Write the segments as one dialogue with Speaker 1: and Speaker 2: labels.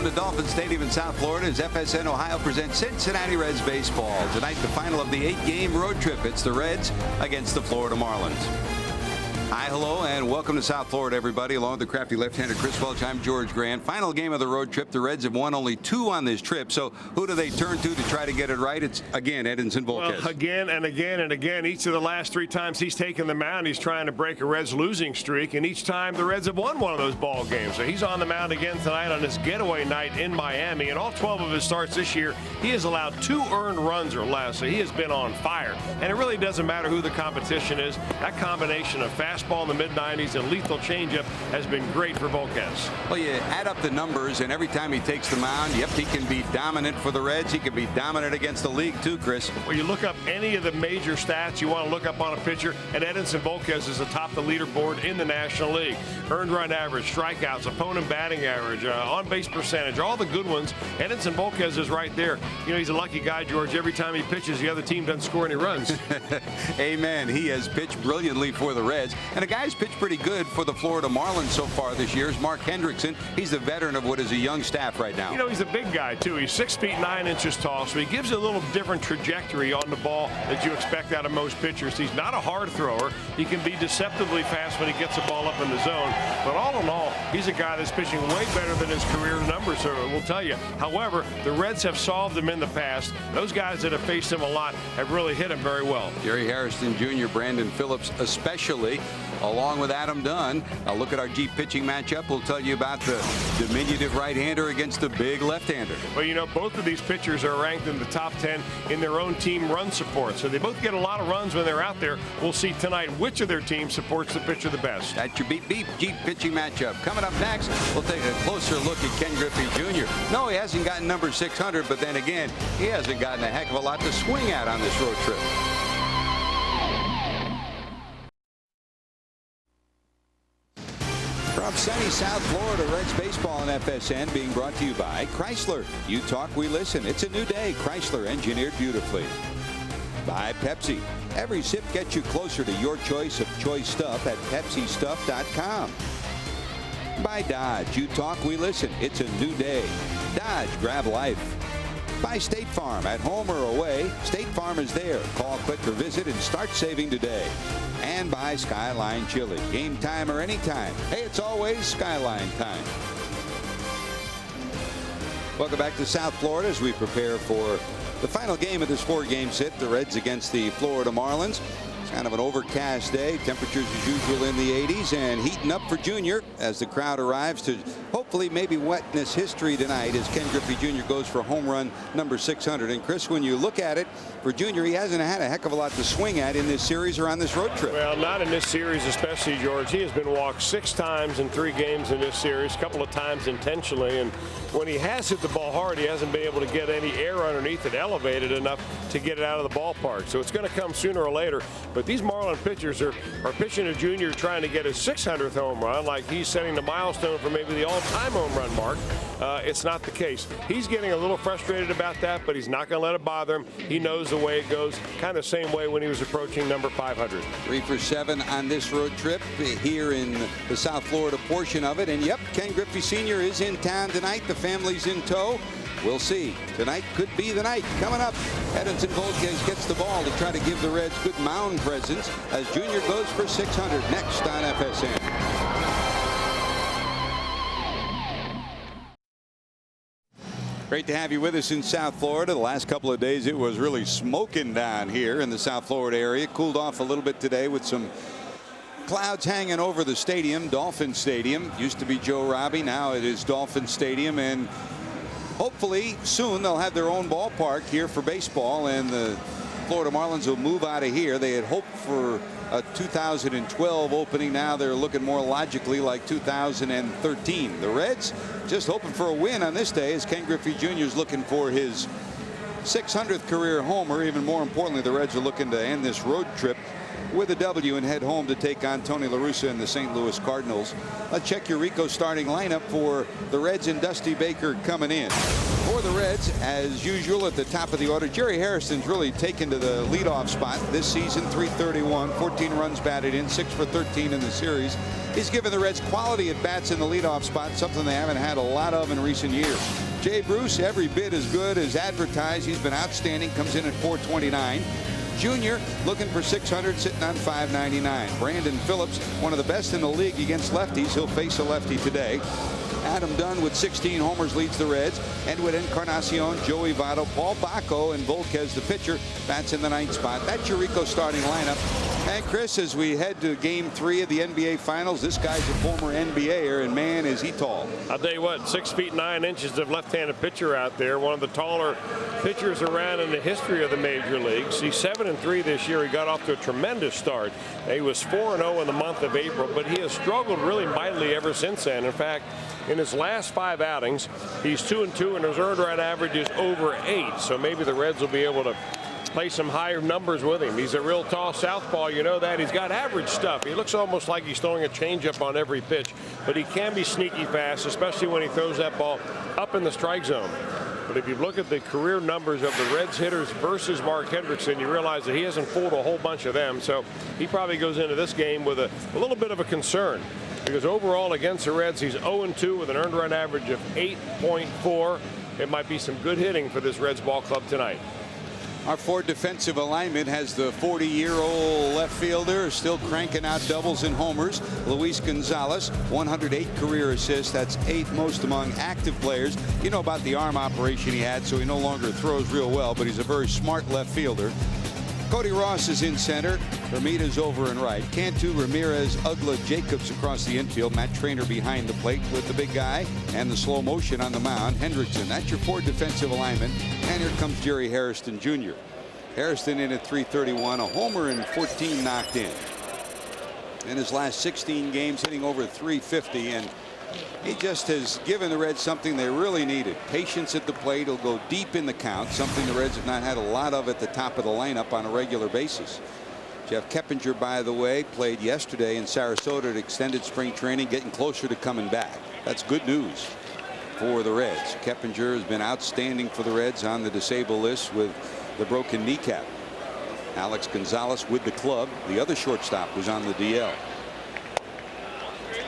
Speaker 1: Welcome to Dolphin Stadium in South Florida as FSN Ohio presents Cincinnati Reds baseball. Tonight, the final of the 8-game road trip. It's the Reds against the Florida Marlins. Hi, hello, and welcome to South Florida, everybody. Along with the crafty left-hander Chris Welch, I'm George Grant. Final game of the road trip. The Reds have won only 2 on this trip. So who do they turn to try to get it right? It's, again, Edinson Volquez.
Speaker 2: Well, again and again and again. Each of the last 3 times he's taken the mound, he's trying to break a Reds losing streak. And each time the Reds have won one of those ball games. So he's on the mound again tonight on his getaway night in Miami. And all 12 of his starts this year, he has allowed 2 earned runs or less. So he has been on fire. And it really doesn't matter who the competition is. That combination of fastball in the mid-90s and lethal changeup has been great for Volquez.
Speaker 1: Well, you add up the numbers, and every time he takes the mound, yep, he can be dominant for the Reds. He can be dominant against the league, too, Chris.
Speaker 2: Well, you look up any of the major stats you want to look up on a pitcher, and Edinson Volquez is atop the leaderboard in the National League. Earned run average, strikeouts, opponent batting average, on-base percentage, all the good ones. Edinson Volquez is right there. You know, he's a lucky guy, George. Every time he pitches, the other team doesn't score any runs.
Speaker 1: Amen. He has pitched brilliantly for the Reds, and a guy's pitched pretty good for the Florida Marlins so far this year is Mark Hendrickson. He's a veteran of what is a young staff right now.
Speaker 2: You know, he's a big guy, too. He's 6 feet 9 inches tall, so he gives a little different trajectory on the ball that you expect out of most pitchers. He's not a hard thrower. He can be deceptively fast when he gets the ball up in the zone. But all in all, he's a guy that's pitching way better than his career numbers will tell you. However, the Reds have solved him in the past. Those guys that have faced him a lot have really hit him very well.
Speaker 1: Gary Harrison Jr., Brandon Phillips especially, along with Adam Dunn. A look at our Jeep pitching matchup. We'll tell you about the diminutive right-hander against the big left-hander.
Speaker 2: Well, you know, both of these pitchers are ranked in the top 10 in their own team run support. So they both get a lot of runs when they're out there. We'll see tonight which of their team supports the pitcher the best.
Speaker 1: That's your beep Jeep pitching matchup. Coming up next, we'll take a closer look at Ken Griffey Jr. No, he hasn't gotten number 600, but then again, he hasn't gotten a heck of a lot to swing at on this road trip. From sunny South Florida, Reds baseball on FSN being brought to you by Chrysler. You talk, we listen. It's a new day. Chrysler, engineered beautifully. By Pepsi. Every sip gets you closer to your choice of choice stuff at PepsiStuff.com. By Dodge. You talk, we listen. It's a new day. Dodge, grab life. By State Farm. At home or away, State Farm is there. Call, click, or visit and start saving today. And by Skyline Chili. Game time or anytime. Hey, it's always Skyline time. Welcome back to South Florida as we prepare for the final game of this 4-game set. The Reds against the Florida Marlins. It's kind of an overcast day. Temperatures as usual in the 80s and heating up for Junior as the crowd arrives to hopefully maybe witness history tonight as Ken Griffey Jr. goes for home run number 600. And Chris, when you look at it for Junior, he hasn't had a heck of a lot to swing at in this series or on this road trip.
Speaker 2: Well, not in this series especially, George. He has been walked 6 times in 3 games in this series, a couple of times intentionally. And when he has hit the ball hard, he hasn't been able to get any air underneath it elevated enough to get it out of the ballpark. So it's going to come sooner or later. But these Marlin pitchers are pitching to Junior trying to get his 600th home run, like he's setting the milestone for maybe the all-time home run mark. It's not the case. He's getting a little frustrated about that, but he's not going to let it bother him. He knows the way it goes, kind of same way when he was approaching number 500.
Speaker 1: 3 for 7 on this road trip here in the South Florida portion of it. And yep, Ken Griffey Sr. is in town tonight. The family's in tow. We'll see. Tonight could be the night. Coming up, Edinson Volquez gets the ball to try to give the Reds good mound presence as Junior goes for 600 next on FSN. Great to have you with us in South Florida. The last couple of days it was really smoking down here in the South Florida area. Cooled off a little bit today with some clouds hanging over the stadium. Dolphin Stadium used to be Joe Robbie. Now it is Dolphin Stadium, and hopefully soon they'll have their own ballpark here for baseball, and the Florida Marlins will move out of here. They had hoped for a 2012 opening. Now they're looking more logically like 2013. The Reds just hoping for a win on this day as Ken Griffey Jr. is looking for his 600th career homer. Even more importantly, the Reds are looking to end this road trip with a W and head home to take on Tony La Russa and the St. Louis Cardinals. Let's check your Rico starting lineup for the Reds and Dusty Baker coming in. For the Reds, as usual, at the top of the order, Jerry Harrison's really taken to the leadoff spot this season. .331, 14 runs batted in, 6 for 13 in the series. He's given the Reds quality at bats in the leadoff spot, something they haven't had a lot of in recent years. Jay Bruce, every bit as good as advertised. He's been outstanding, comes in at .429. Jr. looking for 600, sitting on .599. Brandon Phillips, one of the best in the league against lefties. He'll face a lefty today. Adam Dunn with 16 homers leads the Reds. Edwin Encarnacion, Joey Votto, Paul Bacco, and Volquez, the pitcher, bats in the 9th spot. That's your Rico starting lineup. And Chris, as we head to Game 3 of the NBA Finals, this guy's a former NBAer, and man, is he tall.
Speaker 2: I'll tell you what, 6 feet 9 inches of left-handed pitcher out there. One of the taller pitchers around in the history of the major leagues. He's 7-3 this year. He got off to a tremendous start. He was 4-0 in the month of April, but he has struggled really mightily ever since then. In fact, in his last 5 outings, he's 2-2, and his earned run average is over 8. So maybe the Reds will be able to play some higher numbers with him. He's a real tall southpaw, you know that. He's got average stuff. He looks almost like he's throwing a changeup on every pitch, but he can be sneaky fast, especially when he throws that ball up in the strike zone. But if you look at the career numbers of the Reds hitters versus Mark Hendrickson, you realize that he hasn't fooled a whole bunch of them. So he probably goes into this game with a little bit of a concern, because overall against the Reds, he's 0-2 with an earned run average of 8.4. It might be some good hitting for this Reds ball club tonight.
Speaker 1: Our Ford defensive alignment has the 40-year-old left fielder still cranking out doubles and homers. Luis Gonzalez, 108 career assists. That's 8th most among active players. You know about the arm operation he had, so he no longer throws real well, but he's a very smart left fielder. Cody Ross is in center. Ramirez over in right. Cantu, Ramirez, Ugla, Jacobs across the infield. Matt Trainer behind the plate with the big guy and the slow motion on the mound. Hendrickson. That's your Ford defensive alignment. And here comes Jerry Harrison Jr. Harrison in at .331, a homer and 14 knocked in. In his last 16 games, hitting over .350, and he just has given the Reds something they really needed. Patience at the plate. He'll go deep in the count, something the Reds have not had a lot of at the top of the lineup on a regular basis. Jeff Keppinger, by the way, played yesterday in Sarasota at extended spring training, getting closer to coming back. That's good news for the Reds. Keppinger has been outstanding for the Reds on the disabled list with the broken kneecap. Alex Gonzalez with the club. The other shortstop was on the DL.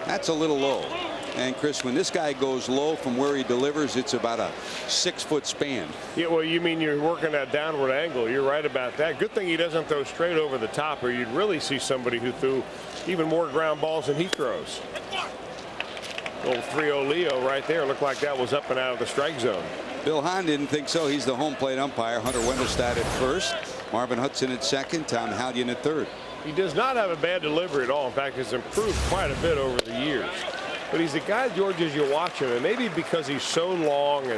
Speaker 1: That's a little low. And Chris, when this guy goes low from where he delivers, it's about a 6-foot span.
Speaker 2: Yeah, well, you mean you're working that downward angle. You're right about that. Good thing he doesn't throw straight over the top, or you'd really see somebody who threw even more ground balls than he throws. Old 3-0 Leo right there. Looked like that was up and out of the strike zone.
Speaker 1: Bill Hahn didn't think so. He's the home plate umpire. Hunter Wendelstedt at first. Marvin Hudson at second. Tom Hallion at third.
Speaker 2: He does not have a bad delivery at all. In fact, he's improved quite a bit over the years. But he's a guy, George, as you watch him, and maybe because he's so long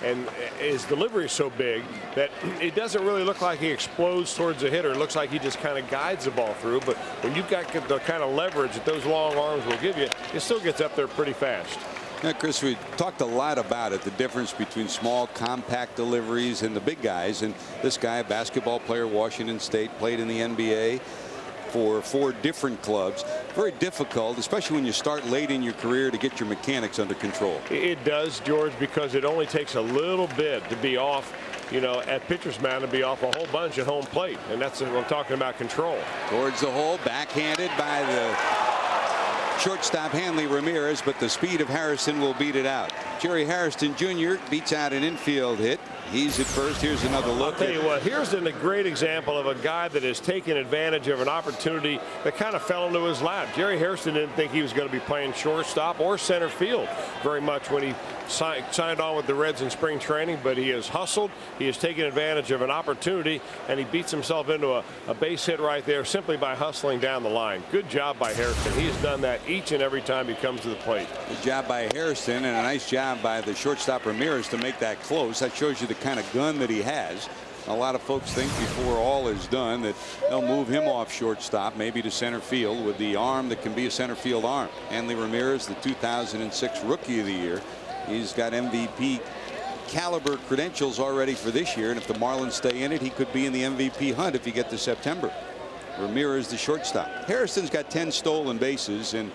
Speaker 2: and his delivery is so big that it doesn't really look like he explodes towards the hitter. It looks like he just kind of guides the ball through. But when you've got the kind of leverage that those long arms will give you, it still gets up there pretty fast.
Speaker 1: Yeah, Chris, we talked a lot about it, the difference between small, compact deliveries and the big guys. And this guy, a basketball player, Washington State, played in the NBA for 4 different clubs. Very difficult, especially when you start late in your career, to get your mechanics under control.
Speaker 2: It does, George, because it only takes a little bit to be off, you know, at pitcher's mound, to be off a whole bunch at home plate. And that's what I'm talking about, control.
Speaker 1: Towards the hole, backhanded by the shortstop Hanley Ramirez, but the speed of Harrison will beat it out. Jerry Harrison Jr. beats out an infield hit. He's at first. Here's another look.
Speaker 2: I'll tell you what, here's a great example of a guy that has taken advantage of an opportunity that kind of fell into his lap. Jerry Harrison didn't think he was going to be playing shortstop or center field very much when he signed on with the Reds in spring training, but he has hustled. He has taken advantage of an opportunity, and he beats himself into a base hit right there simply by hustling down the line. Good job by Harrison. He has done that each and every time he comes to the plate.
Speaker 1: Good job by Harrison, and a nice job by the shortstop Ramirez to make that close. That shows you the kind of gun that he has. A lot of folks think before all is done that they'll move him off shortstop, maybe to center field, with the arm that can be a center field arm. Hanley Ramirez, the 2006 Rookie of the Year. He's got MVP caliber credentials already for this year, and if the Marlins stay in it, he could be in the MVP hunt if you get to September. Ramirez, the shortstop. Harrison's got 10 stolen bases, and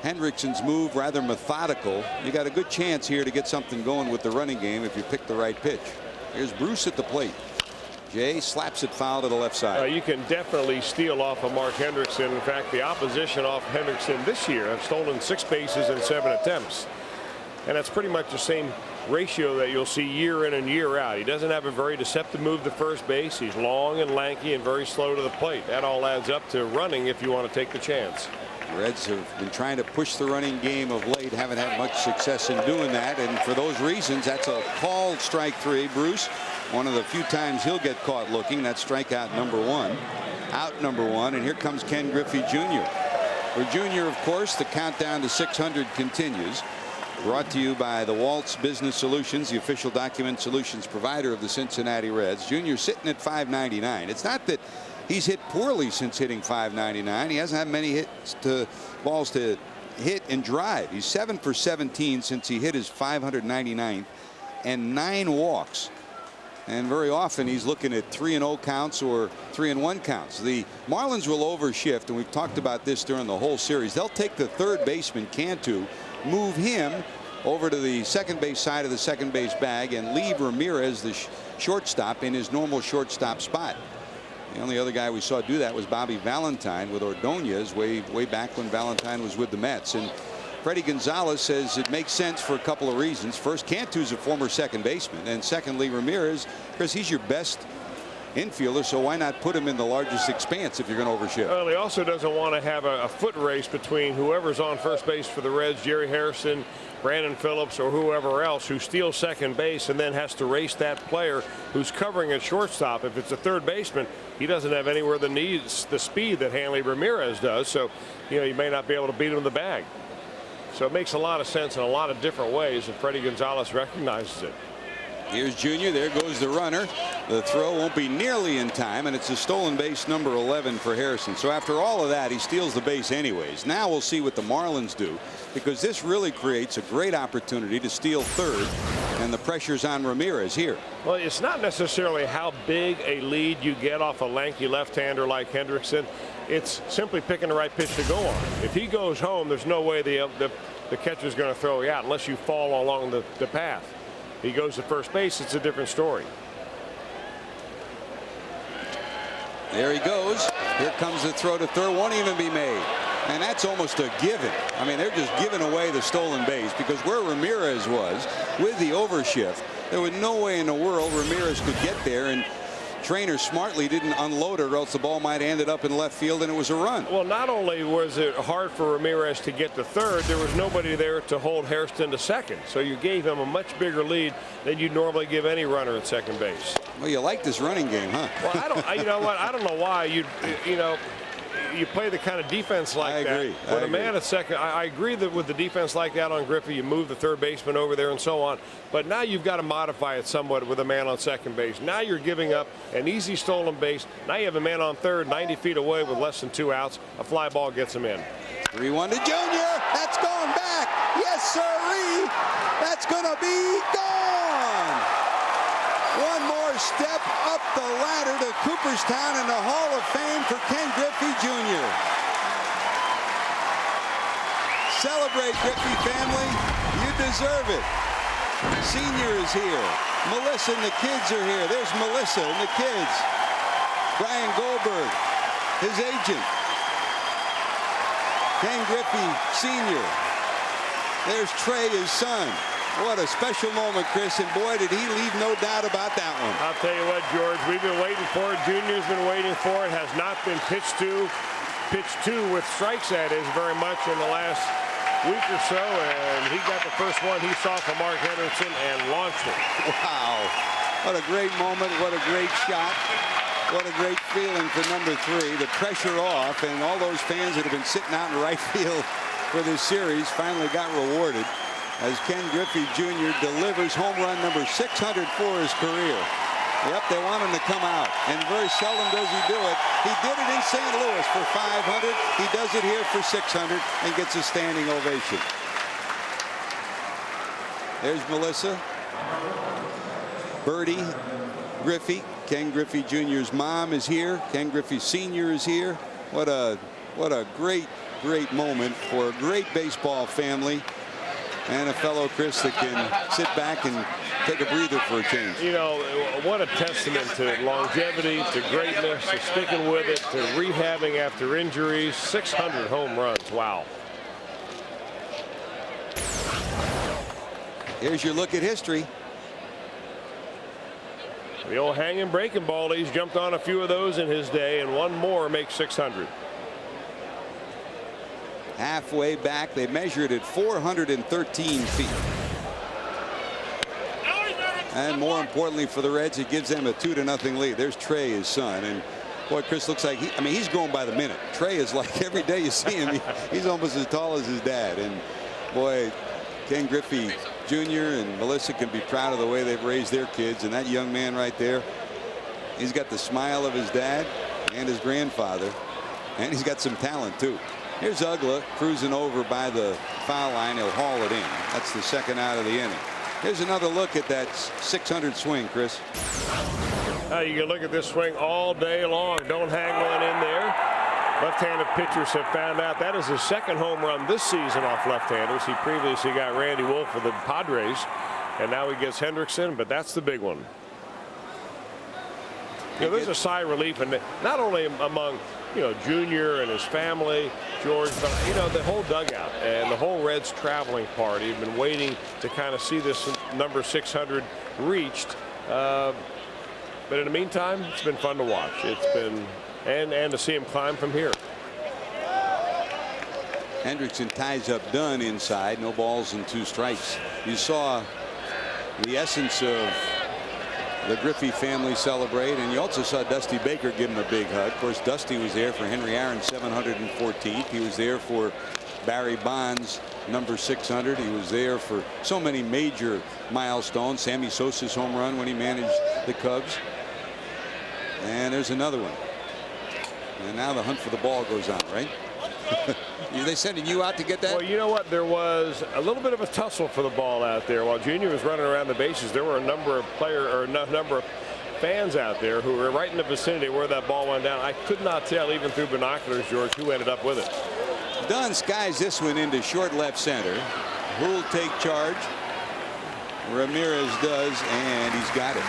Speaker 1: Hendrickson's move rather methodical. You got a good chance here to get something going with the running game if you pick the right pitch. Here's Bruce at the plate. Jay slaps it foul to the left side.
Speaker 2: You can definitely steal off of Mark Hendrickson. In fact, the opposition off Hendrickson this year have stolen 6 bases in 7 attempts. And that's pretty much the same ratio that you'll see year in and year out. He doesn't have a very deceptive move to first base. He's long and lanky and very slow to the plate. That all adds up to running if you want to take the chance.
Speaker 1: Reds have been trying to push the running game of late, haven't had much success in doing that, and for those reasons, that's a called strike 3. Bruce, one of the few times he'll get caught looking. That's strikeout number 1. Out number 1, and here comes Ken Griffey Jr. For Jr., of course, the countdown to 600 continues. Brought to you by the Waltz Business Solutions, the official document solutions provider of the Cincinnati Reds. Jr. sitting at .599. It's not that he's hit poorly since hitting .599. He hasn't had many balls to hit and drive. He's 7 for 17 since he hit his 599th, and 9 walks. And very often he's looking at 3-0 counts or 3-1 counts. The Marlins will overshift, and we've talked about this during the whole series. They'll take the third baseman, Cantu, move him over to the second base side of the second base bag, and leave Ramirez, the shortstop, in his normal shortstop spot. The only other guy we saw do that was Bobby Valentine with Ordonez way back when Valentine was with the Mets. And Freddie Gonzalez says it makes sense for a couple of reasons. First, Cantu's a former second baseman, and secondly, Ramirez, because he's your best infielder, so why not put him in the largest expanse if you're going to overshift?
Speaker 2: Well, he also doesn't want to have a foot race between whoever's on first base for the Reds, Jerry Harrison, Brandon Phillips, or whoever else, who steals second base and then has to race that player who's covering at shortstop. If it's a third baseman, he doesn't have anywhere that needs the speed that Hanley Ramirez does, so you may not be able to beat him in the bag. So it makes a lot of sense in a lot of different ways, and Freddie Gonzalez recognizes it.
Speaker 1: Here's Jr. There goes the runner. The throw won't be nearly in time, and it's a stolen base number 11 for Harrison. So after all of that, he steals the base anyways. Now we'll see what the Marlins do, because this really creates a great opportunity to steal third, and the pressure's on Ramirez here.
Speaker 2: Well, it's not necessarily how big a lead you get off a lanky left-hander like Hendrickson. It's simply picking the right pitch to go on. If he goes home, there's no way the catcher's going to throw you out unless you fall along the path. He goes to first base, it's a different story.
Speaker 1: There he goes. Here comes the throw to third. Won't even be made. And that's almost a given. I mean, they're just giving away the stolen base, because where Ramirez was with the overshift, there was no way in the world Ramirez could get there, and Trainer smartly didn't unload it, or else the ball might have ended up in left field and it was a run.
Speaker 2: Well, not only was it hard for Ramirez to get to third, there was nobody there to hold Hairston to second. So you gave him a much bigger lead than you'd normally give any runner at second base.
Speaker 1: Well, you like this running game, huh?
Speaker 2: Well, you know what? I don't know why you play the kind of defense like that. With a man at second, I agree that with the defense like that on Griffey, you move the third baseman over there and so on. But now you've got to modify it somewhat with a man on second base. Now you're giving up an easy stolen base. Now you have a man on third, 90 feet away with less than 2 outs. A fly ball gets him in.
Speaker 1: 3-1 to Jr. That's going back. Yes, sirree. That's going to be gone. One more step up the ladder to Cooperstown and the Hall of Fame for Ken Griffey Jr. Celebrate, Griffey family. You deserve it. Senior is here. Melissa and the kids are here. There's Melissa and the kids. Brian Goldberg, his agent. Ken Griffey Sr. There's Trey, his son. What a special moment, Chris, and boy, did he leave no doubt about that one.
Speaker 2: I'll tell you what, George, we've been waiting for it. Junior's been waiting for it. Has not been pitched to with strikes, that is, very much in the last week or so, and he got the first one he saw from Mark Henderson and launched it.
Speaker 1: Wow, what a great moment, what a great shot, what a great feeling for number 3. The pressure off, and all those fans that have been sitting out in right field for this series finally got rewarded as Ken Griffey Jr. delivers home run number 600 for his career. Yep, they want him to come out, and very seldom does he do it. He did it in St. Louis for 500. He does it here for 600 and gets a standing ovation. There's Melissa. Birdie Griffey, Ken Griffey Jr.'s mom is here. Ken Griffey Sr. is here. What a great moment for a great baseball family and a fellow Chris that can sit back and take a breather for a change.
Speaker 2: You know, what a testament to longevity, to greatness, to sticking with it, to rehabbing after injuries. 600 home runs. Wow.
Speaker 1: Here's your look at history.
Speaker 2: The old hanging breaking ball. He's jumped on a few of those in his day, and one more makes 600.
Speaker 1: Halfway back, they measured at 413 feet. And more importantly for the Reds, it gives them a 2-0 lead. There's Trey, his son, and boy, Chris looks like he's going by the minute. Trey is like every day you see him, he's almost as tall as his dad. And boy, Ken Griffey Jr. and Melissa can be proud of the way they've raised their kids. And that young man right there, he's got the smile of his dad and his grandfather, and he's got some talent too. Here's Ugla cruising over by the foul line. He'll haul it in. That's the second out of the inning. Here's another look at that 600 swing, Chris.
Speaker 2: You can look at this swing all day long. Don't hang one in there. Left-handed pitchers have found out that is his second home run this season off left-handers. He previously got Randy Wolf for the Padres, and now he gets Hendrickson, but that's the big one. You know, there's a sigh of relief, and not only among Junior and his family, George, but the whole dugout and the whole Reds traveling party have been waiting to kind of see this number 600 reached. But in the meantime, it's been fun to watch. It's been and to see him climb from here.
Speaker 1: Hendrickson ties up Dunn inside. No balls and 2 strikes. You saw the essence of the Griffey family celebrate, and you also saw Dusty Baker give him a big hug. Of course, Dusty was there for Henry Aaron's 714th. He was there for Barry Bonds' number 600. He was there for so many major milestones. Sammy Sosa's home run when he managed the Cubs. And there's another one. And now the hunt for the ball goes on, right? Are they sending you out to get that?
Speaker 2: Well, you know what? There was a little bit of a tussle for the ball out there. While Junior was running around the bases, there were a number of fans out there who were right in the vicinity where that ball went down. I could not tell, even through binoculars, George, who ended up with it.
Speaker 1: Dunn skies this one into short left center. Who'll take charge? Ramirez does, and he's got it.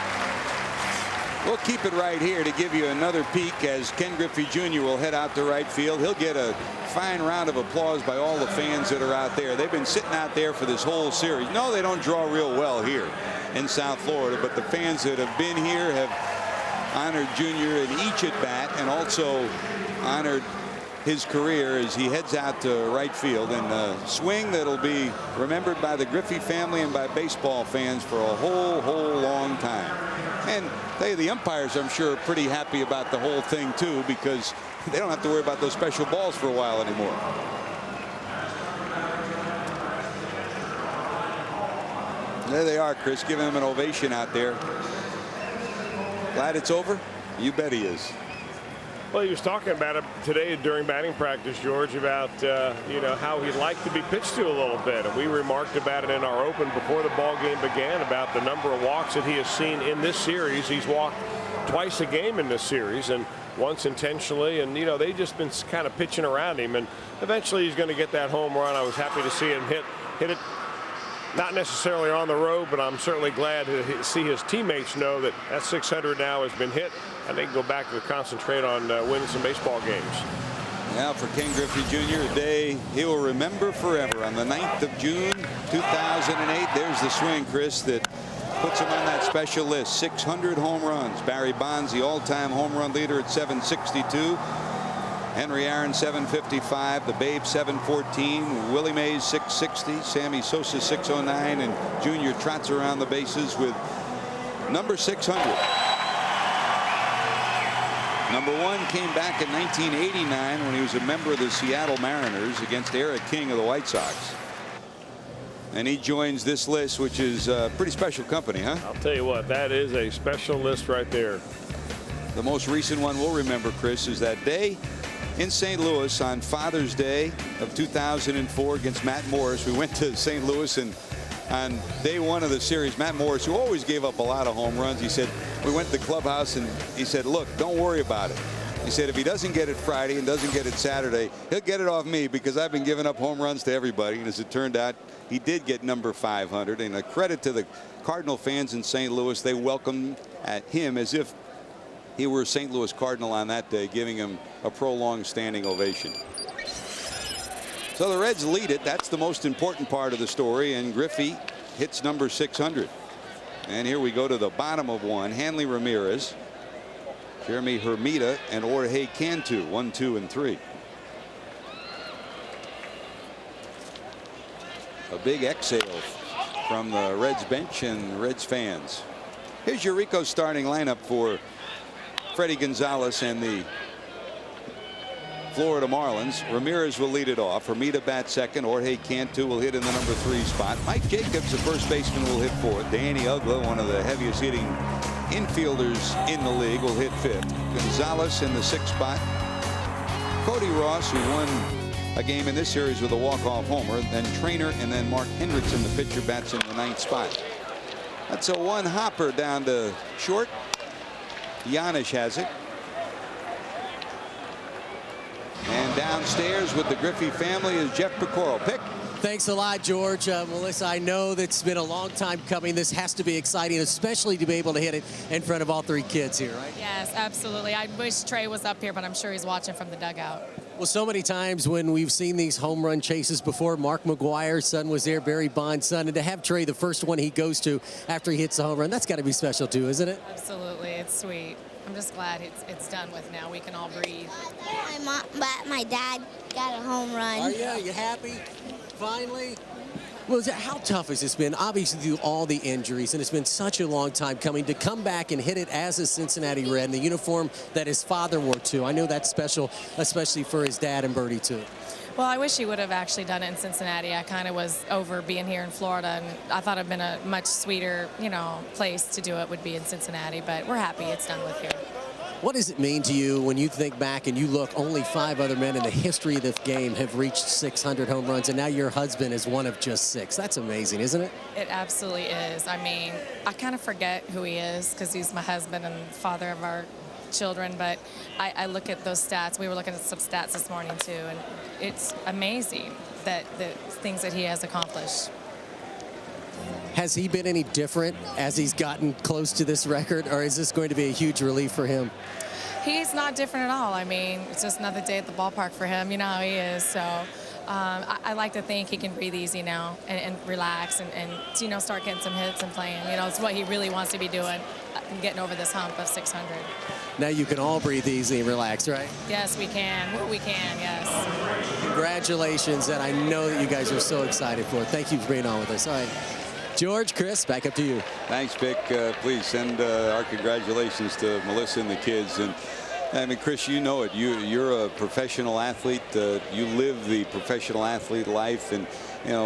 Speaker 1: We'll keep it right here to give you another peek as Ken Griffey Jr. will head out to right field. He'll get a fine round of applause by all the fans that are out there. They've been sitting out there for this whole series. No, they don't draw real well here in South Florida, but the fans that have been here have honored Junior in each at bat and also honored his career as he heads out to right field, and a swing that'll be remembered by the Griffey family and by baseball fans for a whole long time. And the umpires, I'm sure, are pretty happy about the whole thing too, because they don't have to worry about those special balls for a while anymore. There they are, Chris, giving them an ovation out there. Glad it's over? You bet he is.
Speaker 2: Well, he was talking about it today during batting practice, George, about how he'd like to be pitched to a little bit, and we remarked about it in our open before the ball game began about the number of walks that he has seen in this series. He's walked twice a game in this series, and once intentionally, and they've just been kind of pitching around him, and eventually he's going to get that home run. I was happy to see him hit it. Not necessarily on the road, but I'm certainly glad to see his teammates know that 600 now has been hit, and they can go back to concentrate on winning some baseball games.
Speaker 1: Now for Ken Griffey Jr., a day he will remember forever. On the 9th of June, 2008, there's the swing, Chris, that puts him on that special list. 600 home runs. Barry Bonds, the all-time home run leader at 762. Henry Aaron 755, the Babe 714, Willie Mays 660, Sammy Sosa 609, and Junior trots around the bases with number 600. Number 1 came back in 1989 when he was a member of the Seattle Mariners against Eric King of the White Sox. And he joins this list, which is pretty special company, huh?
Speaker 2: I'll tell you what, that is a special list right there.
Speaker 1: The most recent one we'll remember, Chris, is that day in St. Louis on Father's Day of 2004 against Matt Morris. We went to St. Louis and on day one of the series, Matt Morris, who always gave up a lot of home runs, he said, we went to the clubhouse and he said, look, don't worry about it. He said if he doesn't get it Friday and doesn't get it Saturday, he'll get it off me because I've been giving up home runs to everybody. And as it turned out, he did get number 500. And a credit to the Cardinal fans in St. Louis. They welcomed him as if he were a St. Louis Cardinal on that day, giving him a prolonged standing ovation. So the Reds lead it. That's the most important part of the story. And Griffey hits number 600. And here we go to the bottom of one. Hanley Ramirez, Jeremy Hermida, and Jorge Cantu, 1, 2, and 3. A big exhale from the Reds bench and Reds fans. Here's your Rico starting lineup for Freddie Gonzalez and the Florida Marlins. Ramirez will lead it off. Hermida bats second. Jorge Cantu will hit in the number 3 spot. Mike Jacobs, the first baseman, will hit fourth. Danny Ugla, one of the heaviest hitting infielders in the league, will hit fifth. Gonzalez in the 6th spot. Cody Ross, who won a game in this series with a walk-off homer. Then Trainer, and then Mark Hendrickson, the pitcher, bats in the 9th spot. That's a one hopper down to short. Giannis has it. And downstairs with the Griffey family is Jeff Pecoro. Pick.
Speaker 3: Thanks a lot, George. Melissa, I know that's been a long time coming. This has to be exciting, especially to be able to hit it in front of all 3 kids here, right?
Speaker 4: Yes, absolutely. I wish Trey was up here, but I'm sure he's watching from the dugout.
Speaker 3: Well, so many times when we've seen these home run chases before, Mark McGwire's son was there, Barry Bonds' son, and to have Trey the first one he goes to after he hits the home run, that's got to be special too, isn't it?
Speaker 4: Absolutely. It's sweet. I'm just glad it's done with now. We can all breathe.
Speaker 5: My dad got a home run.
Speaker 3: Are you? Are you happy? Finally? Well, how tough has this been? Obviously, through all the injuries, and it's been such a long time coming to come back and hit it as a Cincinnati Red in the uniform that his father wore too. I know that's special, especially for his dad and Bertie too.
Speaker 4: Well, I wish he would have actually done it in Cincinnati. I kind of was over being here in Florida, and I thought it'd been a much sweeter, place to do it would be in Cincinnati. But we're happy it's done with here.
Speaker 3: What does it mean to you when you think back and you look, only 5 other men in the history of this game have reached 600 home runs, and now your husband is one of just 6? That's amazing, isn't it?
Speaker 4: It absolutely is. I mean, I kind of forget who he is because he's my husband and father of our children, but I look at those stats. We were looking at some stats this morning too, and it's amazing that the things that he has accomplished.
Speaker 3: Has he been any different as he's gotten close to this record, or is this going to be a huge relief for him?
Speaker 4: He's not different at all. I mean, it's just another day at the ballpark for him. You know how he is. So I like to think he can breathe easy now and relax and start getting some hits and playing. It's what he really wants to be doing, getting over this hump of 600.
Speaker 3: Now you can all breathe easy and relax, right?
Speaker 4: Yes, we can. Well, we can, yes.
Speaker 3: Congratulations, and I know that you guys are so excited for it. Thank you for being on with us. All right. George, Chris, back up to you.
Speaker 1: Thanks, Vic. Please send our congratulations to Melissa and the kids. And I mean, Chris, you know it. You're a professional athlete. You live the professional athlete life, and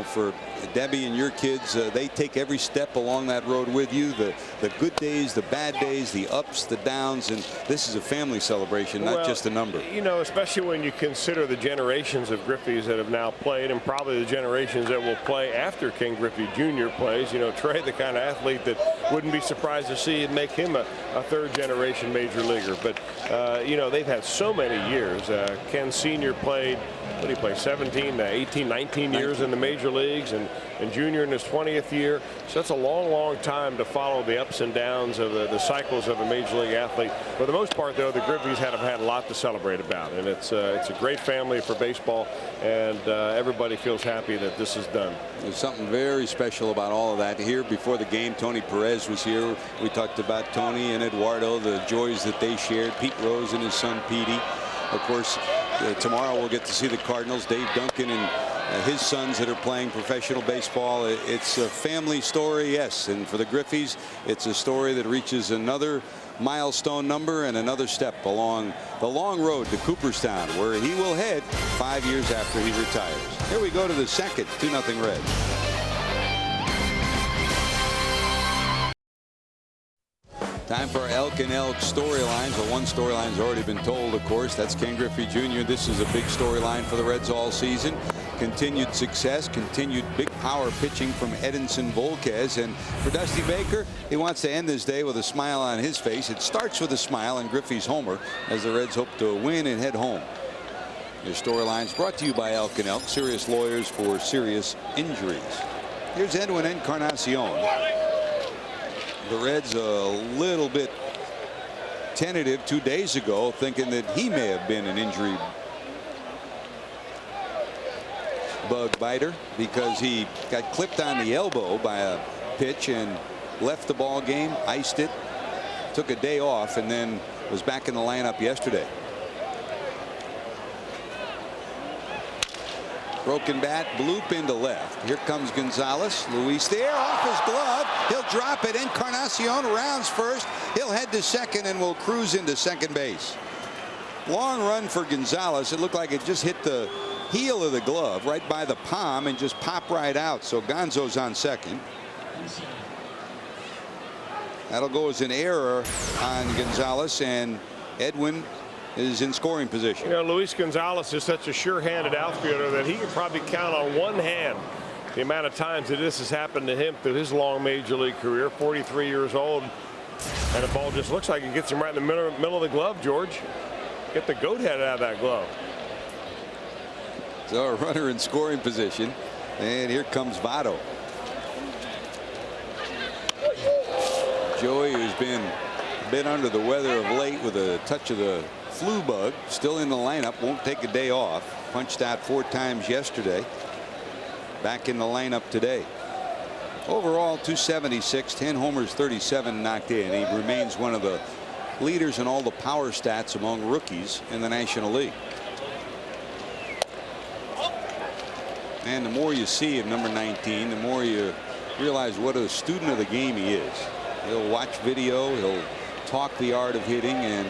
Speaker 1: for Debbie and your kids, they take every step along that road with you. The good days, the bad days, the ups, the downs, and this is a family celebration, not just a number.
Speaker 2: Especially when you consider the generations of Griffeys that have now played, and probably the generations that will play after King Griffey Jr. plays. Trey, the kind of athlete that wouldn't be surprised to see it make him a 3rd-generation major leaguer. But they've had so many years. Ken Sr. played, what did he play, 17, 18, 19 years in the major leagues, and Junior in his 20th year. So that's a long, long time to follow the ups and downs of the cycles of a major league athlete. For the most part, though, the Griffeys have had a lot to celebrate about, and it's a great family for baseball, and everybody feels happy that this is done.
Speaker 1: There's something very special about all of that. Here before the game, Tony Perez was here. We talked about Tony and Eduardo, the joys that they shared. Pete Rose and his son Petey. Of course, tomorrow we'll get to see the Cardinals, Dave Duncan and his sons that are playing professional baseball. It's a family story, yes, and for the Griffeys, it's a story that reaches another milestone number and another step along the long road to Cooperstown, where he will head 5 years after he retires. Here we go to the second, 2-0 Reds. Time for Elk and Elk storylines. Well, one storyline's already been told, of course. That's Ken Griffey Jr. This is a big storyline for the Reds all season. continued success, continued big power pitching from Edinson Volquez. And for Dusty Baker, he wants to end this day with a smile on his face. It starts with a smile in Griffey's homer as the Reds hope to win and head home. Your storylines brought to you by Elk & Elk, serious lawyers for serious injuries. Here's Edwin Encarnacion. The Reds a little bit tentative 2 days ago, thinking that he may have been an injury bug biter because he got clipped on the elbow by a pitch and left the ball game, iced it, took a day off, and then was back in the lineup yesterday. Broken bat, bloop into left. Here comes Gonzalez. Luis there, off his glove. He'll drop it. Encarnacion rounds first. He'll head to second and will cruise into second base. Long run for Gonzalez. It looked like it just hit the heel of the glove right by the palm and just popped right out. So Gonzo's on second. That'll go as an error on Gonzalez, and Edwin is in scoring position.
Speaker 2: You know, Luis Gonzalez is such a sure-handed outfielder that he can probably count on one hand the amount of times that this has happened to him through his long major league career. 43 years old, and the ball just looks like it gets him right in the middle of the glove. George, get the goat head out of that glove.
Speaker 1: So a runner in scoring position, and here comes Votto. Joey, who's been a bit under the weather of late with a touch of the flu bug, still in the lineup, won't take a day off. Punched out 4 times yesterday. Back in the lineup today. Overall 276, 10 homers, 37 knocked in. He remains one of the leaders in all the power stats among rookies in the National League. And the more you see of number 19, the more you realize what a student of the game he is. He'll watch video, he'll talk the art of hitting, and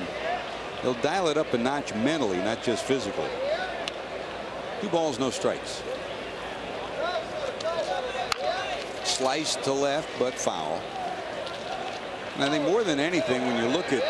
Speaker 1: he'll dial it up a notch mentally, not just physical. 2 balls, no strikes. Sliced to left, but foul. And I think more than anything, when you look at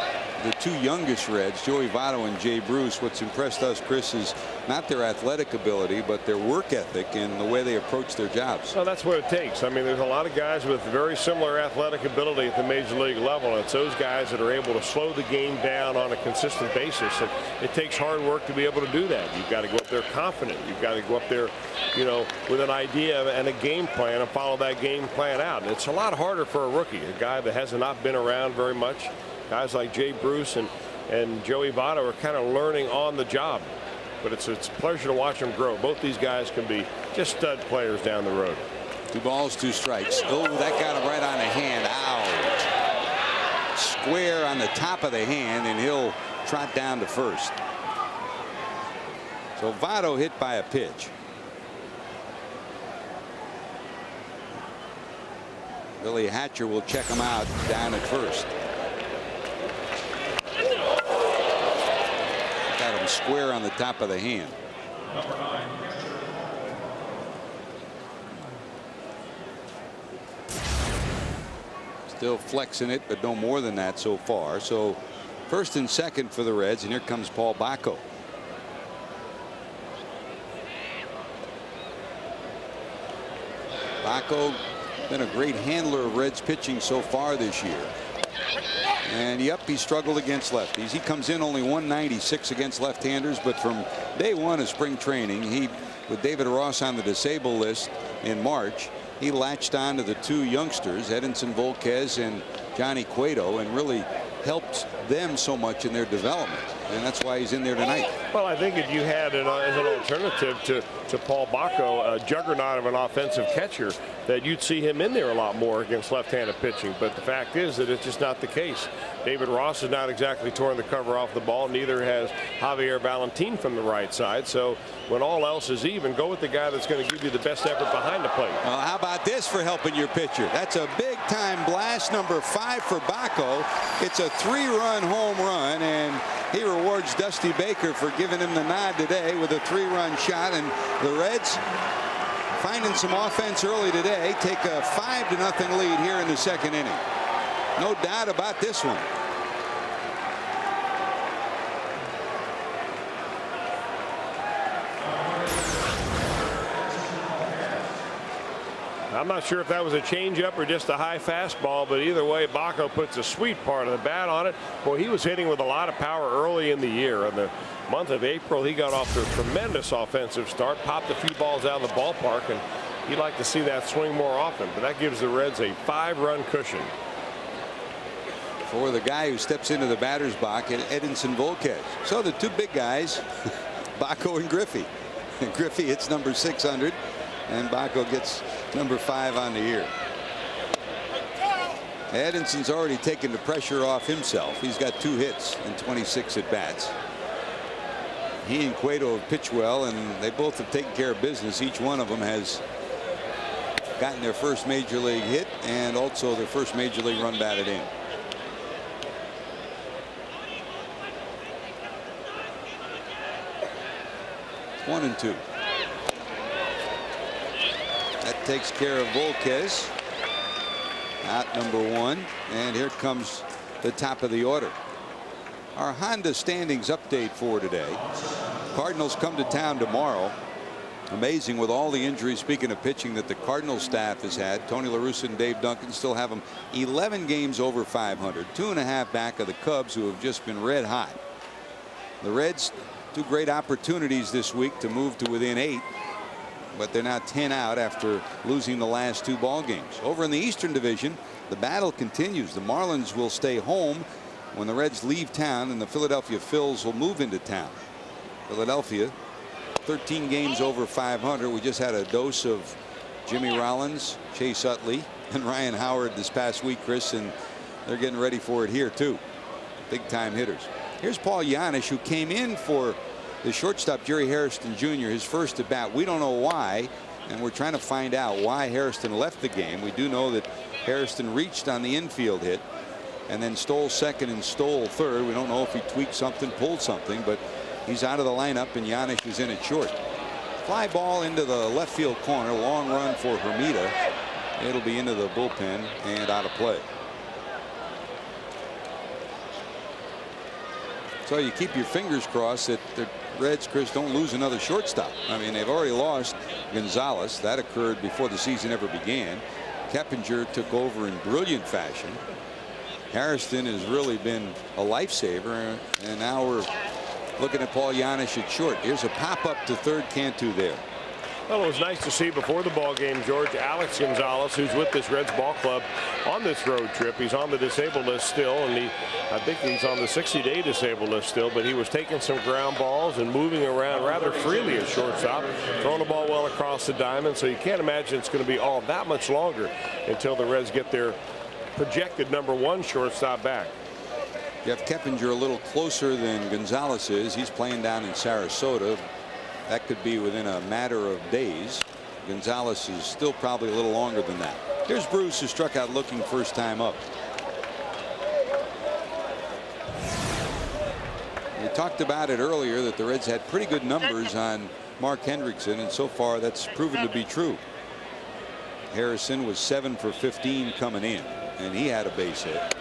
Speaker 1: the 2 youngest Reds, Joey Votto and Jay Bruce, what's impressed us, Chris, is not their athletic ability, but their work ethic and the way they approach their jobs.
Speaker 2: Well, that's what it takes. I mean, there's a lot of guys with very similar athletic ability at the major league level, and it's those guys that are able to slow the game down on a consistent basis. And it takes hard work to be able to do that. You've got to go up there confident. You've got to go up there, you know, with an idea and a game plan and follow that game plan out. And it's a lot harder for a rookie, a guy that has not been around very much. Guys like Jay Bruce and Joey Votto are kind of learning on the job. But it's a pleasure to watch them grow. Both these guys can be just stud players down the road.
Speaker 1: 2 balls, 2 strikes. Oh, that got him right on the hand. Ouch. Square on the top of the hand, and he'll trot down to first. So Votto hit by a pitch. Billy Hatcher will check him out down at first. Got him square on the top of the hand. Still flexing it, but no more than that so far. So first and second for the Reds, and here comes Paul Bacco. Bacco been a great handler of Reds pitching so far this year. And yep, he struggled against lefties. He comes in only 196 against left-handers, but from day one of spring training, he, with David Ross on the disabled list in March, he latched on to the 2 youngsters, Edinson Volquez and Johnny Cueto, and really helped them so much in their development. And that's why he's in there tonight.
Speaker 2: Well, I think if you had as an alternative to Paul Bacco, a juggernaut of an offensive catcher, that you'd see him in there a lot more against left-handed pitching. But the fact is that it's just not the case. David Ross has not exactly torn the cover off the ball. Neither has Javier Valentin from the right side. So when all else is even, go with the guy that's going to give you the best effort behind the plate.
Speaker 1: Well, how about this for helping your pitcher? That's a big-time blast, number 5 for Bacco. It's a 3-run home run, and he rewards Dusty Baker for giving him the nod today with a 3-run shot. And the Reds, finding some offense early today, take a 5-0 lead here in the second inning. No doubt about this one.
Speaker 2: I'm not sure if that was a changeup or just a high fastball, but either way, Bacco puts a sweet part of the bat on it. Boy, he was hitting with a lot of power early in the year. In the month of April, he got off to a tremendous offensive start, popped a few balls out of the ballpark, and you'd like to see that swing more often, but that gives the Reds a 5-run cushion.
Speaker 1: For the guy who steps into the batter's box, Edinson Volquez. So the two big guys, Bacco and Griffey. Griffey hits number 600, and Bacco gets number 5 on the year. Edinson's already taken the pressure off himself. He's got 2 hits and 26 at bats. He and Cueto have pitched well, and they both have taken care of business. Each one of them has gotten their first major league hit and also their first major league run batted in. It's 1-2. That takes care of Volquez. Out number 1, and here comes the top of the order. Our Honda standings update for today. Cardinals come to town tomorrow. Amazing with all the injuries, speaking of pitching, that the Cardinals staff has had. Tony La Russa and Dave Duncan still have them 11 games over 500, 2.5 back of the Cubs, who have just been red hot. The Reds, 2 great opportunities this week to move to within 8, but they're now 10 out after losing the last 2 ball games. Over in the Eastern Division, the battle continues. The Marlins will stay home when the Reds leave town, and the Philadelphia Phils will move into town. Philadelphia, 13 games over 500. We just had a dose of Jimmy Rollins, Chase Utley, and Ryan Howard this past week, Chris, and they're getting ready for it here too. Big time hitters. Here's Paul Janisch, who came in for the shortstop Jerry Hairston Jr. his first at bat. We don't know why, and we're trying to find out why Hairston left the game. We do know that Hairston reached on the infield hit and then stole second and stole third. We don't know if he tweaked something, pulled something, but he's out of the lineup, and Janisch is in at short. Fly ball into the left field corner. Long run for Hermida. It'll be into the bullpen and out of play. So you keep your fingers crossed that the Reds, Chris, don't lose another shortstop. I mean, they've already lost Gonzalez. That occurred before the season ever began. Keppinger took over in brilliant fashion. Hairston has really been a lifesaver, and now we're looking at Paul Janisch at short. Here's a pop up to third. Cantu there.
Speaker 2: Well, it was nice to see before the ball game, George, Alex Gonzalez, who's with this Reds ball club on this road trip. He's on the disabled list still, and I think he's on the 60-day disabled list still, but he was taking some ground balls and moving around rather freely at shortstop, throwing the ball well across the diamond, so you can't imagine it's going to be all that much longer until the Reds get their projected #1 shortstop back.
Speaker 1: You have Keppinger a little closer than Gonzalez is. He's playing down in Sarasota. That could be within a matter of days. Gonzalez is still probably a little longer than that. Here's Bruce, who struck out looking first time up. We talked about it earlier that the Reds had pretty good numbers on Mark Hendrickson, and so far that's proven to be true. Harrison was 7 for 15 coming in, and he had a base hit.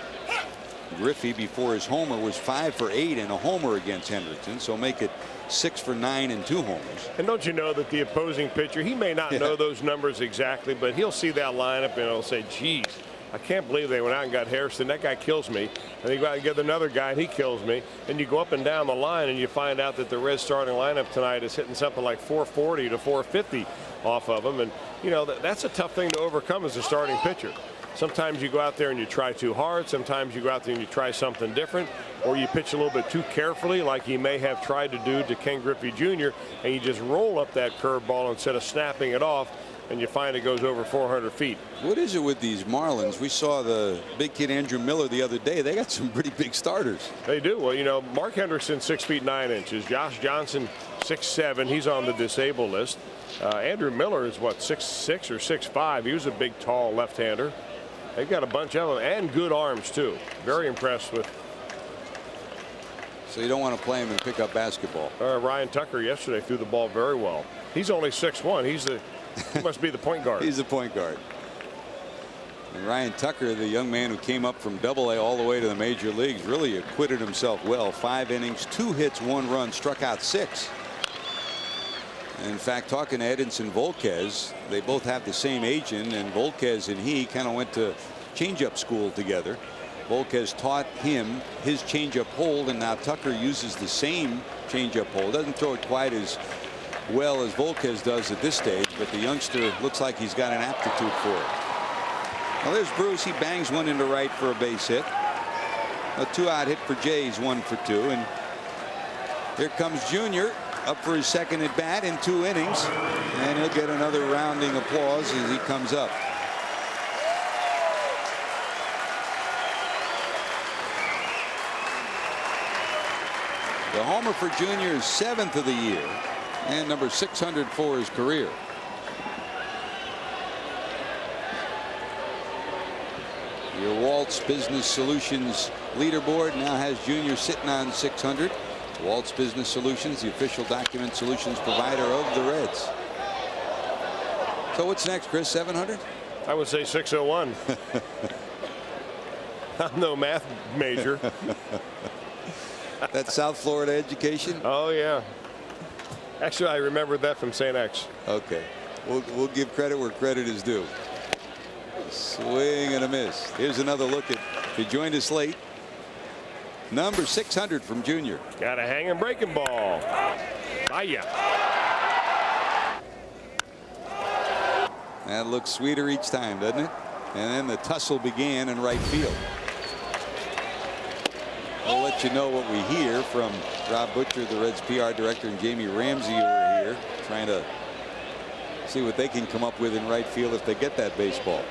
Speaker 1: Griffey, before his homer, was 5 for 8 and a homer against Hendrickson, so make it 6 for 9 and 2 homers.
Speaker 2: And don't you know that the opposing pitcher, he may not know those numbers exactly, but he'll see that lineup and he'll say, geez, I can't believe they went out and got Hairston. That guy kills me. And they go out and get another guy and he kills me. And you go up and down the line and you find out that the Reds starting lineup tonight is hitting something like 440 to 450 off of them. And you know, that's a tough thing to overcome as a starting pitcher. Sometimes you go out there and you try too hard. Sometimes you go out there and you try something different, or you pitch a little bit too carefully, like he may have tried to do to Ken Griffey Jr., and you just roll up that curveball instead of snapping it off, and you find it goes over 400 feet.
Speaker 1: What is it with these Marlins? We saw the big kid Andrew Miller the other day. They got some pretty big starters.
Speaker 2: They do. Well, you know, Mark Hendrickson 6 feet 9 inches. Josh Johnson 6'7". He's on the disabled list. Andrew Miller is what, 6'6" or 6'5". He was a big, tall left-hander. They've got a bunch of them, and good arms too. Very impressed with.
Speaker 1: So you don't want to play him and pick up basketball.
Speaker 2: Ryan Tucker yesterday threw the ball very well. He's only 6'1". He must be the point guard.
Speaker 1: He's the point guard. And Ryan Tucker, the young man who came up from Double-A all the way to the major leagues, really acquitted himself well. 5 innings, 2 hits, 1 run, struck out 6. In fact, talking to Edinson Volquez, they both have the same agent, and Volquez and he kind of went to changeup school together. Volquez taught him his changeup hold, and now Tucker uses the same changeup hold. Doesn't throw it quite as well as Volquez does at this stage, but the youngster looks like he's got an aptitude for it. Well, there's Bruce. He bangs one into right for a base hit. A 2-out hit for Jay. He's 1 for 2, and here comes Jr. up for his second at bat in 2 innings, and he'll get another rounding applause as he comes up. The homer for Jr. is 7th of the year and number 600 for his career. Your Waltz Business Solutions leaderboard now has Jr. sitting on 600. Waltz Business Solutions, the official document solutions provider of the Reds. So what's next, Chris? 700?
Speaker 2: I would say 601. I'm no math major.
Speaker 1: That's South Florida education?
Speaker 2: Oh, yeah. Actually, I remembered that from St. X.
Speaker 1: Okay. We'll give credit where credit is due. Swing and a miss. Here's another look at, if you joined us late, number 600 from Jr.
Speaker 2: Got a hanging breaking ball. Hiya.
Speaker 1: That looks sweeter each time, doesn't it? And then the tussle began in right field. We'll let you know what we hear from Rob Butcher, the Reds PR director, and Jamie Ramsey, who are here trying to see what they can come up with in right field if they get that baseball.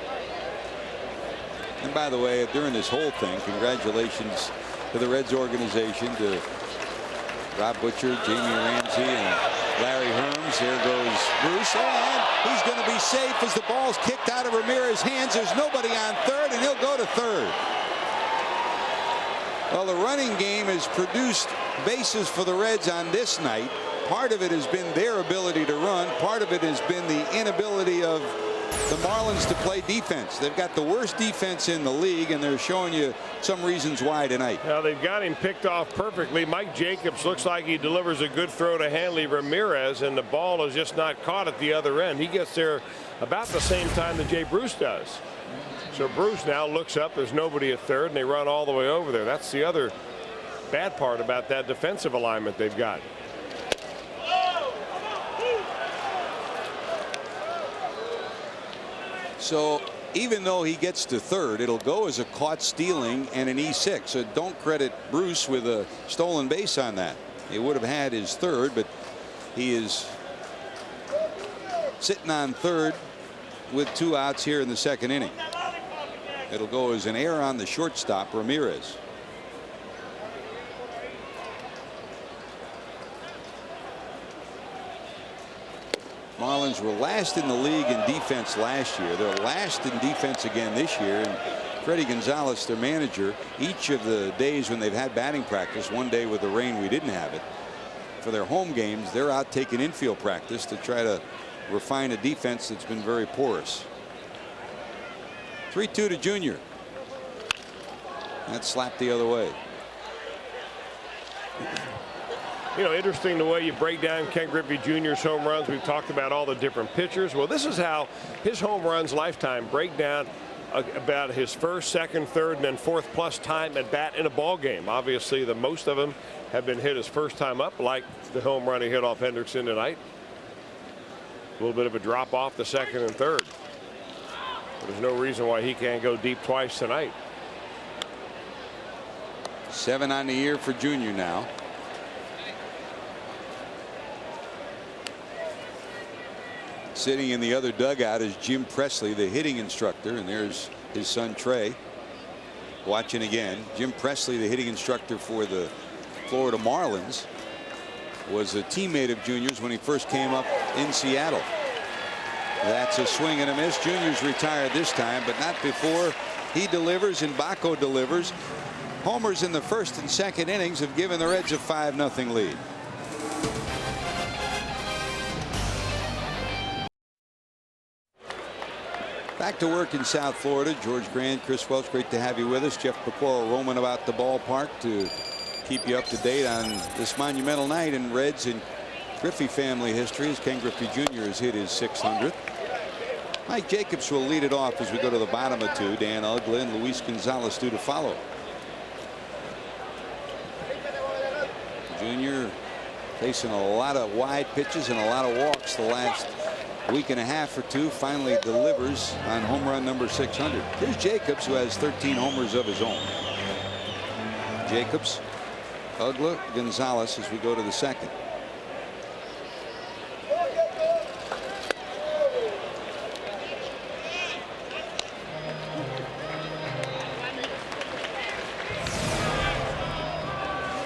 Speaker 1: And by the way, during this whole thing, congratulations to the Reds organization, to Rob Butcher, Jamie Ramsey, and Larry Herms. Here goes Bruce, and he's going to be safe as the ball's kicked out of Ramirez's hands. There's nobody on third, and he'll go to third. Well, the running game has produced bases for the Reds on this night. Part of it has been their ability to run. Part of it has been the inability of the Marlins to play defense. They've got the worst defense in the league, and they're showing you some reasons why tonight.
Speaker 2: Now they've got him picked off perfectly. Mike Jacobs looks like he delivers a good throw to Hanley Ramirez, and the ball is just not caught at the other end. He gets there about the same time that Jay Bruce does. So Bruce now looks up. There's nobody at third, and they run all the way over there. That's the other bad part about that defensive alignment they've got.
Speaker 1: So even though he gets to third, it'll go as a caught stealing and an E6. So don't credit Bruce with a stolen base on that. He would have had his third, but he is sitting on third with 2 outs here in the second inning. It'll go as an error on the shortstop, Ramirez. Marlins were last in the league in defense last year. They're last in defense again this year. And Freddie Gonzalez, their manager, each of the days when they've had batting practice, one day with the rain we didn't have it, for their home games, they're out taking infield practice to try to refine a defense that's been very porous. 3-2 to Jr. That slapped the other way.
Speaker 2: You know, interesting the way you break down Ken Griffey Jr.'s home runs. We've talked about all the different pitchers. Well, this is how his home runs lifetime break down about his first, second, third, and then fourth plus time at bat in a ball game. Obviously, the most of them have been hit his first time up, like the home run he hit off Hendrickson tonight. A little bit of a drop off the second and third. But there's no reason why he can't go deep twice tonight.
Speaker 1: 7 on the year for Jr. now. Sitting in the other dugout is Jim Presley, the hitting instructor, and there's his son Trey watching again. Jim Presley, the hitting instructor for the Florida Marlins, was a teammate of Junior's when he first came up in Seattle. That's a swing and a miss. Junior's retired this time, but not before he delivers and Baco delivers. Homers in the first and second innings have given the Reds a 5-0 lead. Back to work in South Florida. George Grant, Chris Welch, great to have you with us. Jeff Pecoro roaming about the ballpark to keep you up to date on this monumental night in Reds and Griffey family history as Ken Griffey Jr. has hit his 600th. Mike Jacobs will lead it off as we go to the bottom of 2. Dan Uggla and Luis Gonzalez due to follow. Jr. facing a lot of wide pitches and a lot of walks the last week and a half or 2. Finally delivers on home run number 600. Here's Jacobs, who has 13 homers of his own. Jacobs, Uggla, Gonzalez as we go to the 2nd.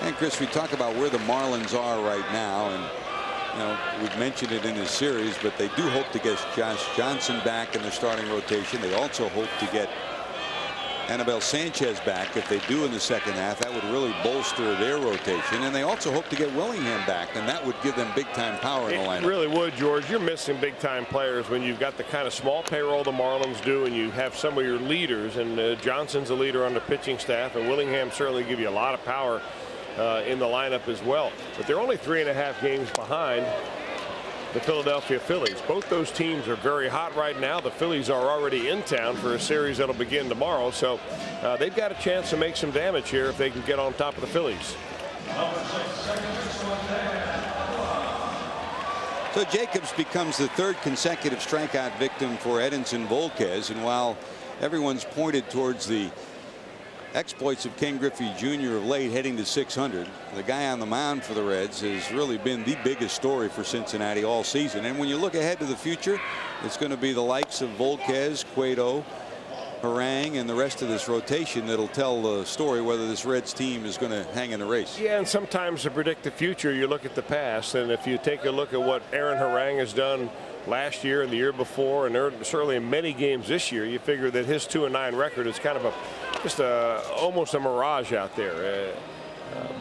Speaker 1: And Chris, we talk about where the Marlins are right now, and you know, we've mentioned it in this series, but they do hope to get Josh Johnson back in the starting rotation. They also hope to get Anibal Sanchez back. If they do in the second half, that would really bolster their rotation. And they also hope to get Willingham back, and that would give them big time power in the lineup.
Speaker 2: It really would, George. You're missing big time players when you've got the kind of small payroll the Marlins do, and you have some of your leaders. And Johnson's a leader on the pitching staff, and Willingham certainly give you a lot of power in the lineup as well. But they're only 3.5 games behind the Philadelphia Phillies. Both those teams are very hot right now. The Phillies are already in town for a series that'll begin tomorrow, so they've got a chance to make some damage here if they can get on top of the Phillies.
Speaker 1: So Jacobs becomes the 3rd consecutive strikeout victim for Edinson Volquez, and while everyone's pointed towards the exploits of Ken Griffey Jr. of late, heading to 600, the guy on the mound for the Reds has really been the biggest story for Cincinnati all season. And when you look ahead to the future, it's going to be the likes of Volquez, Cueto, Harang, and the rest of this rotation that'll tell the story whether this Reds team is going to hang in the race.
Speaker 2: Yeah, and sometimes to predict the future, you look at the past, and if you take a look at what Aaron Harang has done last year and the year before, and certainly in many games this year, you figure that his 2-9 record is kind of almost a mirage out there.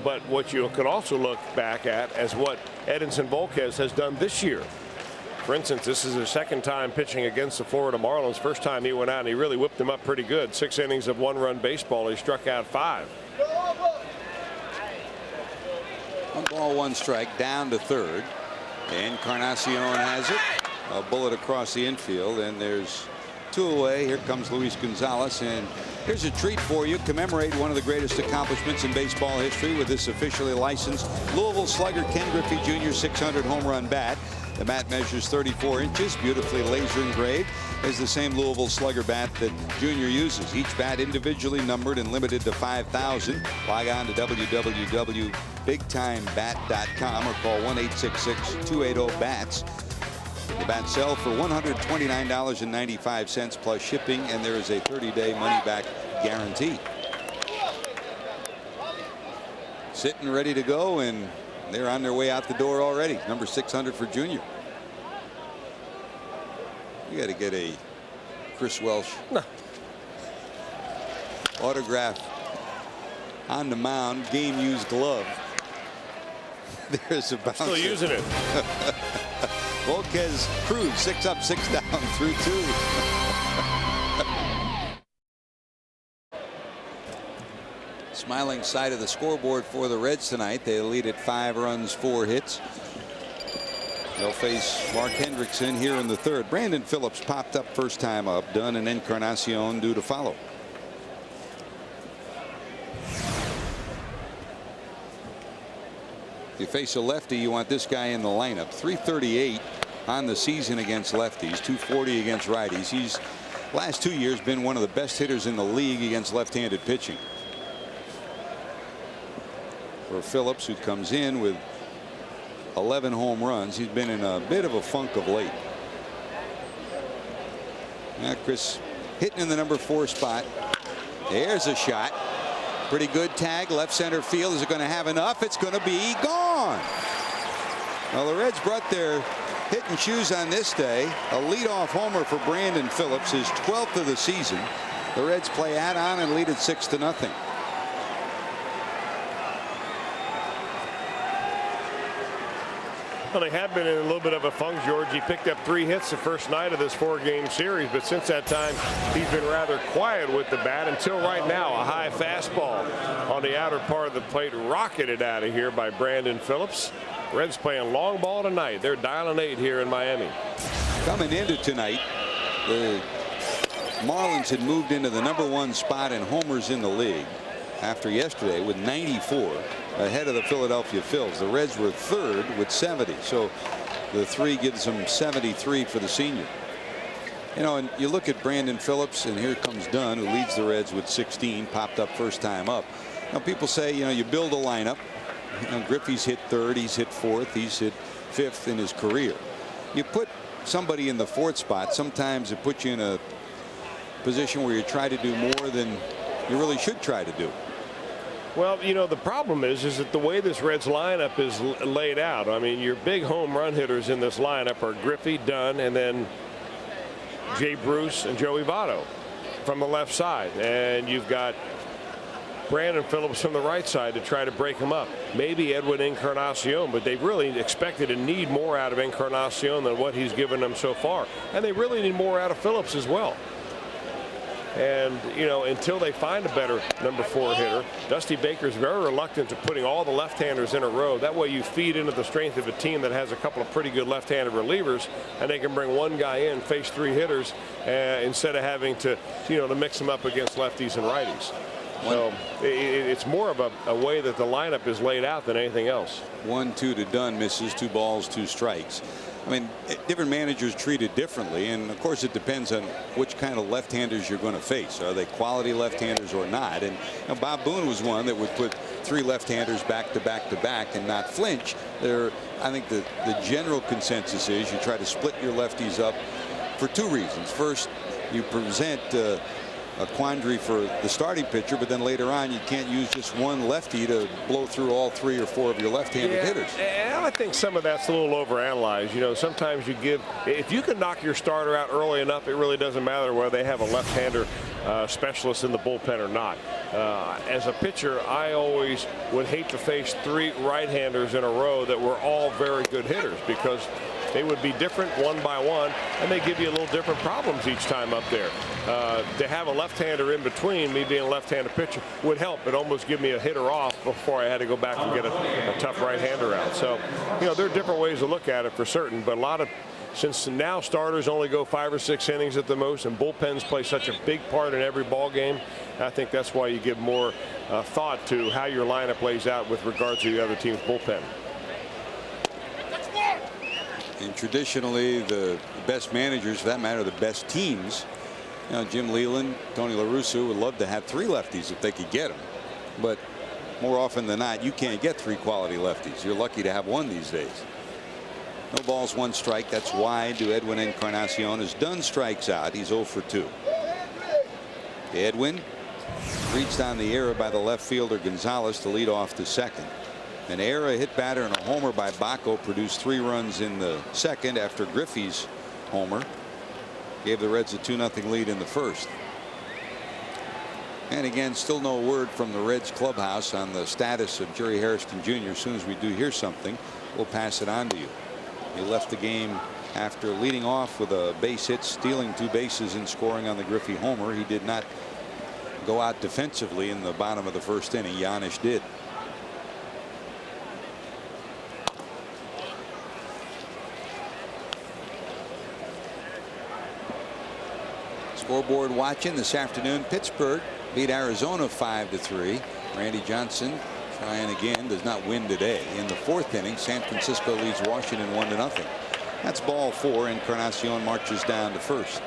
Speaker 2: But what you can also look back at as what Edinson Volquez has done this year. For instance, this is his 2nd time pitching against the Florida Marlins. First time he went out and he really whipped them up pretty good. 6 innings of 1-run baseball. He struck out 5.
Speaker 1: 1 ball, 1 strike, down to 3rd. Encarnacion has it. A bullet across the infield, and there's 2 away. Here comes Luis Gonzalez, and here's a treat for you. Commemorate one of the greatest accomplishments in baseball history with this officially licensed Louisville Slugger Ken Griffey Jr. 600 home run bat. The bat measures 34 inches, beautifully laser engraved. Is the same Louisville Slugger bat that Jr. uses. Each bat individually numbered and limited to 5,000. Log on to www.bigtimebat.com or call 1-866-280-BATS. The bats sell for $129.95 plus shipping, and there is a 30-day money-back guarantee. Sitting ready to go, and they're on their way out the door already. Number 600 for Junior. You got to get a Chris Welsh autograph on the mound, game-used glove. There's a bouncer.
Speaker 2: Still using it.
Speaker 1: Volquez cruised 6 up, 6 down through 2. Smiling side of the scoreboard for the Reds tonight. They lead at 5 runs, 4 hits. They'll face Mark Hendrickson here in the 3rd. Brandon Phillips popped up first time up. Dunn and Encarnacion due to follow. If you face a lefty, you want this guy in the lineup. 338 on the season against lefties, 240 against righties. He's last 2 years been one of the best hitters in the league against left-handed pitching. For Phillips, who comes in with 11 home runs, he's been in a bit of a funk of late. Now Chris hitting in the number 4 spot. There's a shot. Pretty good tag, left center field. Is it going to have enough? It's going to be gone. Well, the Reds brought their hitting shoes on this day. A leadoff homer for Brandon Phillips, his 12th of the season. The Reds play add-on and lead it 6-0.
Speaker 2: Well, they have been in a little bit of a funk, George. He picked up 3 hits the first night of this 4-game series, but since that time, he's been rather quiet with the bat until right now. A high fastball on the outer part of the plate, rocketed out of here by Brandon Phillips. Reds playing long ball tonight. They're dialing 8 here in Miami.
Speaker 1: Coming into tonight, the Marlins had moved into the #1 spot in homers in the league after yesterday with 94, ahead of the Philadelphia Phils. The Reds were third with 70, so the 3 gives them 73 for the senior. You know, and you look at Brandon Phillips, and here comes Dunn, who leads the Reds with 16, popped up first time up. Now, people say, you know, you build a lineup. You know, Griffey's hit 3rd, he's hit 4th, he's hit 5th in his career. You put somebody in the 4th spot, sometimes it puts you in a position where you try to do more than you really should try to do.
Speaker 2: Well, you know, the problem is that the way this Reds lineup is laid out, I mean, your big home run hitters in this lineup are Griffey, Dunn, and then Jay Bruce and Joey Votto from the left side. And you've got Brandon Phillips from the right side to try to break him up. Maybe Edwin Encarnacion, but they really expected and need more out of Encarnacion than what he's given them so far. And they really need more out of Phillips as well. And, you know, until they find a better #4 hitter, Dusty Baker's very reluctant to putting all the left-handers in a row. That way you feed into the strength of a team that has a couple of pretty good left-handed relievers, and they can bring one guy in, face 3 hitters, instead of having to, you know, to mix them up against lefties and righties. So it's more of a way that the lineup is laid out than anything else.
Speaker 1: 1-2 to Dunn, misses, 2 balls, 2 strikes. I mean, different managers treat it differently, and of course it depends on which kind of left-handers you're going to face. Are they quality left-handers or not? And you know, Bob Boone was one that would put 3 left-handers back to back to back and not flinch. I think the general consensus is you try to split your lefties up for 2 reasons. First, you present a quandary for the starting pitcher, but then later on you can't use just one lefty to blow through all 3 or 4 of your left-handed hitters.
Speaker 2: And I think some of that's a little overanalyzed. You know, sometimes you give, if you can knock your starter out early enough, it really doesn't matter whether they have a left-hander specialist in the bullpen or not. As a pitcher, I always would hate to face 3 right-handers in a row that were all very good hitters, because they would be different one by one, and they give you a little different problems each time up there. To have a left-hander in between, me being a left-handed pitcher, would help. It almost give me a hitter off before I had to go back and get a tough right-hander out. So, you know, there are different ways to look at it for certain, but since now starters only go 5 or 6 innings at the most, and bullpens play such a big part in every ball game, I think that's why you give more thought to how your lineup lays out with regard to the other team's bullpen.
Speaker 1: And traditionally, the best managers, for that matter, the best teams, you know, Jim Leland, Tony La Russa would love to have 3 lefties if they could get them. But more often than not, you can't get 3 quality lefties. You're lucky to have 1 these days. No balls, 1 strike. That's wide to Edwin Encarnacion. As Dunn strikes out, he's 0 for 2. Edwin reached on the error by the left fielder Gonzalez to lead off the second. An error, a hit batter, and a homer by Bacco produced 3 runs in the second after Griffey's homer gave the Reds a 2-0 lead in the first. And again, still no word from the Reds clubhouse on the status of Jerry Hairston Jr. As soon as we do hear something, we'll pass it on to you. He left the game after leading off with a base hit, stealing 2 bases and scoring on the Griffey homer. He did not go out defensively in the bottom of the first inning. Yanish did. Scoreboard watching this afternoon. Pittsburgh beat Arizona 5-3. Randy Johnson trying again, does not win today. In the 4th inning, San Francisco leads Washington 1-0. That's ball 4. Encarnacion marches down to first.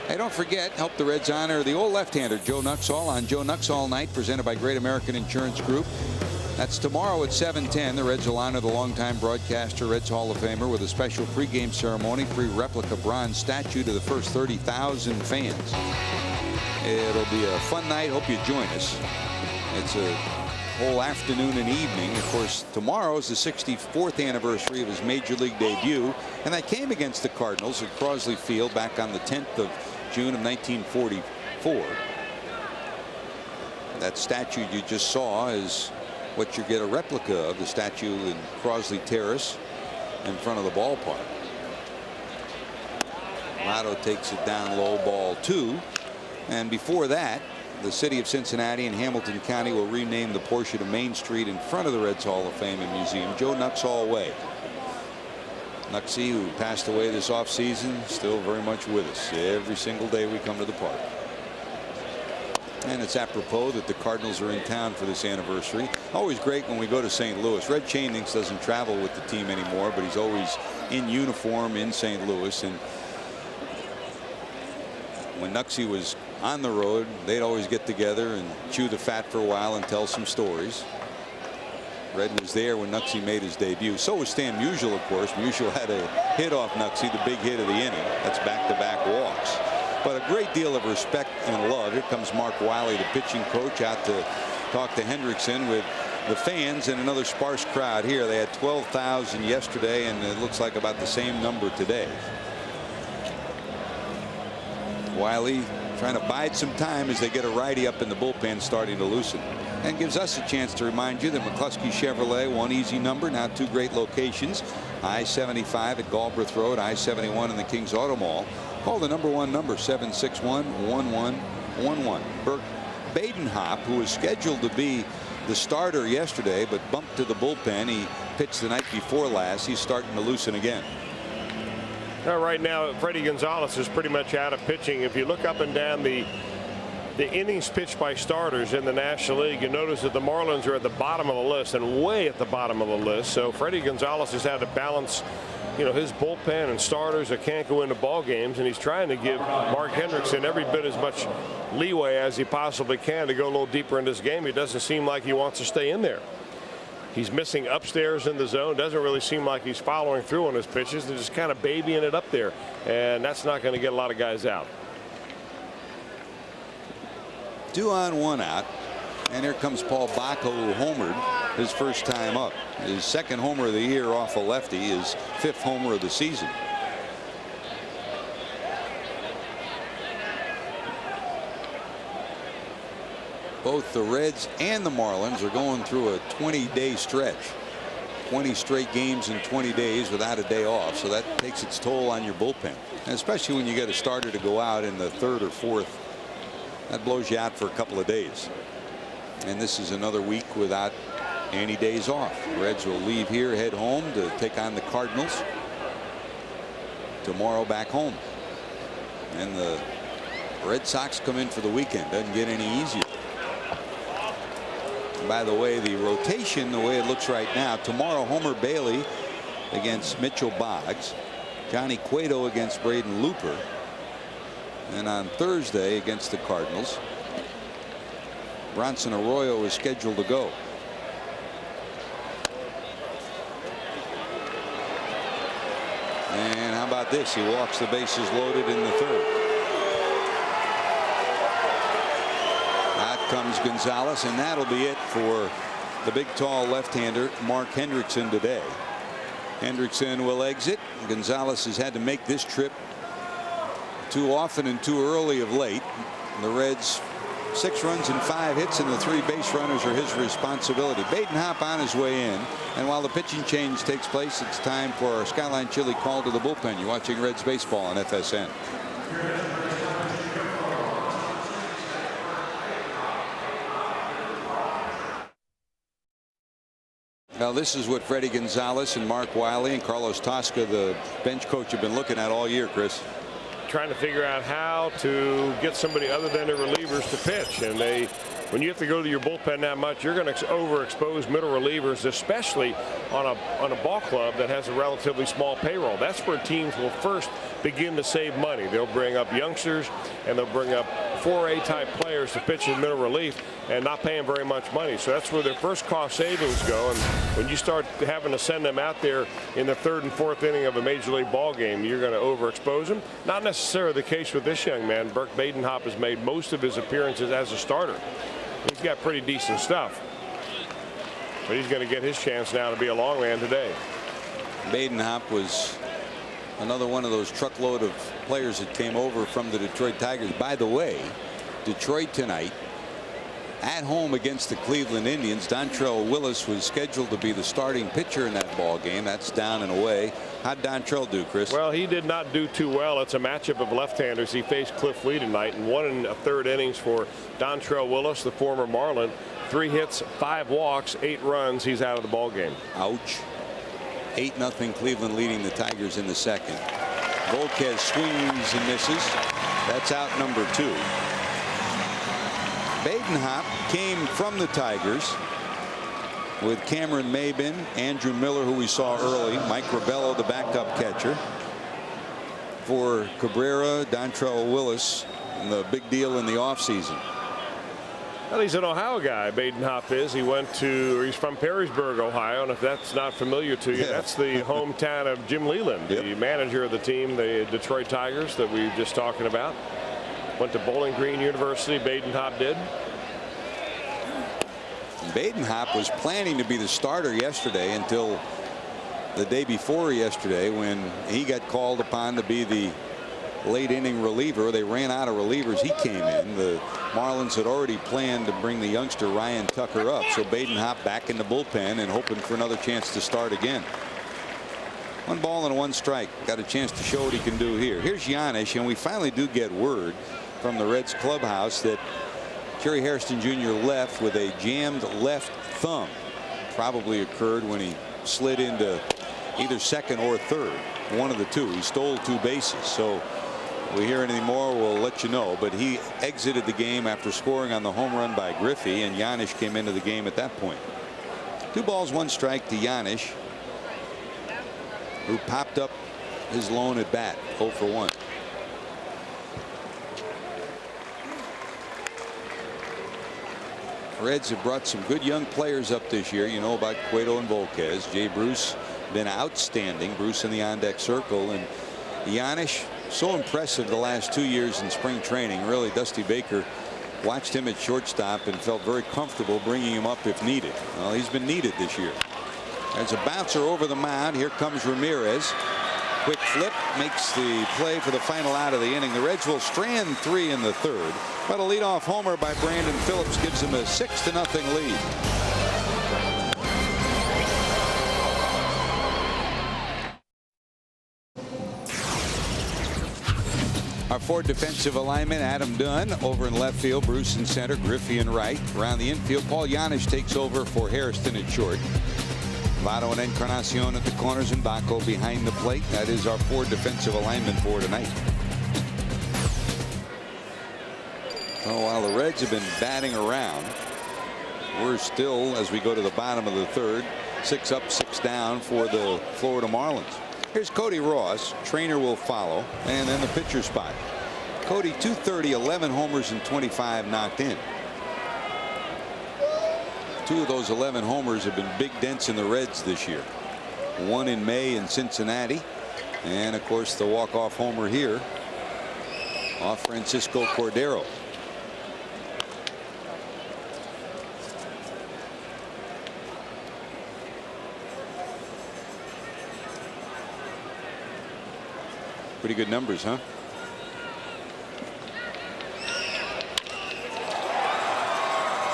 Speaker 1: Hey, don't forget, help the Reds honor the old left-hander Joe Nuxhall on Joe Nuxhall Night, presented by Great American Insurance Group. That's tomorrow at 7:10. The Reds will honor the longtime broadcaster, Reds Hall of Famer, with a special pregame ceremony, free replica bronze statue to the first 30,000 fans. It'll be a fun night. Hope you join us. It's a whole afternoon and evening. Of course, tomorrow is the 64th anniversary of his major league debut, and that came against the Cardinals at Crosley Field back on the 10th of June of 1944. That statue you just saw is what you get a replica of, the statue in Crosley Terrace in front of the ballpark. Lotto takes it down low, ball 2. And before that, the city of Cincinnati and Hamilton County will rename the portion of Main Street in front of the Reds Hall of Fame and Museum Joe Nuxhall Way. Nuxie, who passed away this offseason, still very much with us every single day we come to the park. And it's apropos that the Cardinals are in town for this anniversary. Always great when we go to St. Louis. Red Chainlinks doesn't travel with the team anymore, but he's always in uniform in St. Louis. And when Nuxie was on the road, they'd always get together and chew the fat for a while and tell some stories. Red was there when Nuxie made his debut. So was Stan Musial, of course. Musial had a hit off Nuxie, the big hit of the inning. That's back-to-back walks. But a great deal of respect and love. Here comes Mark Wiley, the pitching coach, out to talk to Hendrickson with the fans and another sparse crowd here. They had 12,000 yesterday, and it looks like about the same number today. Wiley trying to bide some time as they get a righty up in the bullpen starting to loosen. And gives us a chance to remind you that McCluskey Chevrolet, one easy number, now two great locations. I-75 at Galbraith Road, I-71 in the King's Auto Mall. Call the #1 number, 761-1111. Burke Badenhop, who was scheduled to be the starter yesterday but bumped to the bullpen. He pitched the night before last. He's starting to loosen again.
Speaker 2: Right now, Freddie Gonzalez is pretty much out of pitching. If you look up and down the innings pitched by starters in the National League, you notice that the Marlins are at the bottom of the list and way at the bottom of the list. So Freddie Gonzalez has had to balance, his bullpen and starters that can't go into ball games, and he's trying to give Mark Hendrickson every bit as much leeway as he possibly can to go a little deeper in this game. It doesn't seem like he wants to stay in there. He's missing upstairs in the zone. Doesn't really seem like he's following through on his pitches. They're just kind of babying it up there, and that's not going to get a lot of guys out.
Speaker 1: 2 on 1 out, and here comes Paul Bacco, who homered his first time up. His second homer of the year off a lefty, his 5th homer of the season. Both the Reds and the Marlins are going through a 20-day stretch. 20 straight games in 20 days without a day off, so that takes its toll on your bullpen, and especially when you get a starter to go out in the 3rd or 4th. That blows you out for a couple of days. And this is another week without any days off. The Reds will leave here, head home to take on the Cardinals. Tomorrow back home. And the Red Sox come in for the weekend. Doesn't get any easier. And by the way, the rotation, the way it looks right now, tomorrow Homer Bailey against Mitchell Boggs. Johnny Cueto against Braden Looper. And on Thursday against the Cardinals, Bronson Arroyo is scheduled to go. And how about this? He walks the bases loaded in the 3rd. Out comes Gonzalez, and that'll be it for the big tall left-hander Mark Hendrickson today. Hendrickson will exit. Gonzalez has had to make this trip too often and too early of late. The Reds 6 runs and 5 hits, and the 3 base runners are his responsibility. Badenhop on his way in, and while the pitching change takes place, it's time for our Skyline Chili call to the bullpen. You're watching Reds baseball on FSN. Now this is what Freddie Gonzalez and Mark Wiley and Carlos Tosca, the bench coach, have been looking at all year, Chris.
Speaker 2: Trying to figure out how to get somebody other than the relievers to pitch, and when you have to go to your bullpen that much, you're going to overexpose middle relievers, especially on a ball club that has a relatively small payroll. That's where teams will first begin to save money. They'll bring up youngsters, and they'll bring up 4A type players to pitch in middle relief and not paying very much money. So that's where their first cost savings go. And when you start having to send them out there in the 3rd and 4th inning of a major league ball game, you're going to overexpose them. Not necessarily the case with this young man. Burke Badenhop has made most of his appearances as a starter. He's got pretty decent stuff, but he's going to get his chance now to be a long man today.
Speaker 1: Badenhop was another one of those truckload of players that came over from the Detroit Tigers. By the way, Detroit tonight at home against the Cleveland Indians. Dontrelle Willis was scheduled to be the starting pitcher in that ball game. That's down and away. How'd Dontrelle do, Chris?
Speaker 2: Well, he did not do too well. It's a matchup of left-handers. He faced Cliff Lee tonight and 1 1/3 innings for Dontrelle Willis, the former Marlin. 3 hits, 5 walks, 8 runs. He's out of the ball game.
Speaker 1: Ouch. 8-0 Cleveland leading the Tigers in the second. Volquez swings and misses. That's out number 2. Badenhop came from the Tigers with Cameron Maybin, Andrew Miller, who we saw early, Mike Rebello, the backup catcher. For Cabrera, Dontrelle Willis, and the big deal in the offseason.
Speaker 2: Well, he's an Ohio guy. Badenhop is. He's from Perrysburg, Ohio, and if that's not familiar to you, that's the hometown of Jim Leland, the manager of the team, the Detroit Tigers, that we were just talking about. Went to Bowling Green University. Badenhop did.
Speaker 1: Badenhop was planning to be the starter yesterday until the day before yesterday, when he got called upon to be the late inning reliever. They ran out of relievers. He came in. The Marlins had already planned to bring the youngster Ryan Tucker up, so Badenhop back in the bullpen and hoping for another chance to start again. 1 ball and 1 strike. Got a chance to show what he can do here. Here's Giannis, and we finally do get word from the Reds clubhouse that Jerry Hairston Jr. left with a jammed left thumb. Probably occurred when he slid into either second or third. One of the two. He stole 2 bases. So if we hear anything more, we'll let you know. But he exited the game after scoring on the home run by Griffey, and Giannis came into the game at that point. 2 balls, 1 strike to Giannis, who popped up his lone at bat, 0 for 1. Reds have brought some good young players up this year. You know about Cueto and Volquez. Jay Bruce been outstanding. Bruce in the on-deck circle, and Giannis so impressive the last 2 years in spring training. Really, Dusty Baker watched him at shortstop and felt very comfortable bringing him up if needed. Well, he's been needed this year. There's a bouncer over the mound. Here comes Ramirez. Quick flip makes the play for the final out of the inning. The Reds will strand 3 in the 3rd, but a leadoff homer by Brandon Phillips gives them a 6-0 lead. Our 4 defensive alignment: Adam Dunn over in left field, Bruce in center, Griffey in right. Around the infield, Paul Giannis takes over for Hairston at short. Votto and Encarnacion at the corners, and Baco behind the plate. That is our 4 defensive alignment for tonight. Oh, while the Reds have been batting around, we're still, as we go to the bottom of the 3rd, 6 up, 6 down for the Florida Marlins. Here's Cody Ross. Trainer will follow, and then the pitcher spot. Cody, 230, 11 homers and 25 knocked in. 2 of those 11 homers have been big dents in the Reds this year. 1 in May in Cincinnati, and of course the walk-off homer here off Francisco Cordero. Pretty good numbers, huh?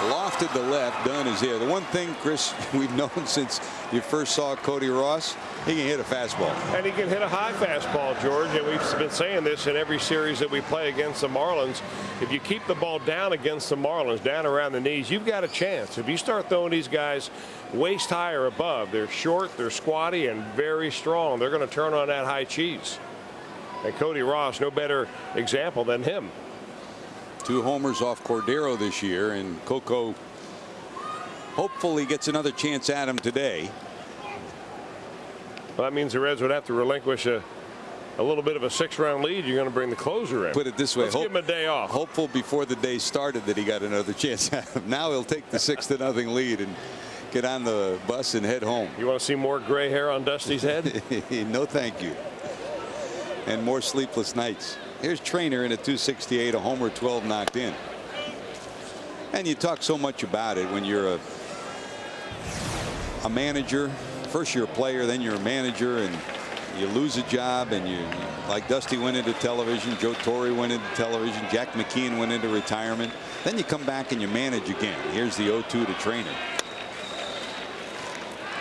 Speaker 1: Lofted to left. Dunn is here. The one thing, Chris, we've known since you first saw Cody Ross, he can hit a fastball.
Speaker 2: And he can hit a high fastball, George. And we've been saying this in every series that we play against the Marlins. If you keep the ball down against the Marlins, down around the knees, you've got a chance. If you start throwing these guys waist high or above, they're short, they're squatty, and very strong. They're going to turn on that high cheese. And Cody Ross, no better example than him.
Speaker 1: 2 homers off Cordero this year, and Coco hopefully gets another chance at him today.
Speaker 2: Well, that means the Reds would have to relinquish a little bit of a 6-run lead. You're going to bring the closer in.
Speaker 1: Put it this way.
Speaker 2: Let's give him a day off.
Speaker 1: Hopeful before the day started that he got another chance at him. Now he'll take the 6-0 lead and get on the bus and head home.
Speaker 2: You want to see more gray hair on Dusty's head?
Speaker 1: No, thank you. And more sleepless nights. Here's Trainer in at 268, a homer, 12 knocked in. And you talk so much about it when you're a manager. First you're a player, then you're a manager, and you lose a job, and you, like Dusty went into television, Joe Torre went into television, Jack McKeon went into retirement. Then you come back and you manage again. Here's the 0-2 to Trainer.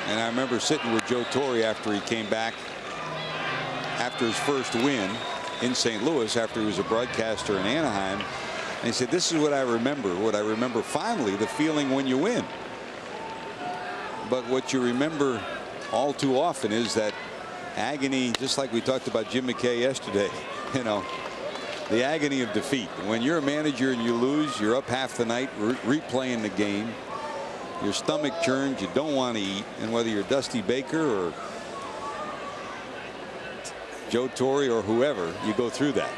Speaker 1: And I remember sitting with Joe Torre after he came back after his first win in St. Louis, after he was a broadcaster in Anaheim. And he said, this is what I remember. What I remember fondly, the feeling when you win. But what you remember all too often is that agony, just like we talked about Jim McKay yesterday, you know, the agony of defeat. When you're a manager and you lose, you're up half the night replaying the game. Your stomach churns, you don't want to eat. And whether you're Dusty Baker or Joe Torre or whoever, you go through that.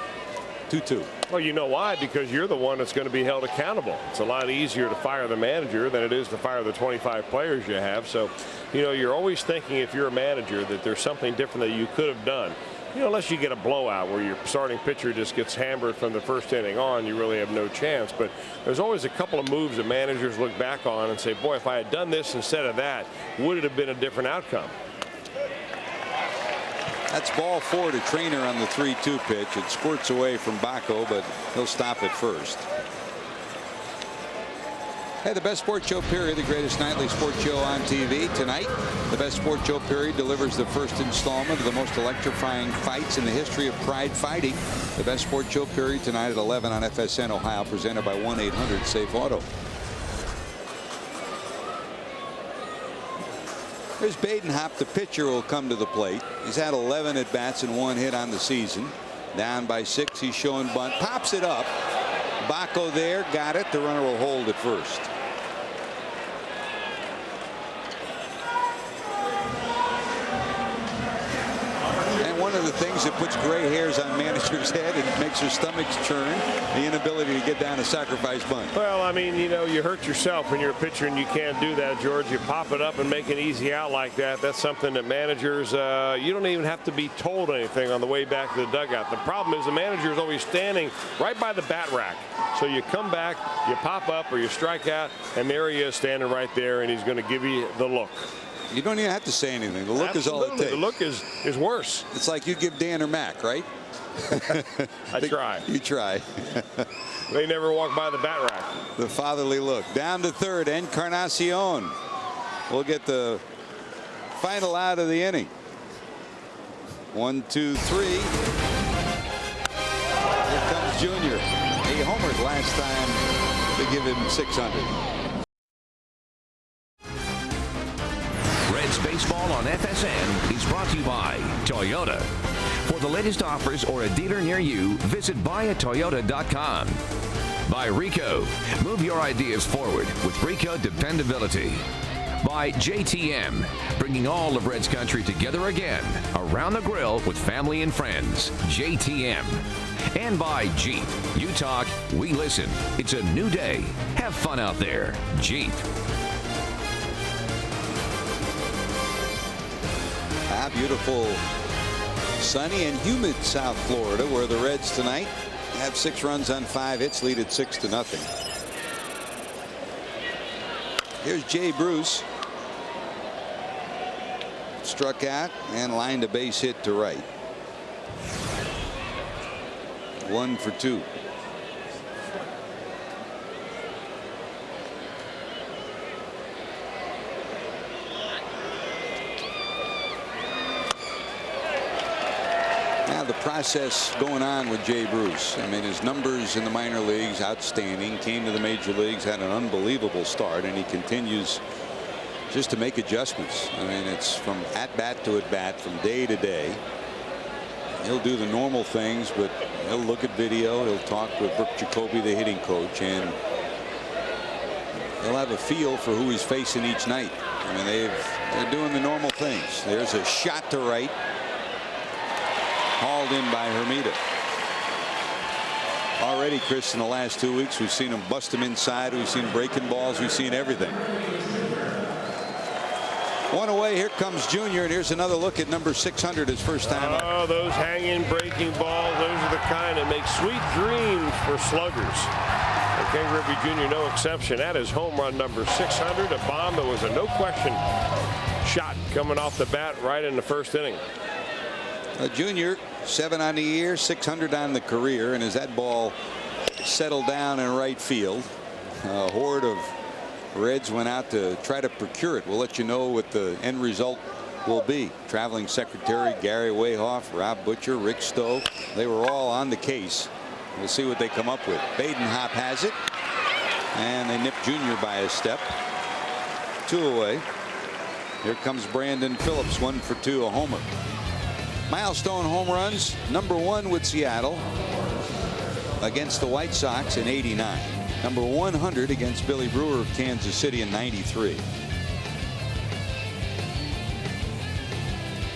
Speaker 1: 2-2.
Speaker 2: Well, you know why? Because you're the one that's going to be held accountable. It's a lot easier to fire the manager than it is to fire the 25 players you have. So, you know, you're always thinking, if you're a manager, that there's something different that you could have done. You know, unless you get a blowout where your starting pitcher just gets hammered from the first inning on, you really have no chance. But there's always a couple of moves that managers look back on and say, boy, if I had done this instead of that, would it have been a different outcome?
Speaker 1: That's ball 4 to Trainer on the 3-2 pitch. It squirts away from Bacco, but he'll stop it first. Hey, the Best Sports Show Period, the greatest nightly sports show on TV. Tonight, the Best Sports Show Period delivers the first installment of the most electrifying fights in the history of Pride Fighting. The Best Sports Show Period tonight at 11 on FSN Ohio, presented by 1-800-SAFE-AUTO. There's Badenhop, the pitcher, will come to the plate. He's had 11 at bats and 1 hit on the season. Down by 6, he's showing bunt, pops it up. Bacco there, got it. The runner will hold at first. And one of the things that puts gray hairs on managers' head and makes their stomachs churn, the inability to get down a sacrifice bunt.
Speaker 2: Well, I mean, you know, you hurt yourself when you're a pitcher and you can't do that, George. You pop it up and make an easy out like that. That's something that managers, you don't even have to be told anything on the way back to the dugout. The problem is the manager is always standing right by the bat rack. So you come back, you pop up or you strike out, and there he is standing right there, and he's going to give you the look.
Speaker 1: You don't even have to say anything. The look is all it takes.
Speaker 2: The look is worse.
Speaker 1: It's like you give Dan or Mac, right?
Speaker 2: I try.
Speaker 1: You try.
Speaker 2: They never walk by the bat rack.
Speaker 1: The fatherly look. Down to third, Encarnacion will get the final out of the inning. 1, 2, 3. Here comes Junior. He homered last time to give him 600.
Speaker 6: Reds baseball on FSN is brought to you by Toyota. For the latest offers or a dealer near you, visit buyatoyota.com. By Rico. Move your ideas forward with Rico dependability. By JTM. Bringing all of Reds country together again. Around the grill with family and friends. JTM. And by Jeep. You talk, we listen. It's a new day. Have fun out there. Jeep.
Speaker 1: Beautiful, sunny and humid South Florida, where the Reds tonight have 6 runs on 5 hits, lead at 6-0. Here's Jay Bruce. Struck out and lined a base hit to right. 1 for 2. The process going on with Jay Bruce. I mean, his numbers in the minor leagues outstanding, came to the major leagues, had an unbelievable start, and he continues just to make adjustments. I mean, it's from at bat to at bat, from day to day. He'll do the normal things, but he'll look at video, he'll talk with Brooke Jacoby, the hitting coach, and he'll have a feel for who he's facing each night. I mean, they're doing the normal things. There's a shot to right. Hauled in by Hermida. Already, Chris, in the last 2 weeks, we've seen him bust him inside. We've seen breaking balls. We've seen everything. 1 away. Here comes Junior, and here's another look at number 600, his first time up.
Speaker 2: Oh, those hanging breaking balls, those are the kind that make sweet dreams for sluggers. And Ken Griffey Jr. no exception. That is home run number 600, a bomb that was a no question shot coming off the bat right in the first inning.
Speaker 1: Junior, 7 on the year, 600 on the career, and as that ball settled down in right field, a horde of Reds went out to try to procure it. We'll let you know what the end result will be. Traveling secretary Gary Wayhoff, Rob Butcher, Rick Stowe, they were all on the case. We'll see what they come up with. Badenhop has it, and they nip Junior by a step. 2 away. Here comes Brandon Phillips, 1 for 2, a homer. Milestone home runs, number 1 with Seattle against the White Sox in '89. Number 100 against Billy Brewer of Kansas City in '93.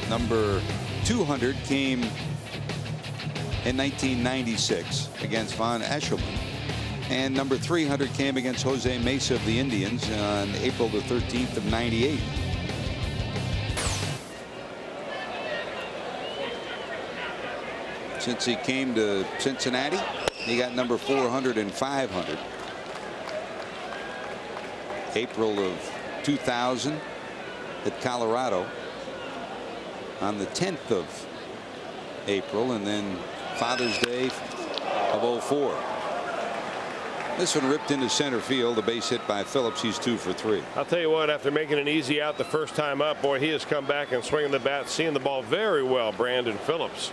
Speaker 1: Number 200 came in 1996 against Von Eshelman. And number 300 came against Jose Mesa of the Indians on April the 13th of '98. Since he came to Cincinnati, he got number 400 and 500. April of 2000 at Colorado on the 10th of April, and then Father's Day of '04. This one ripped into center field, a base hit by Phillips. He's 2 for 3.
Speaker 2: I'll tell you what, after making an easy out the first time up, boy, he has come back and swinging the bat, seeing the ball very well. Brandon Phillips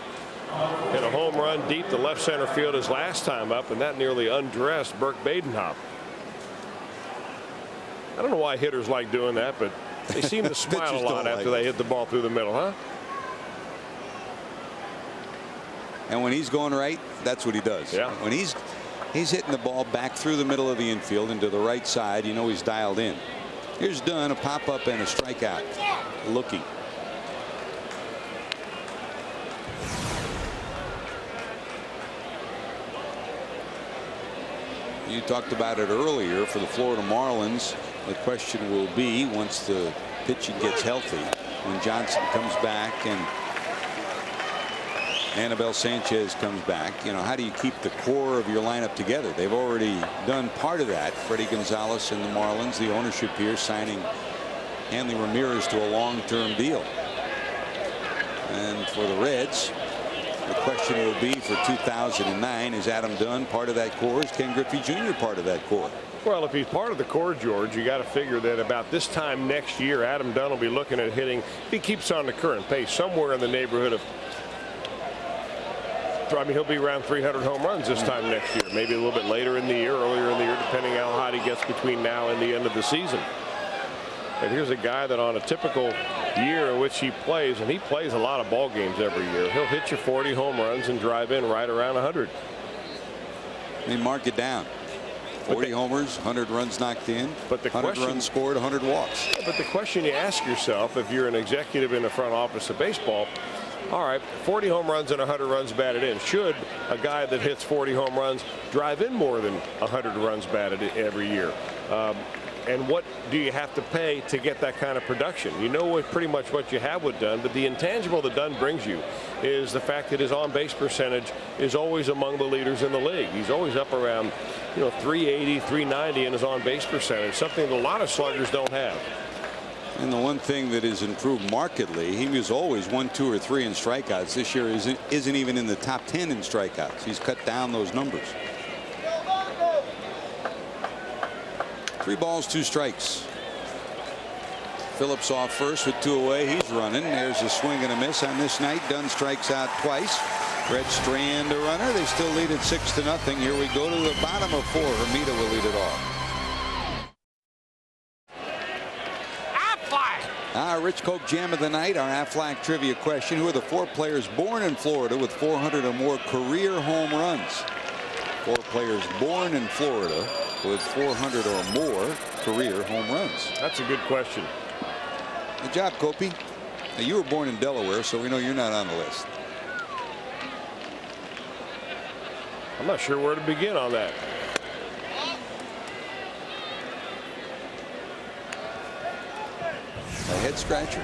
Speaker 2: hit a home run deep to left center field his last time up, and that nearly undressed Burke Badenhop. I don't know why hitters like doing that, but they seem to smile a lot after they hit the ball through the middle, huh?
Speaker 1: And when he's going right, that's what he does.
Speaker 2: Yeah.
Speaker 1: When he's hitting the ball back through the middle of the infield into the right side, you know he's dialed in. Here's Dunn, a pop-up and a strikeout. Looking. You talked about it earlier for the Florida Marlins. The question will be, once the pitching gets healthy, when Johnson comes back and Anibal Sanchez comes back, you know, how do you keep the core of your lineup together? They've already done part of that. Freddie Gonzalez and the Marlins, the ownership here signing Hanley Ramirez to a long-term deal. And for the Reds, the question will be for 2009, is Adam Dunn part of that core? Is Ken Griffey Jr. part of that core?
Speaker 2: Well, if he's part of the core, George, you got to figure that about this time next year, Adam Dunn will be looking at hitting, if he keeps on the current pace, somewhere in the neighborhood of, I mean, he'll be around 300 home runs this time next year, maybe a little bit later in the year, earlier in the year, depending on how hot he gets between now and the end of the season. And here's a guy that on a typical year in which he plays, and he plays a lot of ball games every year, he'll hit you 40 home runs and drive in right around 100.
Speaker 1: They mark it down. 40 homers, 100 runs knocked in,
Speaker 2: but the
Speaker 1: 100 runs scored, 100 walks.
Speaker 2: But the question you ask yourself, if you're an executive in the front office of baseball, all right, 40 home runs and 100 runs batted in. Should a guy that hits 40 home runs drive in more than 100 runs batted in every year? And what do you have to pay to get that kind of production? You know pretty much what you have with Dunn, but the intangible that Dunn brings you is the fact that his on-base percentage is always among the leaders in the league. He's always up around, 380, 390 in his on-base percentage, something that a lot of sluggers don't have.
Speaker 1: And the one thing that has improved markedly, he was always 1, 2, or 3 in strikeouts. This year isn't even in the top 10 in strikeouts. He's cut down those numbers. 3 balls, 2 strikes. Phillips off first with 2 away. He's running. There's a swing and a miss on this night. Dunn strikes out twice. Reds strand a runner. They still lead at 6-0. Here we go to the bottom of 4. Hermida will lead it off. Our Rich Coke Jam of the Night, our Aflac trivia question. Who are the 4 players born in Florida with 400 or more career home runs? 4 players born in Florida with 400 or more career home runs.
Speaker 2: That's a good question.
Speaker 1: Good job, Kopi. Now, you were born in Delaware, so we know you're not on the list.
Speaker 2: I'm not sure where to begin on that.
Speaker 1: A head scratcher.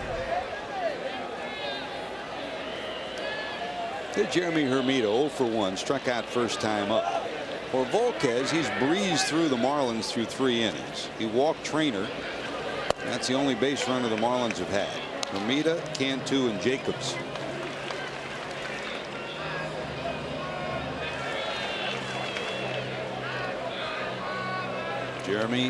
Speaker 1: Here's Jeremy Hermida, 0 for 1, struck out first time up. For Volquez, he's breezed through the Marlins through 3 innings. He walked Trainer. That's the only base runner the Marlins have had. Hermida, Cantu, and Jacobs. Jeremy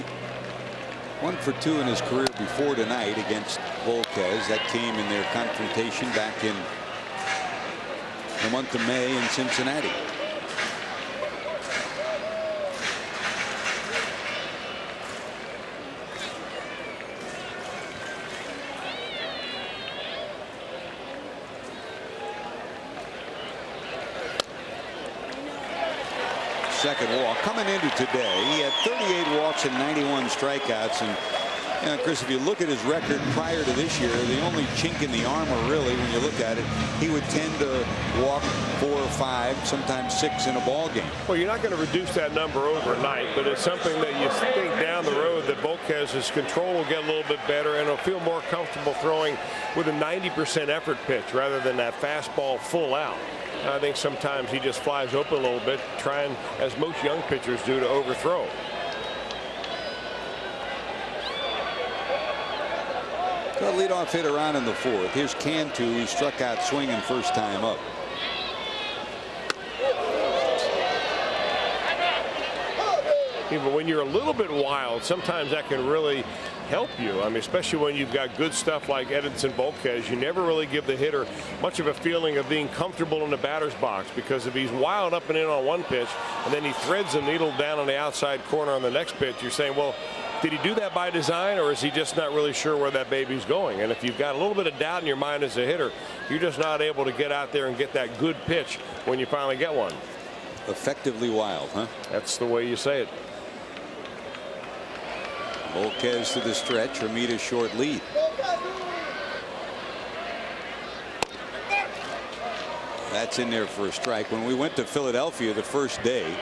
Speaker 1: 1 for 2 in his career before tonight against Volquez. That came in their confrontation back in the month of May in Cincinnati. Second walk coming into today. He had 38 walks and 91 strikeouts. And Chris, if you look at his record prior to this year, the only chink in the armor, really, when you look at it, he would tend to walk 4 or 5, sometimes 6 in a ball game.
Speaker 2: Well, you're not going to reduce that number overnight, but it's something that you think down the road that Volquez's control will get a little bit better, and he'll feel more comfortable throwing with a 90% effort pitch rather than that fastball full out. I think sometimes he just flies open a little bit, trying, as most young pitchers do, to overthrow.
Speaker 1: Got a leadoff hitter on in the 4th. Here's Cantu, who struck out swinging first time up.
Speaker 2: Yeah, but when you're a little bit wild, sometimes that can really help you. I mean, especially when you've got good stuff like Edinson Volquez. You never really give the hitter much of a feeling of being comfortable in the batter's box, because if he's wild up and in on one pitch and then he threads the needle down on the outside corner on the next pitch, you're saying, well, did he do that by design, or is he just not really sure where that baby's going? And if you've got a little bit of doubt in your mind as a hitter, you're just not able to get out there and get that good pitch when you finally get one.
Speaker 1: Effectively wild, huh?
Speaker 2: That's the way you say it.
Speaker 1: Volquez to the stretch. Ramita's short lead. That's in there for a strike. When we went to Philadelphia the first day,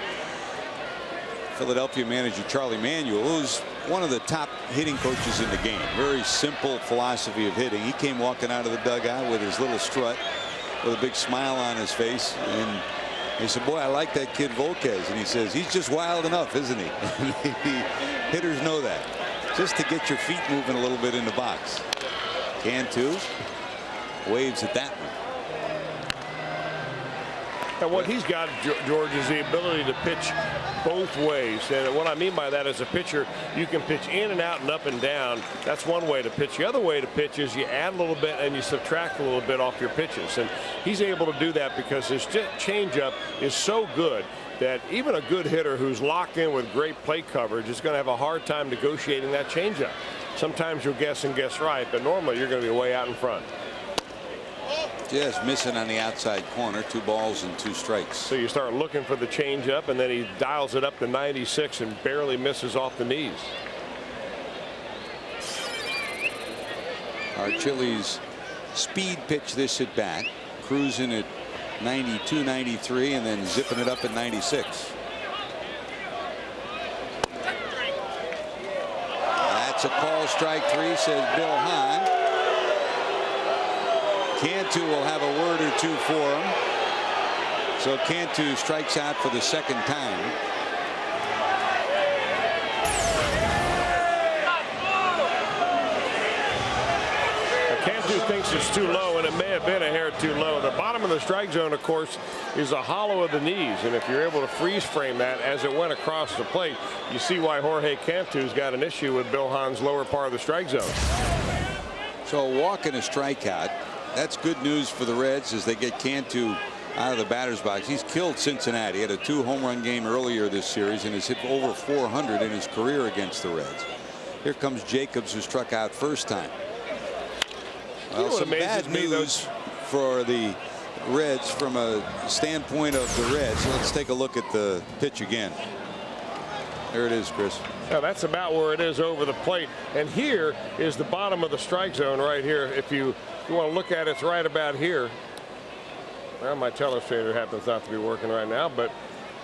Speaker 1: Philadelphia manager Charlie Manuel, who's one of the top hitting coaches in the game. Very simple philosophy of hitting. He came walking out of the dugout with his little strut, with a big smile on his face, and he said, boy, I like that kid Volquez. And he says, he's just wild enough, isn't he? Hitters know that. Just to get your feet moving a little bit in the box. Cantu waves at that one.
Speaker 2: And what he's got, George, is the ability to pitch both ways. And what I mean by that, as a pitcher, you can pitch in and out and up and down. That's one way to pitch. The other way to pitch is you add a little bit and you subtract a little bit off your pitches. And he's able to do that because his changeup is so good that even a good hitter who's locked in with great plate coverage is going to have a hard time negotiating that changeup. Sometimes you'll guess and guess right, but normally you're going to be way out in front.
Speaker 1: Just missing on the outside corner. 2 balls and 2 strikes.
Speaker 2: So you start looking for the changeup, and then he dials it up to 96 and barely misses off the knees.
Speaker 1: Archilli's speed pitch this at bat, cruising at 92, 93, and then zipping it up at 96. That's a call, strike 3, says Bill Hahn. Cantu will have a word or 2 for him. So Cantu strikes out for the 2nd time.
Speaker 2: Cantu thinks it's too low, and it may have been a hair too low. The bottom of the strike zone, of course, is the hollow of the knees, and if you're able to freeze frame that as it went across the plate, you see why Jorge Cantu's got an issue with Bill Hahn's lower part of the strike zone.
Speaker 1: So a walk and a strikeout. That's good news for the Reds as they get Cantu out of the batter's box. He's killed Cincinnati. He had a 2 home run game earlier this series and has hit over 400 in his career against the Reds. Here comes Jacobs, who struck out first time. Well, some bad news for the Reds from a standpoint of the Reds. So let's take a look at the pitch again. There it is, Chris.
Speaker 2: Now that's about where it is over the plate, and here is the bottom of the strike zone right here. If you want to look at it, it's right about here. Well, my telestrator happens not to be working right now, but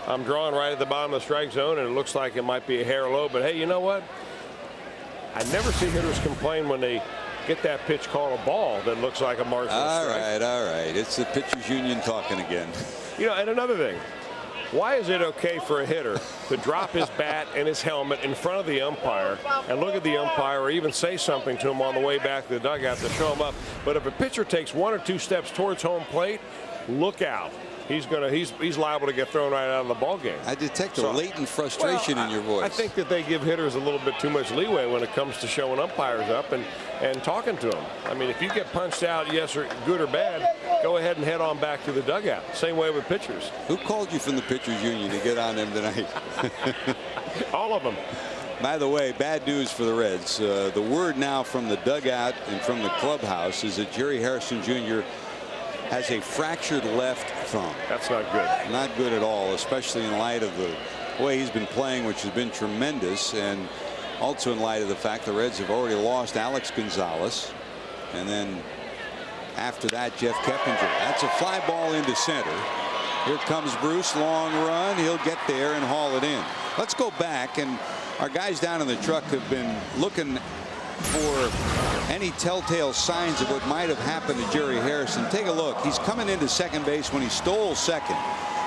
Speaker 2: I'm drawing right at the bottom of the strike zone, and it looks like it might be a hair low. But hey, you know what? I never see hitters complain when they get that pitch called a ball that looks like a marginal strike.
Speaker 1: All right. It's the pitchers union talking again.
Speaker 2: You know, and another thing. Why is it okay for a hitter to drop his bat and his helmet in front of the umpire and look at the umpire or even say something to him on the way back to the dugout to show him up? But if a pitcher takes 1 or 2 steps towards home plate, look out. he's liable to get thrown right out of the ball game.
Speaker 1: I detect a latent frustration in your voice.
Speaker 2: I think that they give hitters a little bit too much leeway when it comes to showing umpires up and talking to them. I mean, if you get punched out, yes, or good or bad, go ahead and head on back to the dugout. Same way with pitchers.
Speaker 1: Who called you from the pitchers union to get on them tonight?
Speaker 2: All of them.
Speaker 1: By the way, bad news for the Reds. The word now from the dugout and from the clubhouse is that Jerry Harrison Jr. has a fractured left thumb.
Speaker 2: That's not good.
Speaker 1: Not good at all, especially in light of the way he's been playing, which has been tremendous, and also in light of the fact the Reds have already lost Alex Gonzalez, and then after that, Jeff Keppinger. That's a fly ball into center. Here comes Bruce, long run. He'll get there and haul it in. Let's go back, and our guys down in the truck have been looking for any telltale signs of what might have happened to Jerry Harrison. Take a look. He's coming into second base when he stole second.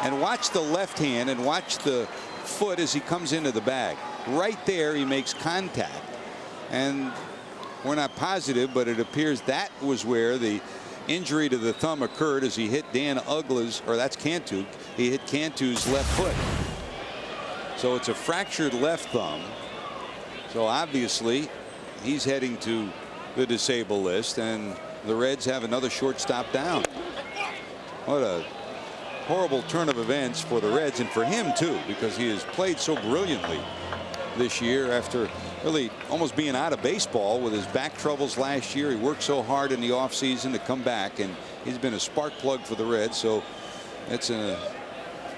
Speaker 1: And watch the left hand and watch the foot as he comes into the bag. Right there, he makes contact. And we're not positive, but it appears that was where the injury to the thumb occurred as he hit Dan Uggla's, or that's Cantu. He hit Cantu's left foot. So it's a fractured left thumb. So obviously he's heading to the disabled list, and the Reds have another shortstop down. What a horrible turn of events for the Reds, and for him too, because he has played so brilliantly this year after really almost being out of baseball with his back troubles last year. He worked so hard in the offseason to come back, and he's been a spark plug for the Reds. So it's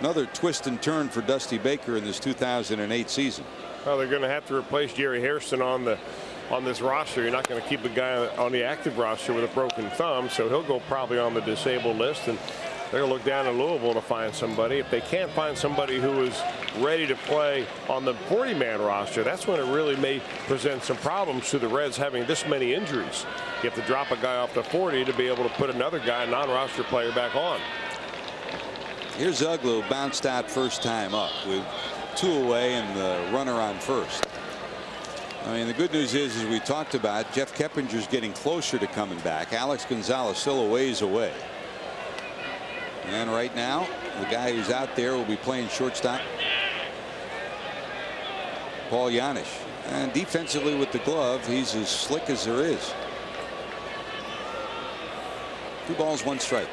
Speaker 1: another twist and turn for Dusty Baker in this 2008 season.
Speaker 2: Well, they're going to have to replace Jerry Harrison on this roster. You're not going to keep a guy on the active roster with a broken thumb, so he'll go probably on the disabled list, and they're going to look down in Louisville to find somebody. If they can't find somebody who is ready to play on the 40-man roster, that's when it really may present some problems to the Reds having this many injuries. You have to drop a guy off the 40 to be able to put another guy, a non-roster player, back on.
Speaker 1: Here's Uggla, who bounced out first time up with 2 away and the runner on first. I mean, the good news is, as we talked about, Jeff Keppinger's getting closer to coming back. Alex Gonzalez still a ways away. And right now, the guy who's out there will be playing shortstop, Paul Janisch. And defensively with the glove, he's as slick as there is. 2 balls, 1 strike.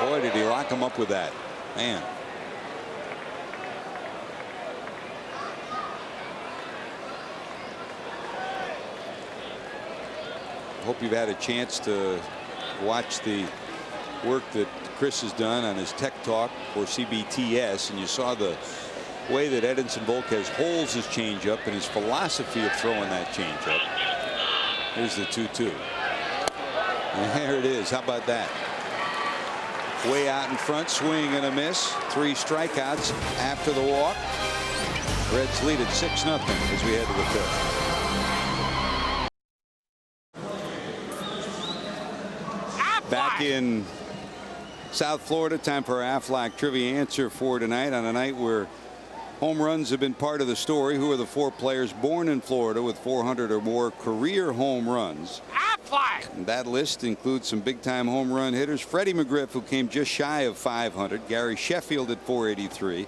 Speaker 1: Boy, did he lock him up with that. Man. Hope you've had a chance to watch the work that Chris has done on his Tech Talk for CBTS, and you saw the way that Edinson Volquez holds his changeup and his philosophy of throwing that changeup. Here's the 2-2. And there it is. How about that? Way out in front, swing and a miss. 3 strikeouts after the walk. Reds lead at 6-0 as we head to the 5th. Back in South Florida, time for our Aflac trivia answer for tonight, on a night where home runs have been part of the story. Who are the 4 players born in Florida with 400 or more career home runs? And that list includes some big-time home run hitters. Freddie McGriff, who came just shy of 500. Gary Sheffield at 483.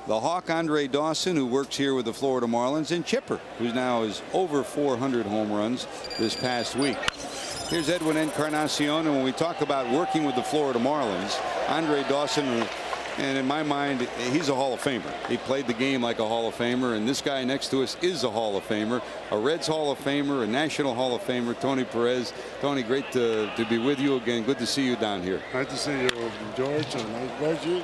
Speaker 1: The Hawk Andre Dawson, who works here with the Florida Marlins, and Chipper, who now is over 400 home runs this past week. Here's Edwin Encarnacion, and when we talk about working with the Florida Marlins, Andre Dawson, and in my mind, he's a Hall of Famer. He played the game like a Hall of Famer, and this guy next to us is a Hall of Famer, a Reds Hall of Famer, a National Hall of Famer, Tony Perez. Tony, great to be with you again. Good to see you down here.
Speaker 7: Nice to see you, George, and nice to meet you.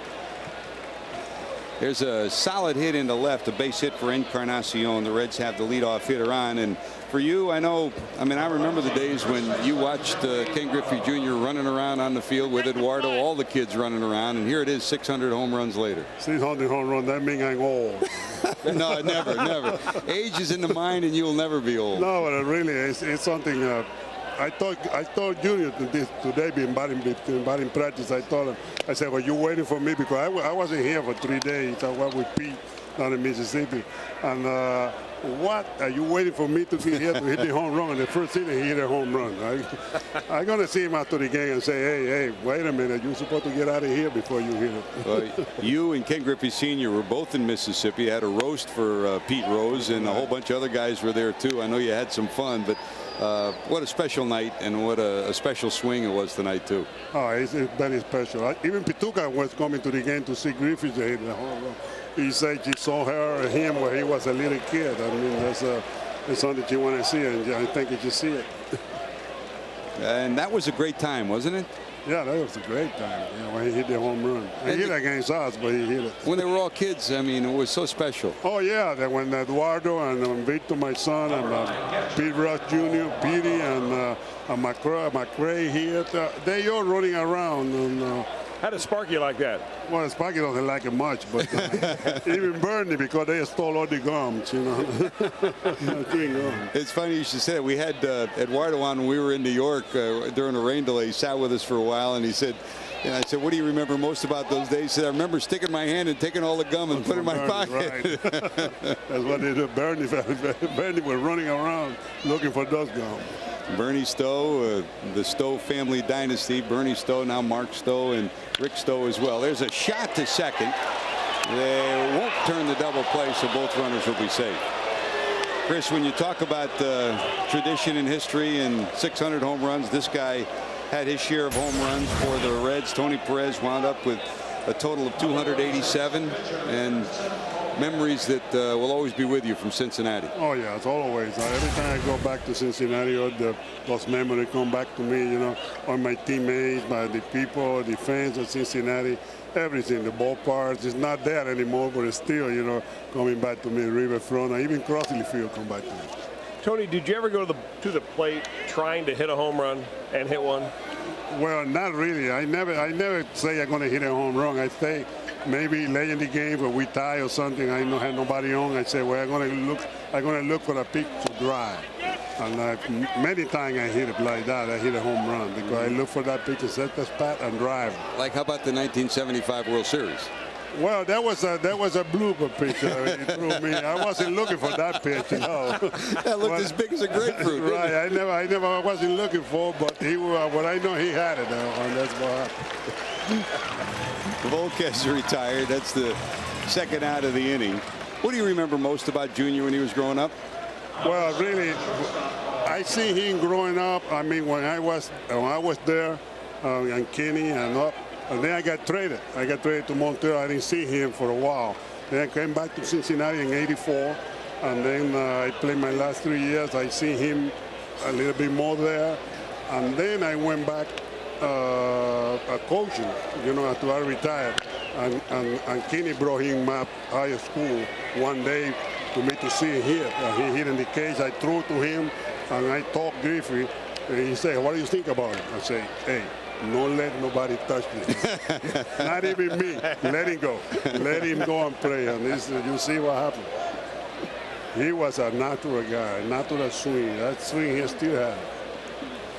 Speaker 1: There's a solid hit into left, a base hit for Encarnacion. The Reds have the leadoff hitter on. And for you, I remember the days when you watched Ken Griffey Jr. running around on the field with Eduardo, all the kids running around, and here it is 600 home runs later.
Speaker 7: 600 home runs, that means I'm old.
Speaker 1: No, never. Age is in the mind, and you will never be old.
Speaker 7: No, but really, it's something. I thought Junior today being batting practice. I told him, I said, well, you waiting for me because I wasn't here for 3 days. I was with Pete down in Mississippi. And what are you waiting for me to be here to hit the home run? The first inning, he hit a home run. I'm going to see him after the game and say, hey, wait a minute. You're supposed to get out of here before you hit it.
Speaker 1: Well, you and Ken Griffey Sr. were both in Mississippi. Had a roast for Pete Rose, and a whole bunch of other guys were there, too. I know you had some fun, but what a special night, and what a special swing it was tonight, too.
Speaker 7: Oh, it's very special. Even Pituca was coming to the game to see Griffey hit the home run. He said she saw him when he was a little kid. I mean, that's something you want to see, and I think you should see it.
Speaker 1: And that was a great time, wasn't it?
Speaker 7: Yeah, that was a great time. When he hit the home run. He hit against us, but he hit it.
Speaker 1: When they were all kids, I mean, it was so special.
Speaker 7: Oh, yeah. When Eduardo and Victor, my son, and Pete Rush Jr., Petey, and McRae here, they all running around. And,
Speaker 2: how does Sparky like that?
Speaker 7: Well, Sparky doesn't like it much, but even Bernie, because they stole all the gums, you know.
Speaker 1: It's funny you should say that. We had Eduardo on when we were in New York during a rain delay. He sat with us for a while, and he said, and I said, what do you remember most about those days? He said, I remember sticking my hand and taking all the gum and putting it in my pocket.
Speaker 7: Right. That's what they did. Bernie was running around looking for those gums.
Speaker 1: Bernie Stowe, the Stowe family dynasty. Bernie Stowe, now Mark Stowe, and Rick Stowe as well. There's a shot to second. They won't turn the double play, so both runners will be safe. Chris, when you talk about tradition and history and 600 home runs, this guy had his share of home runs for the Reds. Tony Perez wound up with a total of 287, and memories that will always be with you from Cincinnati.
Speaker 7: Oh, yeah, it's always. Every time I go back to Cincinnati, those memories come back to me, you know, on my teammates, by the people, the fans of Cincinnati, everything, the ballparks. It's not there anymore, but it's still, you know, coming back to me, Riverfront, even Crossley Field come back to me.
Speaker 2: Tony, did you ever go to the plate trying to hit a home run and hit one?
Speaker 7: Well, not really. I never say I'm going to hit a home run. I say maybe late in the game when we tie or something, I don't have nobody on. I say, well, I'm going to look for a pitch to drive. And many times I hit it like that. I hit a home run because I look for that pitch to set the spot and drive.
Speaker 1: Like how about the 1975 World Series?
Speaker 7: Well, that was a blooper pitch. He threw me. I wasn't looking for that pitch. You know.
Speaker 1: That looked as big as a grapefruit.
Speaker 7: Right. I never wasn't looking for, but what I know he had it, and that's what happened.
Speaker 1: Volquez retired. That's the second out of the inning. What do you remember most about Junior when he was growing up?
Speaker 7: Well, really, I see him growing up. I mean, when I was there, and Kenny and up. And then I got traded. I got traded to Montreal. I didn't see him for a while. Then I came back to Cincinnati in '84. And then I played my last 3 years. I see him a little bit more there. And then I went back coaching, you know, after I retired. And Kenny brought him up high school one day to me to see him here. He hit in the cage. I threw to him, and I talked Griffey. And he said, what do you think about it? I say, hey, don't let nobody touch this. Not even me. Let him go. Let him go and play. And you see what happened. He was a natural guy, natural swing. That swing he still had.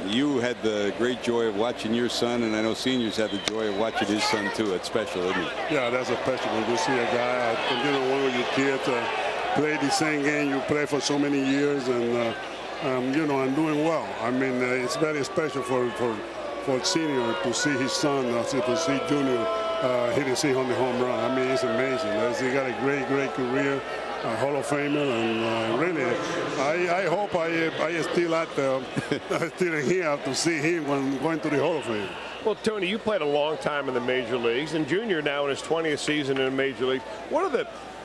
Speaker 1: You had the great joy of watching your son, and I know seniors had the joy of watching his son too. It's special, isn't it?
Speaker 7: Yeah, that's a special when you see a guy, you know, one of your kids play the same game you play for so many years, and you know, and doing well. I mean, it's very special for senior to see his son, to see Junior hitting on the home run. I mean, it's amazing. He got a great career. Hall of Famer, and really, I hope I still here to see him when going to the Hall of Fame.
Speaker 2: Well, Tony, you played a long time in the major leagues, and Junior now in his 20th season in the major league. What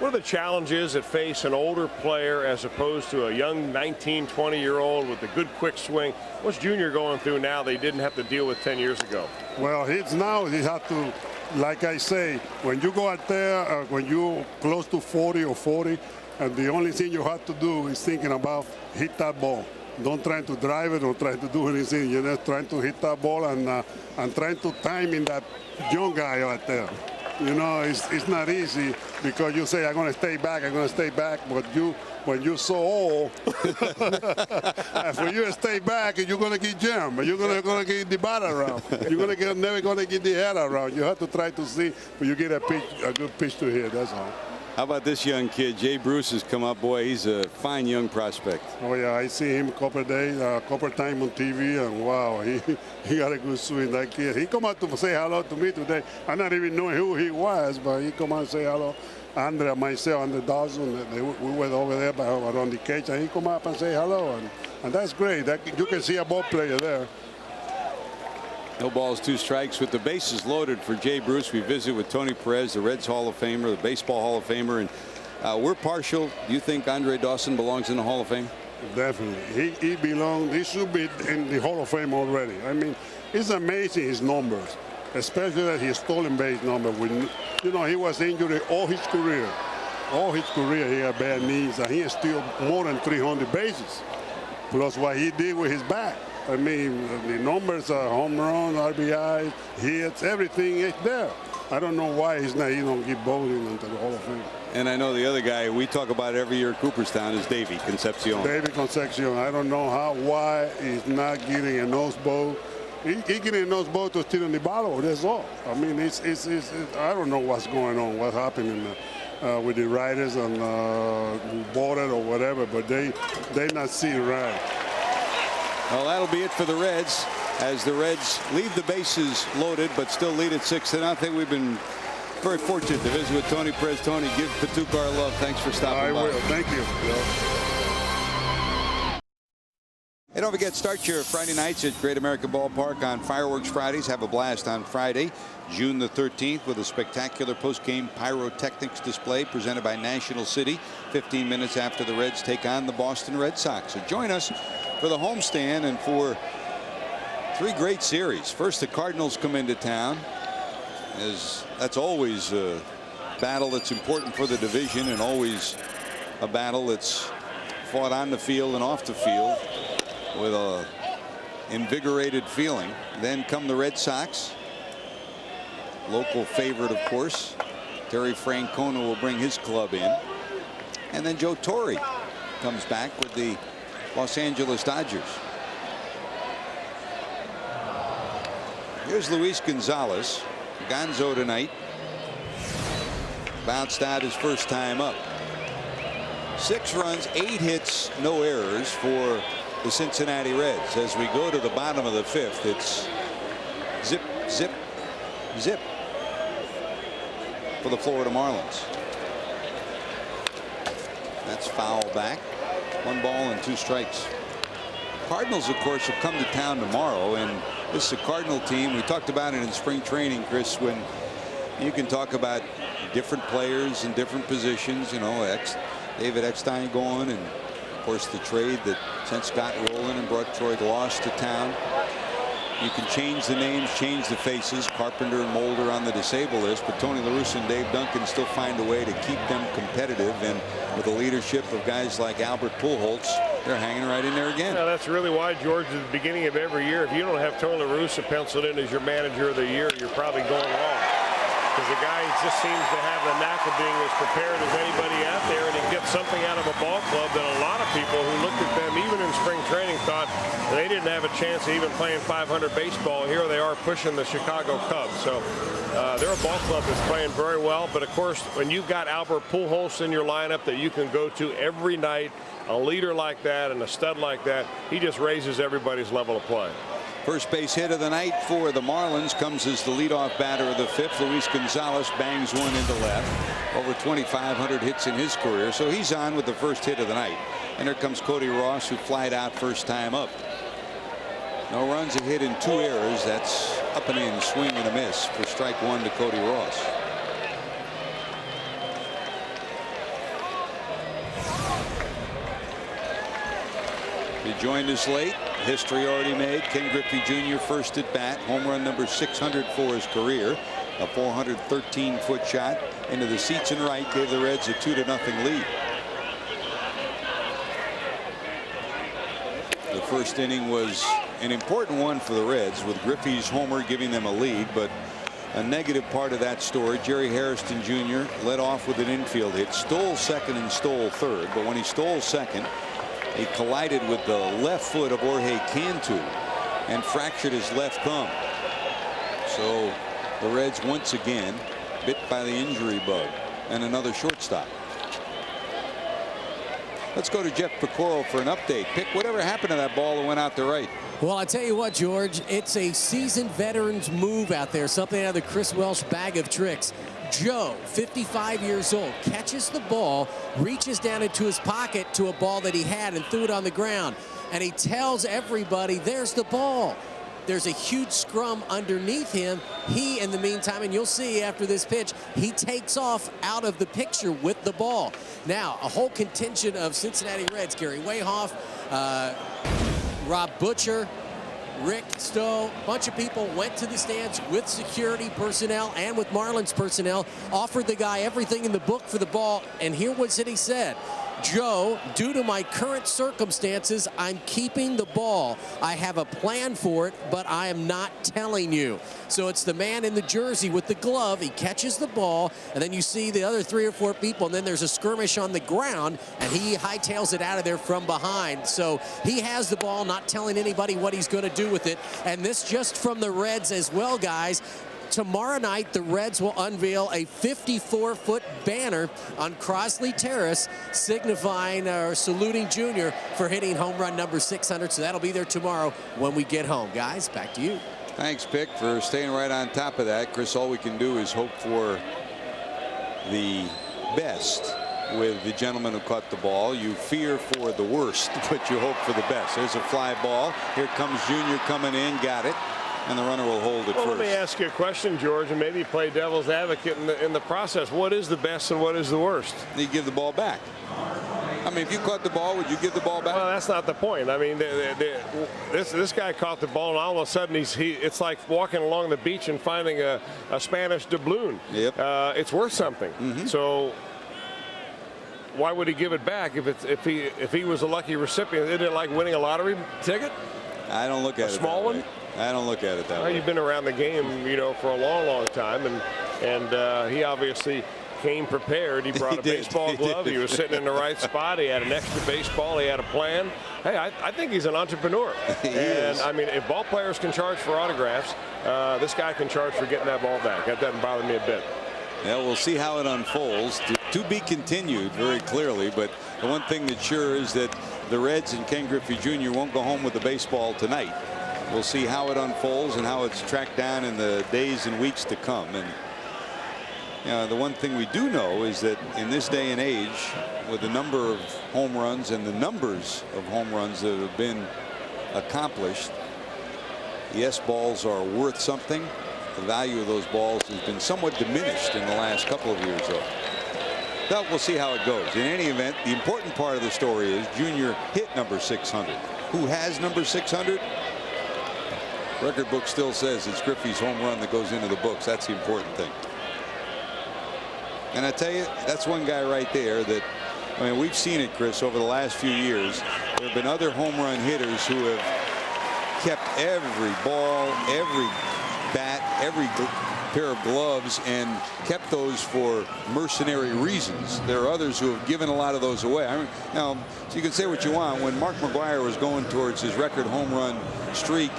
Speaker 2: are the challenges that face an older player as opposed to a young 19, 20-year-old with a good quick swing? What's Junior going through now that he didn't have to deal with 10 years ago?
Speaker 7: Well, he has to. Like I say, when you go out there, when you're close to 40 or 40, and the only thing you have to do is thinking about hit that ball. Don't try to drive it or try to do anything. You're just trying to hit that ball and trying to time in that young guy out there. You know, it's not easy because you say, I'm going to stay back, but when you're so old, when you stay back, you're going to get jammed. You're going to get the bat around. You're never going to get the head around. You have to try to see, but you get a good pitch to hit, that's all.
Speaker 1: How about this young kid? Jay Bruce has come up. Boy, he's a fine young prospect.
Speaker 7: Oh, yeah, I see him a couple of days, a couple of times on TV, and wow, he got a good swing, that kid. He come out to say hello to me today. I not even knowing who he was, but he come out and say hello. Andre, myself, and the Dawson, we went over there around the cage, and he come up and say hello, and that's great. You can see a ball player there.
Speaker 1: No balls, 2 strikes with the bases loaded for Jay Bruce. We visit with Tony Perez, the Reds Hall of Famer, the Baseball Hall of Famer, and we're partial. Do you think Andre Dawson belongs in the Hall of Fame?
Speaker 7: Definitely. He belongs. He should be in the Hall of Fame already. I mean, it's amazing his numbers, especially that his stolen base number. You know, he was injured all his career. All his career he had bad knees, and he has still more than 300 bases, plus what he did with his bat. I mean, the numbers are home runs, RBIs, hits, everything is there. I don't know why he don't get voted into the Hall of Fame.
Speaker 1: And I know the other guy we talk about every year at Cooperstown is Davey Concepcion.
Speaker 7: Davey Concepcion. I don't know why he's not getting a nose vote. He getting a nose vote to steal in the bottle. That's all. I mean, I don't know what's going on, what's happening with the writers and who bought it or whatever, but they not see it right.
Speaker 1: Well, that'll be it for the Reds as the Reds leave the bases loaded but still lead at 6-0. We've been very fortunate to visit with Tony Perez. Tony, give Patuk our love. Thanks for stopping by.
Speaker 7: I will. Thank you.
Speaker 1: And don't forget, start your Friday nights at Great American Ballpark on Fireworks Fridays. Have a blast on Friday, June the 13th, with a spectacular post-game pyrotechnics display presented by National City 15 minutes after the Reds take on the Boston Red Sox. So join us for the homestand and for 3 great series. First, the Cardinals come into town. That's always a battle that's important for the division, and always a battle that's fought on the field and off the field with a invigorated feeling. Then come the Red Sox, local favorite, of course. Terry Francona will bring his club in, and then Joe Torre comes back with the Los Angeles Dodgers. Here's Luis Gonzalez. Gonzo tonight bounced out his first time up. 6 runs, 8 hits, no errors for the Cincinnati Reds. As we go to the bottom of the 5th, it's zip, zip, zip for the Florida Marlins. That's foul back. 1 ball and 2 strikes. Cardinals, of course, will come to town tomorrow, and this is a Cardinal team. We talked about it in spring training, Chris, when you can talk about different players in different positions. You know, David Eckstein going, and of course the trade that sent Scott Rowland and brought Troy Glaus to town. You can change the names, change the faces. Carpenter and Mulder on the disabled list, but Tony La Russa and Dave Duncan still find a way to keep them competitive, and with the leadership of guys like Albert Pujols, they're hanging right in there again.
Speaker 2: Yeah, that's really why, George, at the beginning of every year, if you don't have Tony La Russa penciled in as your manager of the year, you're probably going wrong. Because the guy just seems to have the knack of being as prepared as anybody out there, and he gets something out of a ball club that a lot of people who looked at them even in spring training thought they didn't have a chance of even playing 500 baseball. Here they are pushing the Chicago Cubs. So they're a ball club that's playing very well. But of course, when you've got Albert Pujols in your lineup that you can go to every night, a leader like that and a stud like that, he just raises everybody's level of play.
Speaker 1: First base hit of the night for the Marlins comes as the leadoff batter of the 5th. Luis Gonzalez bangs one into left. Over 2,500 hits in his career, so he's on with the first hit of the night. And here comes Cody Ross, who flied out first time up. No runs, a hit, and 2 errors. That's up and in, swing and a miss for strike 1 to Cody Ross. He joined us late. History already made. Ken Griffey Jr. first at bat. Home run number 600 for his career. A 413-foot shot into the seats and right gave the Reds a 2-0 lead. The first inning was an important one for the Reds, with Griffey's homer giving them a lead, but a negative part of that story, Jerry Hairston Jr. led off with an infield hit, stole second and stole third, but when he stole second, he collided with the left foot of Jorge Cantu and fractured his left thumb. So the Reds once again bit by the injury bug. and another shortstop. Let's go to Jeff Pecoro for an update. Pick whatever happened to that ball that went out to right.
Speaker 3: Well, I tell you what, George, it's a seasoned veteran's move out there, something out of the Chris Welsh bag of tricks. Joe, 55 years old, catches the ball, reaches down into his pocket to a ball that he had and threw it on the ground. And he tells everybody, there's the ball. There's a huge scrum underneath him. He, in the meantime, and you'll see after this pitch, he takes off out of the picture with the ball. Now, a whole contingent of Cincinnati Reds, Gary Wayhoff, Rob Butcher, Rick Stowe, a bunch of people went to the stands with security personnel and with Marlins personnel, offered the guy everything in the book for the ball, and here was what he said. Joe, due to my current circumstances, I'm keeping the ball. I have a plan for it, but I am not telling you. So it's the man in the jersey with the glove. He catches the ball, and then you see the other 3 or 4 people, and then there's a skirmish on the ground, and he hightails it out of there from behind. So he has the ball, not telling anybody what he's going to do with it. And this just from the Reds as well, guys. Tomorrow night, the Reds will unveil a 54-foot banner on Crosley Terrace, signifying or saluting Junior for hitting home run number 600. So that'll be there tomorrow when we get home. Guys, back to you.
Speaker 1: Thanks, Pick, for staying right on top of that. Chris, all we can do is hope for the best with the gentleman who caught the ball. You fear for the worst, but you hope for the best. There's a fly ball. Here comes Junior coming in. Got it. And the runner will hold it first.
Speaker 2: Let me ask you a question, George, and maybe play devil's advocate in the process. What is the best and what is the worst?
Speaker 1: You give the ball back. I mean, if you caught the ball, would you give the ball back?
Speaker 2: Well, that's not the point. I mean, this guy caught the ball, and all of a sudden it's like walking along the beach and finding a Spanish doubloon.
Speaker 1: Yep.
Speaker 2: It's worth something. So why would he give it back if he was a lucky recipient? Isn't it like winning a lottery ticket?
Speaker 1: I don't look at it that way.
Speaker 2: A small one?
Speaker 1: I don't look at it that way.
Speaker 2: You've been around the game, for a long time, and he obviously came prepared. He brought a baseball glove. He was sitting in the right spot. He had an extra baseball. He had a plan. Hey, I think he's an entrepreneur.
Speaker 1: He is.
Speaker 2: I mean, if ball players can charge for autographs, this guy can charge for getting that ball back. That doesn't bother me a bit.
Speaker 1: Yeah, we'll see how it unfolds. To be continued very clearly, but the one thing that's sure is that the Reds and Ken Griffey Jr. won't go home with the baseball tonight. We'll see how it unfolds and how it's tracked down in the days and weeks to come. And the one thing we do know is that in this day and age, with the number of home runs and the numbers of home runs that have been accomplished, yes, balls are worth something. The value of those balls has been somewhat diminished in the last couple of years, though. But we'll see how it goes. In any event, the important part of the story is Junior hit number 600. Who has number 600? Record book still says it's Griffey's home run that goes into the books. That's the important thing. And I tell you, that's one guy right there that, I mean, we've seen it, Chris, over the last few years. There have been other home run hitters who have kept every ball, every bat, every pair of gloves, and kept those for mercenary reasons. There are others who have given a lot of those away. I mean, now, so you can say what you want. When Mark McGwire was going towards his record home run streak,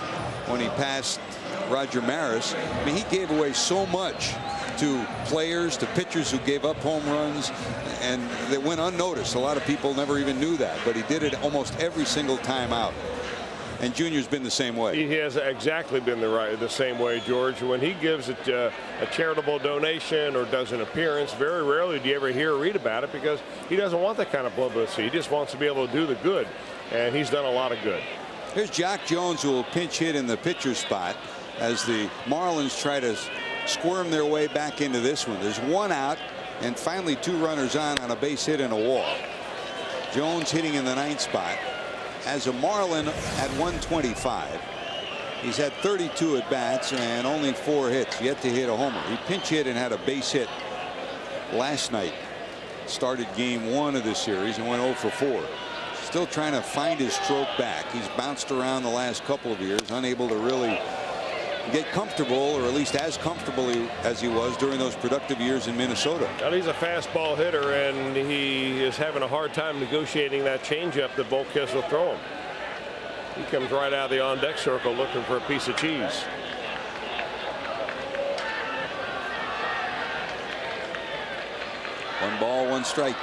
Speaker 1: when he passed Roger Maris, I mean, he gave away so much to players, to pitchers who gave up home runs, and that went unnoticed. A lot of people never even knew that, but he did it almost every single time out. And Junior's been the same way.
Speaker 2: He has exactly been the same way, George. When he gives it a charitable donation or does an appearance, very rarely do you ever hear or read about it, because he doesn't want that kind of publicity. He just wants to be able to do the good, and he's done a lot of good.
Speaker 1: Here's Jock Jones, who will pinch hit in the pitcher spot as the Marlins try to squirm their way back into this one. There's one out and finally 2 runners on a base hit and a walk. Jones hitting in the 9th spot. As a Marlin at 125. He's had 32 at bats and only 4 hits, yet to hit a homer. He pinch hit and had a base hit last night. Started game 1 of this series and went 0 for 4. Still trying to find his stroke back. He's bounced around the last couple of years, unable to really get comfortable, or at least as comfortable as he was during those productive years in Minnesota.
Speaker 2: Well, he's a fastball hitter, and he is having a hard time negotiating that changeup that Volquez will throw him. He comes right out of the on-deck circle looking for a piece of cheese.
Speaker 1: 1 ball, 1 strike.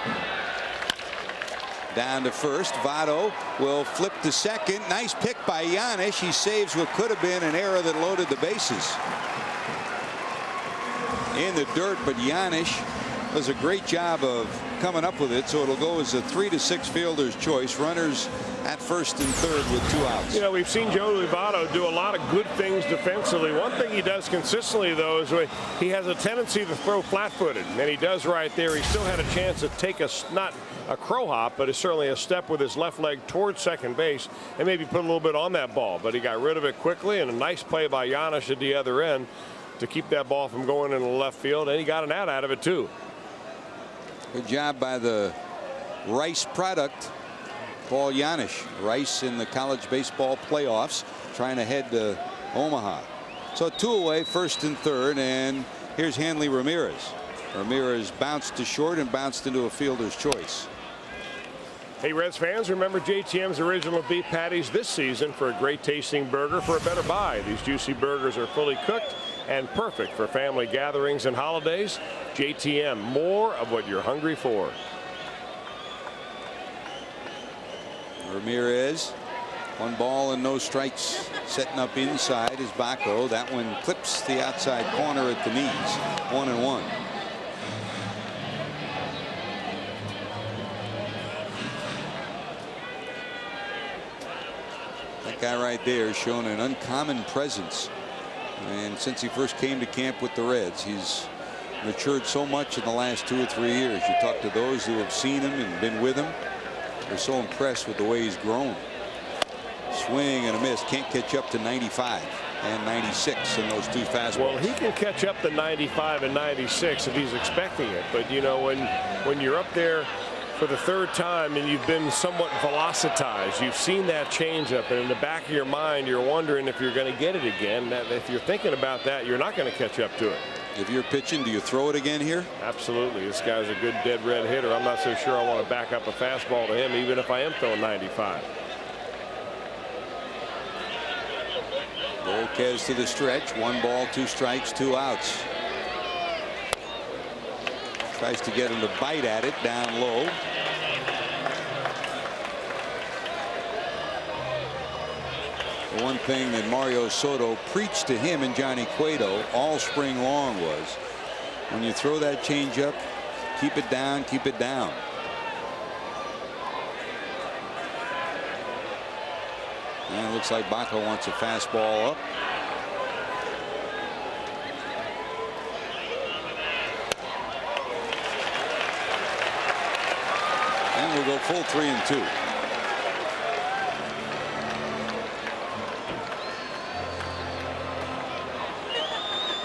Speaker 1: Down to first. Votto will flip to second. Nice pick by Giannis. He saves what could have been an error that loaded the bases. In the dirt, but Giannis does a great job of coming up with it, so it'll go as a 3-6 fielder's choice. Runners at first and third with 2 outs.
Speaker 2: You know, we've seen Joey Votto do a lot of good things defensively. One thing he does consistently, though, is he has a tendency to throw flat-footed, and he does right there. He still had a chance to take not a crow hop, but it's certainly a step with his left leg towards second base and maybe put a little bit on that ball, but he got rid of it quickly, and a nice play by Giannis at the other end to keep that ball from going into left field, and he got an out of it too.
Speaker 1: Good job by the Rice product, Paul Giannis. Rice in the college baseball playoffs, trying to head to Omaha. So 2 away, first and third, and here's Hanley Ramirez. Ramirez bounced to short and bounced into a fielder's choice.
Speaker 2: Hey, Reds fans, remember JTM's original beef patties this season for a great tasting burger for a better buy. These juicy burgers are fully cooked and perfect for family gatherings and holidays. JTM, more of what you're hungry for.
Speaker 1: Ramirez, 1 ball and no strikes. Setting up inside is Baco. That one clips the outside corner at the knees. 1-1. That guy right there has shown an uncommon presence. And since he first came to camp with the Reds, he's matured so much in the last 2 or 3 years. You talk to those who have seen him and been with him. They're so impressed with the way he's grown. Swing and a miss. Can't catch up to 95 and 96 in those 2 fastballs.
Speaker 2: Well, he can catch up to 95 and 96 if he's expecting it. But, you know, when you're up there for the 3rd time and you've been somewhat velocitized, you've seen that changeup, and in the back of your mind you're wondering if you're going to get it again. If you're thinking about that, you're not going to catch up to it.
Speaker 1: If you're pitching, do you throw it again here?
Speaker 2: Absolutely. This guy's a good dead red hitter. I'm not so sure I want to back up a fastball to him, even if I am throwing 95.
Speaker 1: Volquez to the stretch. 1 ball, 2 strikes, 2 outs. Tries to get him to bite at it down low. The one thing that Mario Soto preached to him and Johnny Cueto all spring long was, when you throw that changeup, keep it down, keep it down. And it looks like Baco wants a fastball up. And we'll go full 3-2.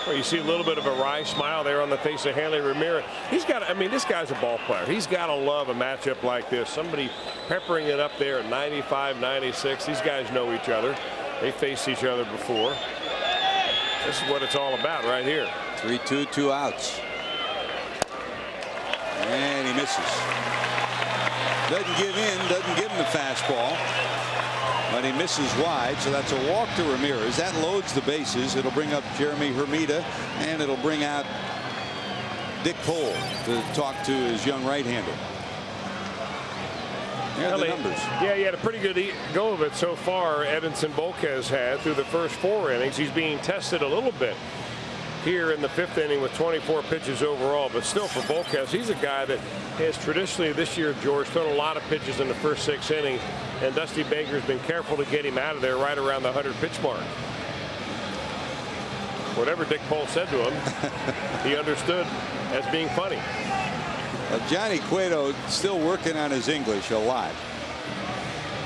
Speaker 2: Well, you see a little bit of a wry smile there on the face of Hanley Ramirez. He's got, I mean, this guy's a ball player. He's got to love a matchup like this. Somebody peppering it up there at 95, 96. These guys know each other. They faced each other before. This is what it's all about right here.
Speaker 1: 3-2, 2 outs. And he misses. Doesn't give in, doesn't give him the fastball. But he misses wide, so that's a walk to Ramirez. That loads the bases. It'll bring up Jeremy Hermida, and it'll bring out Dick Cole to talk to his young right-hander. There are the numbers.
Speaker 2: Yeah, he had a pretty good go of it so far. Edinson Volquez had through the first 4 innings. He's being tested a little bit here in the 5th inning with 24 pitches overall, but still for Volquez, he's a guy that has traditionally this year, George, thrown a lot of pitches in the first 6 innings, and Dusty Baker's been careful to get him out of there right around the 100 pitch mark. Whatever Dick Cole said to him, he understood as being funny.
Speaker 1: Johnny Cueto still working on his English a lot.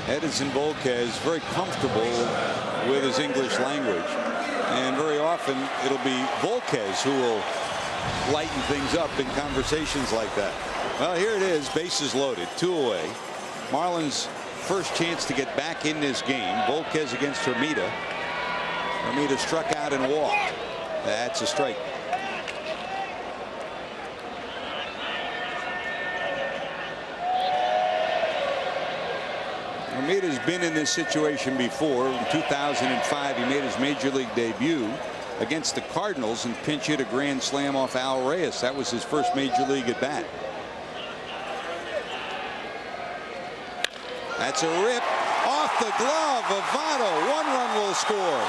Speaker 1: Edinson Volquez very comfortable with his English language. And very often it'll be Volquez who will lighten things up in conversations like that. Well, here it is, bases loaded, 2 away. Marlins first chance to get back in this game. Volquez against Hermida. Hermida struck out and walked. That's a strike. Hermida's been in this situation before. In 2005, he made his major league debut against the Cardinals and pinch hit a grand slam off Al Reyes. That was his first major league at bat. That's a rip off the glove of Votto. 1 run will score.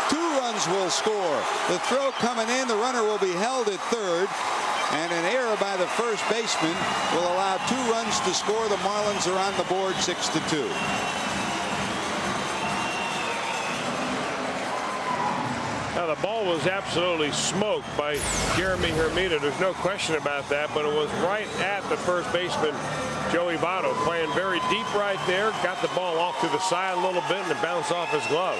Speaker 1: 2 runs will score. The throw coming in. The runner will be held at third. And an error by the first baseman will allow 2 runs to score. The Marlins are on the board 6-2.
Speaker 2: Now, the ball was absolutely smoked by Jeremy Hermida. There's no question about that, but it was right at the first baseman, Joey Votto, playing very deep right there. Got the ball off to the side a little bit, and it bounced off his glove.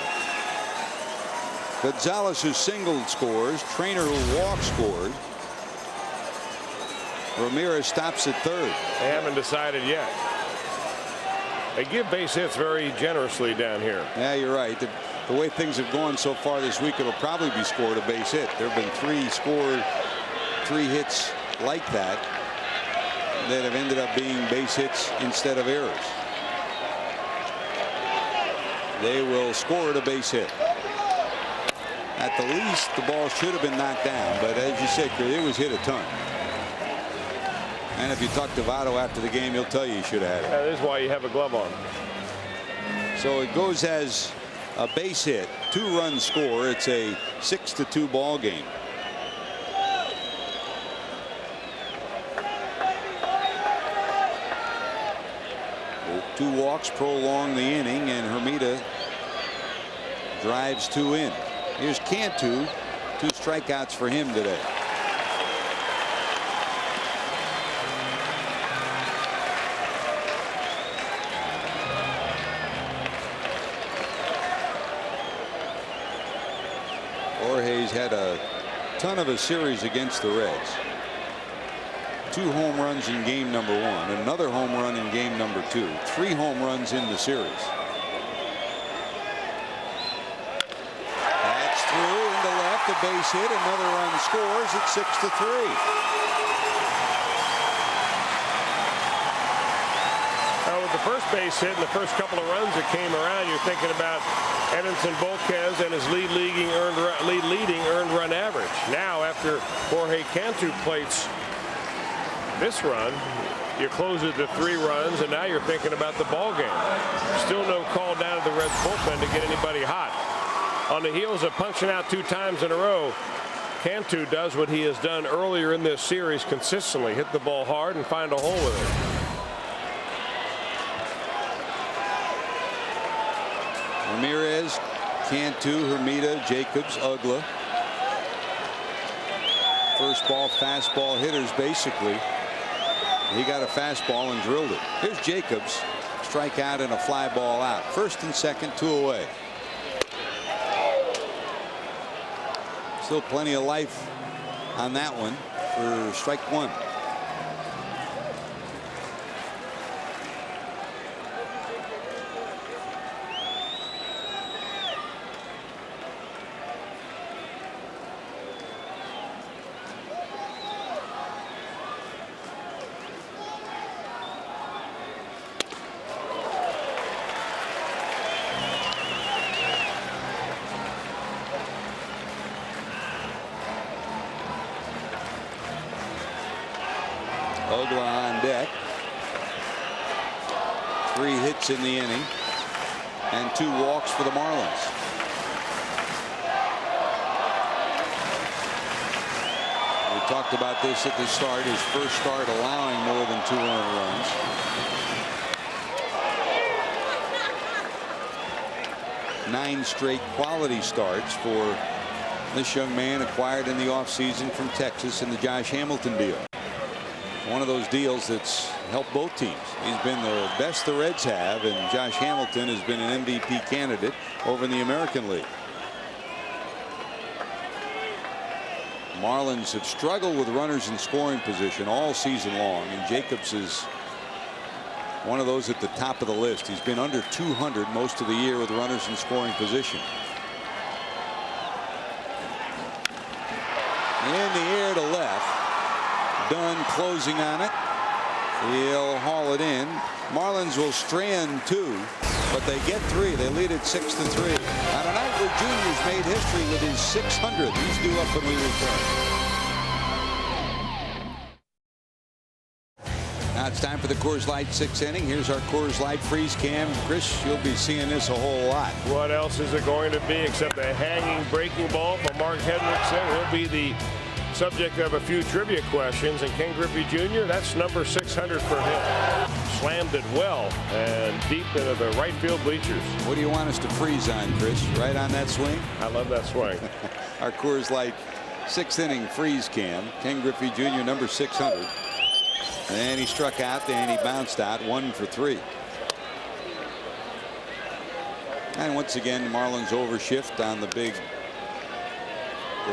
Speaker 1: Gonzalez, who singled, scores. Trainer, who walked, scored. Ramirez stops at third.
Speaker 2: They haven't decided yet. They give base hits very generously down here.
Speaker 1: Yeah, you're right. The way things have gone so far this week, it'll probably be scored a base hit. There have been 3 hits like that that have ended up being base hits instead of errors. They will score it a base hit. At the least, the ball should have been knocked down, but as you said, Chris, it was hit a ton. And if you talk to Votto after the game, he'll tell you he should have had it.
Speaker 2: That is why you have a glove on.
Speaker 1: So it goes as a base hit, 2 runs score. It's a 6-2 ball game. The 2 walks prolong the inning, and Hermida drives 2 in. Here's Cantu. 2 strikeouts for him today. Jorge's had a ton of a series against the Reds. 2 home runs in game number 1, another home run in game number 2, 3 home runs in the series. That's through into left, a base hit, another run scores. It's 6-3.
Speaker 2: With the first base hit and the first couple of runs that came around, you're thinking about Edinson Volquez and his lead-leading earned run average. Now, after Jorge Cantu plates this run, you close it to 3 runs, and now you're thinking about the ball game. Still no call down to the Reds bullpen to get anybody hot. On the heels of punching out 2 times in a row, Cantu does what he has done earlier in this series consistently: hit the ball hard and find a hole with it.
Speaker 1: Ramirez, Cantu, Hermida, Jacobs, Ugla. First ball, fastball hitters, basically. He got a fastball and drilled it. Here's Jacobs. Strikeout and a fly ball out. First and second, 2 away. Still plenty of life on that one for strike 1. Ugla on deck. 3 hits in the inning and 2 walks for the Marlins. We talked about this at the start. His first start allowing more than 2 earned runs. Nine straight quality starts for this young man, acquired in the offseason from Texas in the Josh Hamilton deal. One of those deals that's helped both teams. He's been the best the Reds have, and Josh Hamilton has been an MVP candidate over in the American League. Marlins have struggled with runners in scoring position all season long, and Jacobs is one of those at the top of the list. He's been under 200 most of the year with runners in scoring position. In the air to left. Dunn closing on it. He'll haul it in. Marlins will strand 2, but they get 3. They lead it 6-3 on a night where Junior's made history with his 600th. He's due up when we return. Now it's time for the Coors Light 6th inning. Here's our Coors Light freeze cam. Chris, you'll be seeing this a whole lot.
Speaker 2: What else is it going to be except a hanging breaking ball from Mark Hendrickson? Will be the subject of a few trivia questions. And Ken Griffey Jr., that's number 600 for him. Slammed it well and deep into the right field bleachers.
Speaker 1: What do you want us to freeze on, Chris? Right on that swing?
Speaker 2: I love that swing.
Speaker 1: Our Coors Light 6th inning freeze cam. Ken Griffey Jr., number 600. And he struck out and he bounced out 1 for 3. And once again, Marlins overshift on the big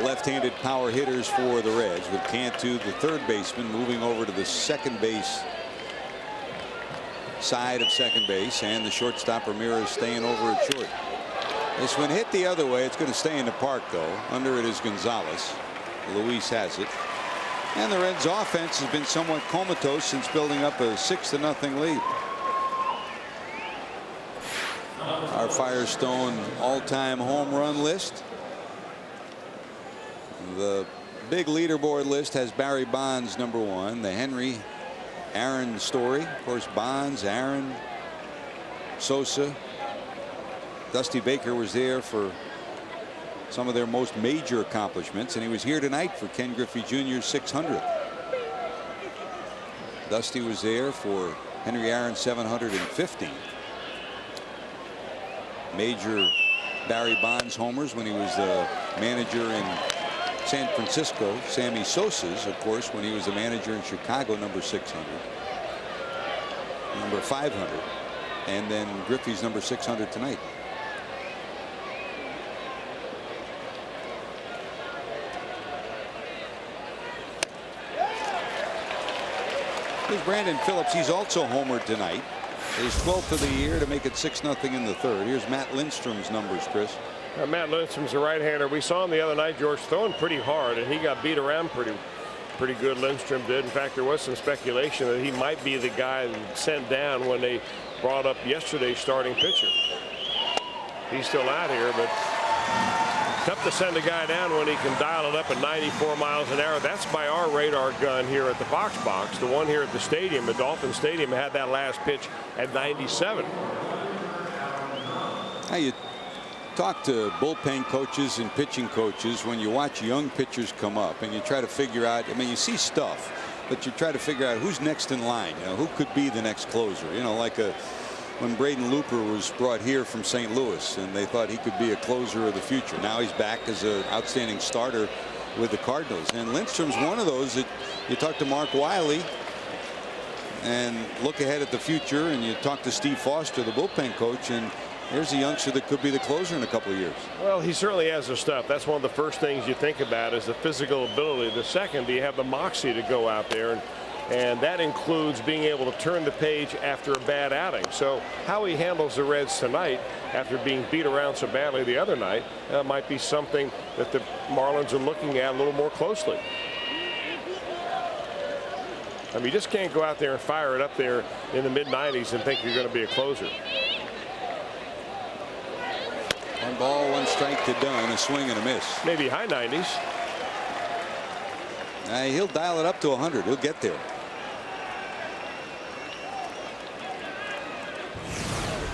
Speaker 1: left-handed power hitters for the Reds, with Cantu, the third baseman, moving over to the second base side of second base, and the shortstop Ramirez staying over at short. This one hit the other way. It's going to stay in the park, though. Under it is Gonzalez. Luis has it. And the Reds' offense has been somewhat comatose since building up a 6-0 lead. Our Firestone all-time home run list. The big leaderboard list has Barry Bonds number 1. The Henry Aaron story. Of course, Bonds, Aaron, Sosa. Dusty Baker was there for some of their most major accomplishments, and he was here tonight for Ken Griffey Jr.'s 600th. Dusty was there for Henry Aaron's 750. Major Barry Bonds homers when he was the manager in San Francisco. Sammy Sosa's, of course, when he was the manager in Chicago, number 600, number 500, and then Griffey's number 600 tonight. Here's Brandon Phillips. He's also homered tonight. His 12th of the year to make it 6-0 in the third. Here's Matt Lindstrom's numbers, Chris.
Speaker 2: Matt Lindstrom's a right-hander. We saw him the other night, George, throwing pretty hard, and he got beat around pretty good. Lindstrom did. In fact, there was some speculation that he might be the guy sent down when they brought up yesterday's starting pitcher. He's still out here, but tough to send a guy down when he can dial it up at 94 miles an hour. That's by our radar gun here at the Fox Box. The one here at the stadium, the Dolphin Stadium, had that last pitch at 97.
Speaker 1: Now you talk to bullpen coaches and pitching coaches when you watch young pitchers come up and you try to figure out, I mean, you see stuff, but you try to figure out who's next in line. You know, who could be the next closer. You know, like when Braden Looper was brought here from St. Louis and they thought he could be a closer of the future. Now he's back as an outstanding starter with the Cardinals. And Lindstrom's one of those that you talk to Mark Wiley and look ahead at the future, and you talk to Steve Foster, the bullpen coach, and here's a youngster that could be the closer in a couple of years.
Speaker 2: Well, he certainly has the stuff. That's one of the first things you think about is the physical ability. The second, do you have the moxie to go out there? And that includes being able to turn the page after a bad outing. So how he handles the Reds tonight after being beat around so badly the other night might be something that the Marlins are looking at a little more closely. I mean, you just can't go out there and fire it up there in the mid-90s and think you're going to be a closer.
Speaker 1: 1 ball, 1 strike to Dunn, a swing and a miss.
Speaker 2: Maybe high 90s.
Speaker 1: He'll dial it up to 100. He'll get there.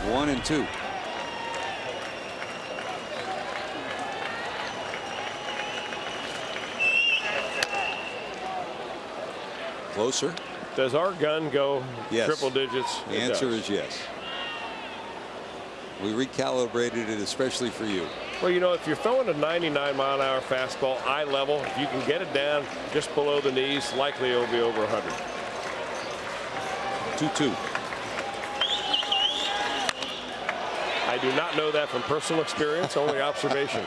Speaker 1: 1-2. Closer.
Speaker 2: Does our gun go
Speaker 1: Yes.
Speaker 2: triple digits?
Speaker 1: The answer is yes. We recalibrated it especially for you.
Speaker 2: Well, you know, if you're throwing a 99-mile-an-hour fastball, eye level, if you can get it down just below the knees, likely it'll be over 100.
Speaker 1: 2-2.
Speaker 2: I do not know that from personal experience, only observation.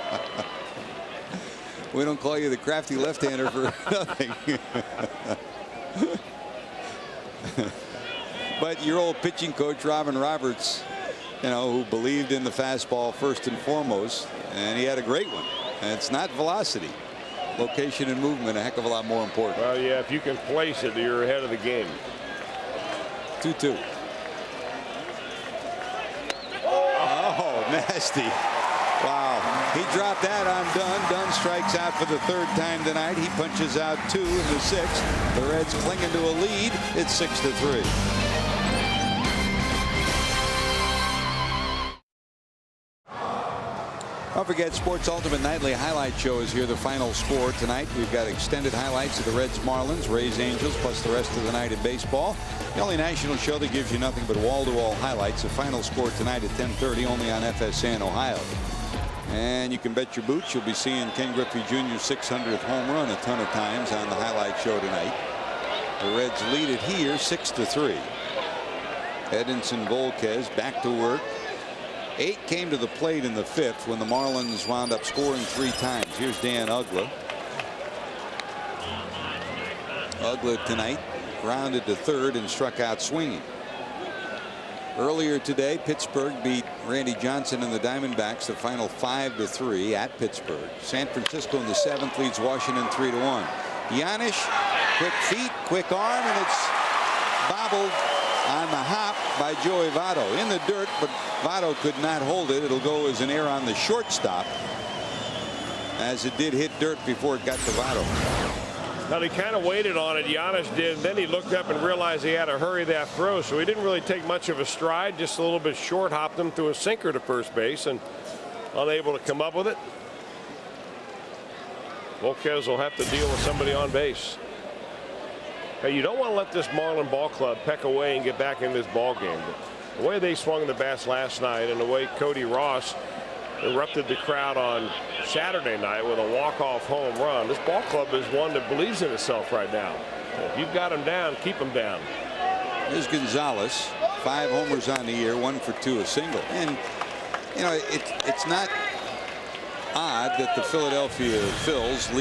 Speaker 1: We don't call you the crafty left-hander for nothing. But your old pitching coach, Robin Roberts, you know, who believed in the fastball first and foremost, and he had a great one. And it's not velocity. Location and movement a heck of a lot more important.
Speaker 2: Well, yeah, if you can place it, you're ahead of the game.
Speaker 1: 2-2. Oh, nasty. Wow. He dropped that on Dunn. Dunn strikes out for the third time tonight. He punches out 2 in the 6th. The Reds clinging to a lead. It's 6-3. Don't forget, Sports Ultimate Nightly Highlight Show is here. The final score tonight. We've got extended highlights of the Reds, Marlins, Rays, Angels, plus the rest of the night in baseball. The only national show that gives you nothing but wall-to-wall highlights. The final score tonight at 10:30 only on FSN Ohio. And you can bet your boots you'll be seeing Ken Griffey Jr.'s 600th home run a ton of times on the highlight show tonight. The Reds lead it here 6-3. Edinson Volquez back to work. 8 came to the plate in the 5th when the Marlins wound up scoring 3 times. Here's Dan Uggla. Uggla tonight grounded to third and struck out swinging. Earlier today, Pittsburgh beat Randy Johnson and the Diamondbacks the final 5-3 at Pittsburgh. San Francisco in the 7th leads Washington 3-1. Giannis, quick feet, quick arm, and it's bobbled on the hop by Joey Votto in the dirt, but Votto could not hold it. It'll go as an error on the shortstop, as it did hit dirt before it got to Votto.
Speaker 2: Now, he kind of waited on it. Giannis did. Then he looked up and realized he had to hurry that throw, so he didn't really take much of a stride, just a little bit short, hopped him through a sinker to first base and unable to come up with it. Volquez will have to deal with somebody on base. Hey, you don't want to let this Marlin ball club peck away and get back in this ball game. But the way they swung the bats last night and the way Cody Ross erupted the crowd on Saturday night with a walk-off home run, this ball club is one that believes in itself right now. If you've got them down, keep them down.
Speaker 1: Here's Gonzalez, 5 homers on the year, 1 for 2, a single. And you know, it's not odd that the Philadelphia Phils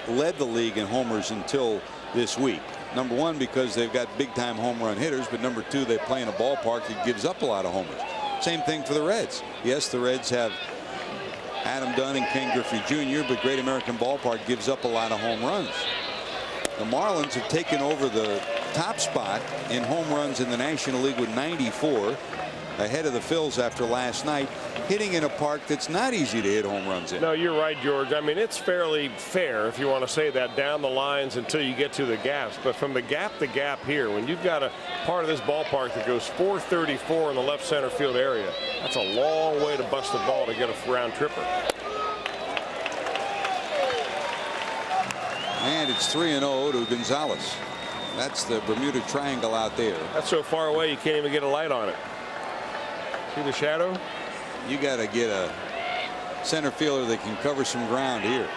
Speaker 1: led the league in homers until this week. Number 1, because they've got big-time home run hitters, but number 2, they play in a ballpark that gives up a lot of homers. Same thing for the Reds. Yes, the Reds have Adam Dunn and Ken Griffey Jr., but Great American Ballpark gives up a lot of home runs. The Marlins have taken over the top spot in home runs in the National League with 94, ahead of the Phils after last night, hitting in a park that's not easy to hit home runs in.
Speaker 2: No, you're right, George. I mean, it's fairly fair, if you want to say that, down the lines until you get to the gaps. But from the gap to gap here, when you've got a part of this ballpark that goes 434 in the left center field area, that's a long way to bust the ball to get a round tripper.
Speaker 1: And it's 3-0 to Gonzalez. That's the Bermuda Triangle out there.
Speaker 2: That's so far away you can't even get a light on it. See the shadow?
Speaker 1: You got to get a center fielder that can cover some ground here.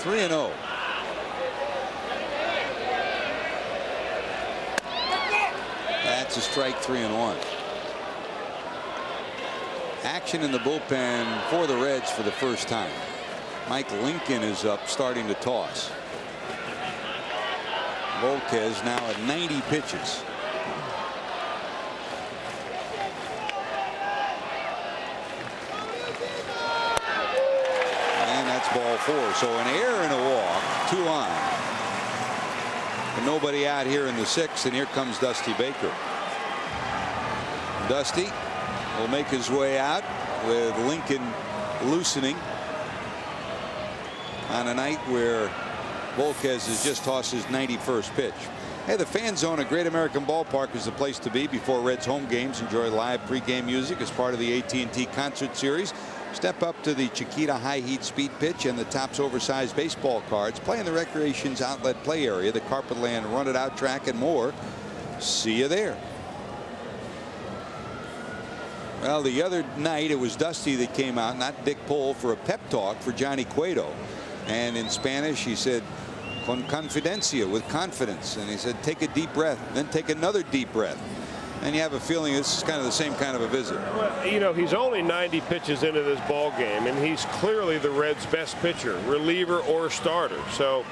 Speaker 1: 3-0. That's a strike, 3-1. Action in the bullpen for the Reds for the first time. Mike Lincoln is up, starting to toss. Volquez now at 90 pitches. And that's ball 4. So an error and a walk, 2 on. And nobody out here in the 6th, and here comes Dusty Baker. Dusty will make his way out with Lincoln loosening on a night where Volquez has just tossed his 91st pitch. Hey, the Fan Zone at Great American Ballpark is the place to be before Reds home games. Enjoy live pregame music as part of the AT&T Concert Series. Step up to the Chiquita High Heat Speed Pitch and the Topps oversized baseball cards. Play in the Recreation's outlet play area, the Carpetland Run It Out track, and more. See you there. Well, the other night it was Dusty that came out, not Dick Pohl, for a pep talk for Johnny Cueto. And in Spanish he said, con confidencia, with confidence. And he said, take a deep breath, then take another deep breath. And you have a feeling this is kind of the same kind of a visit.
Speaker 2: Well, you know, he's only 90 pitches into this ball game, and he's clearly the Reds' best pitcher, reliever or starter. So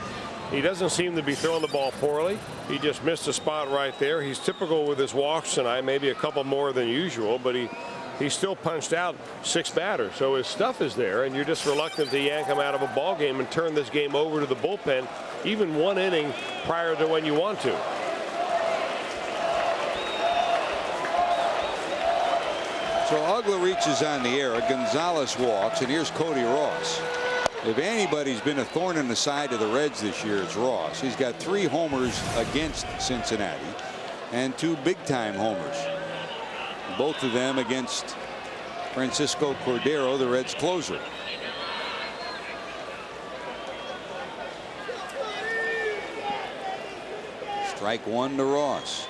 Speaker 2: he doesn't seem to be throwing the ball poorly. He just missed a spot right there. He's typical with his walks tonight, maybe a couple more than usual, but he still punched out 6 batters. So his stuff is there, and you're just reluctant to yank him out of a ball game and turn this game over to the bullpen, even 1 inning prior to when you want to.
Speaker 1: So Uggla reaches on the error. Gonzalez walks, and here's Cody Ross. If anybody's been a thorn in the side of the Reds this year, it's Ross. He's got 3 homers against Cincinnati and 2 big-time homers. Both of them against Francisco Cordero, the Reds' closer. Strike 1 to Ross.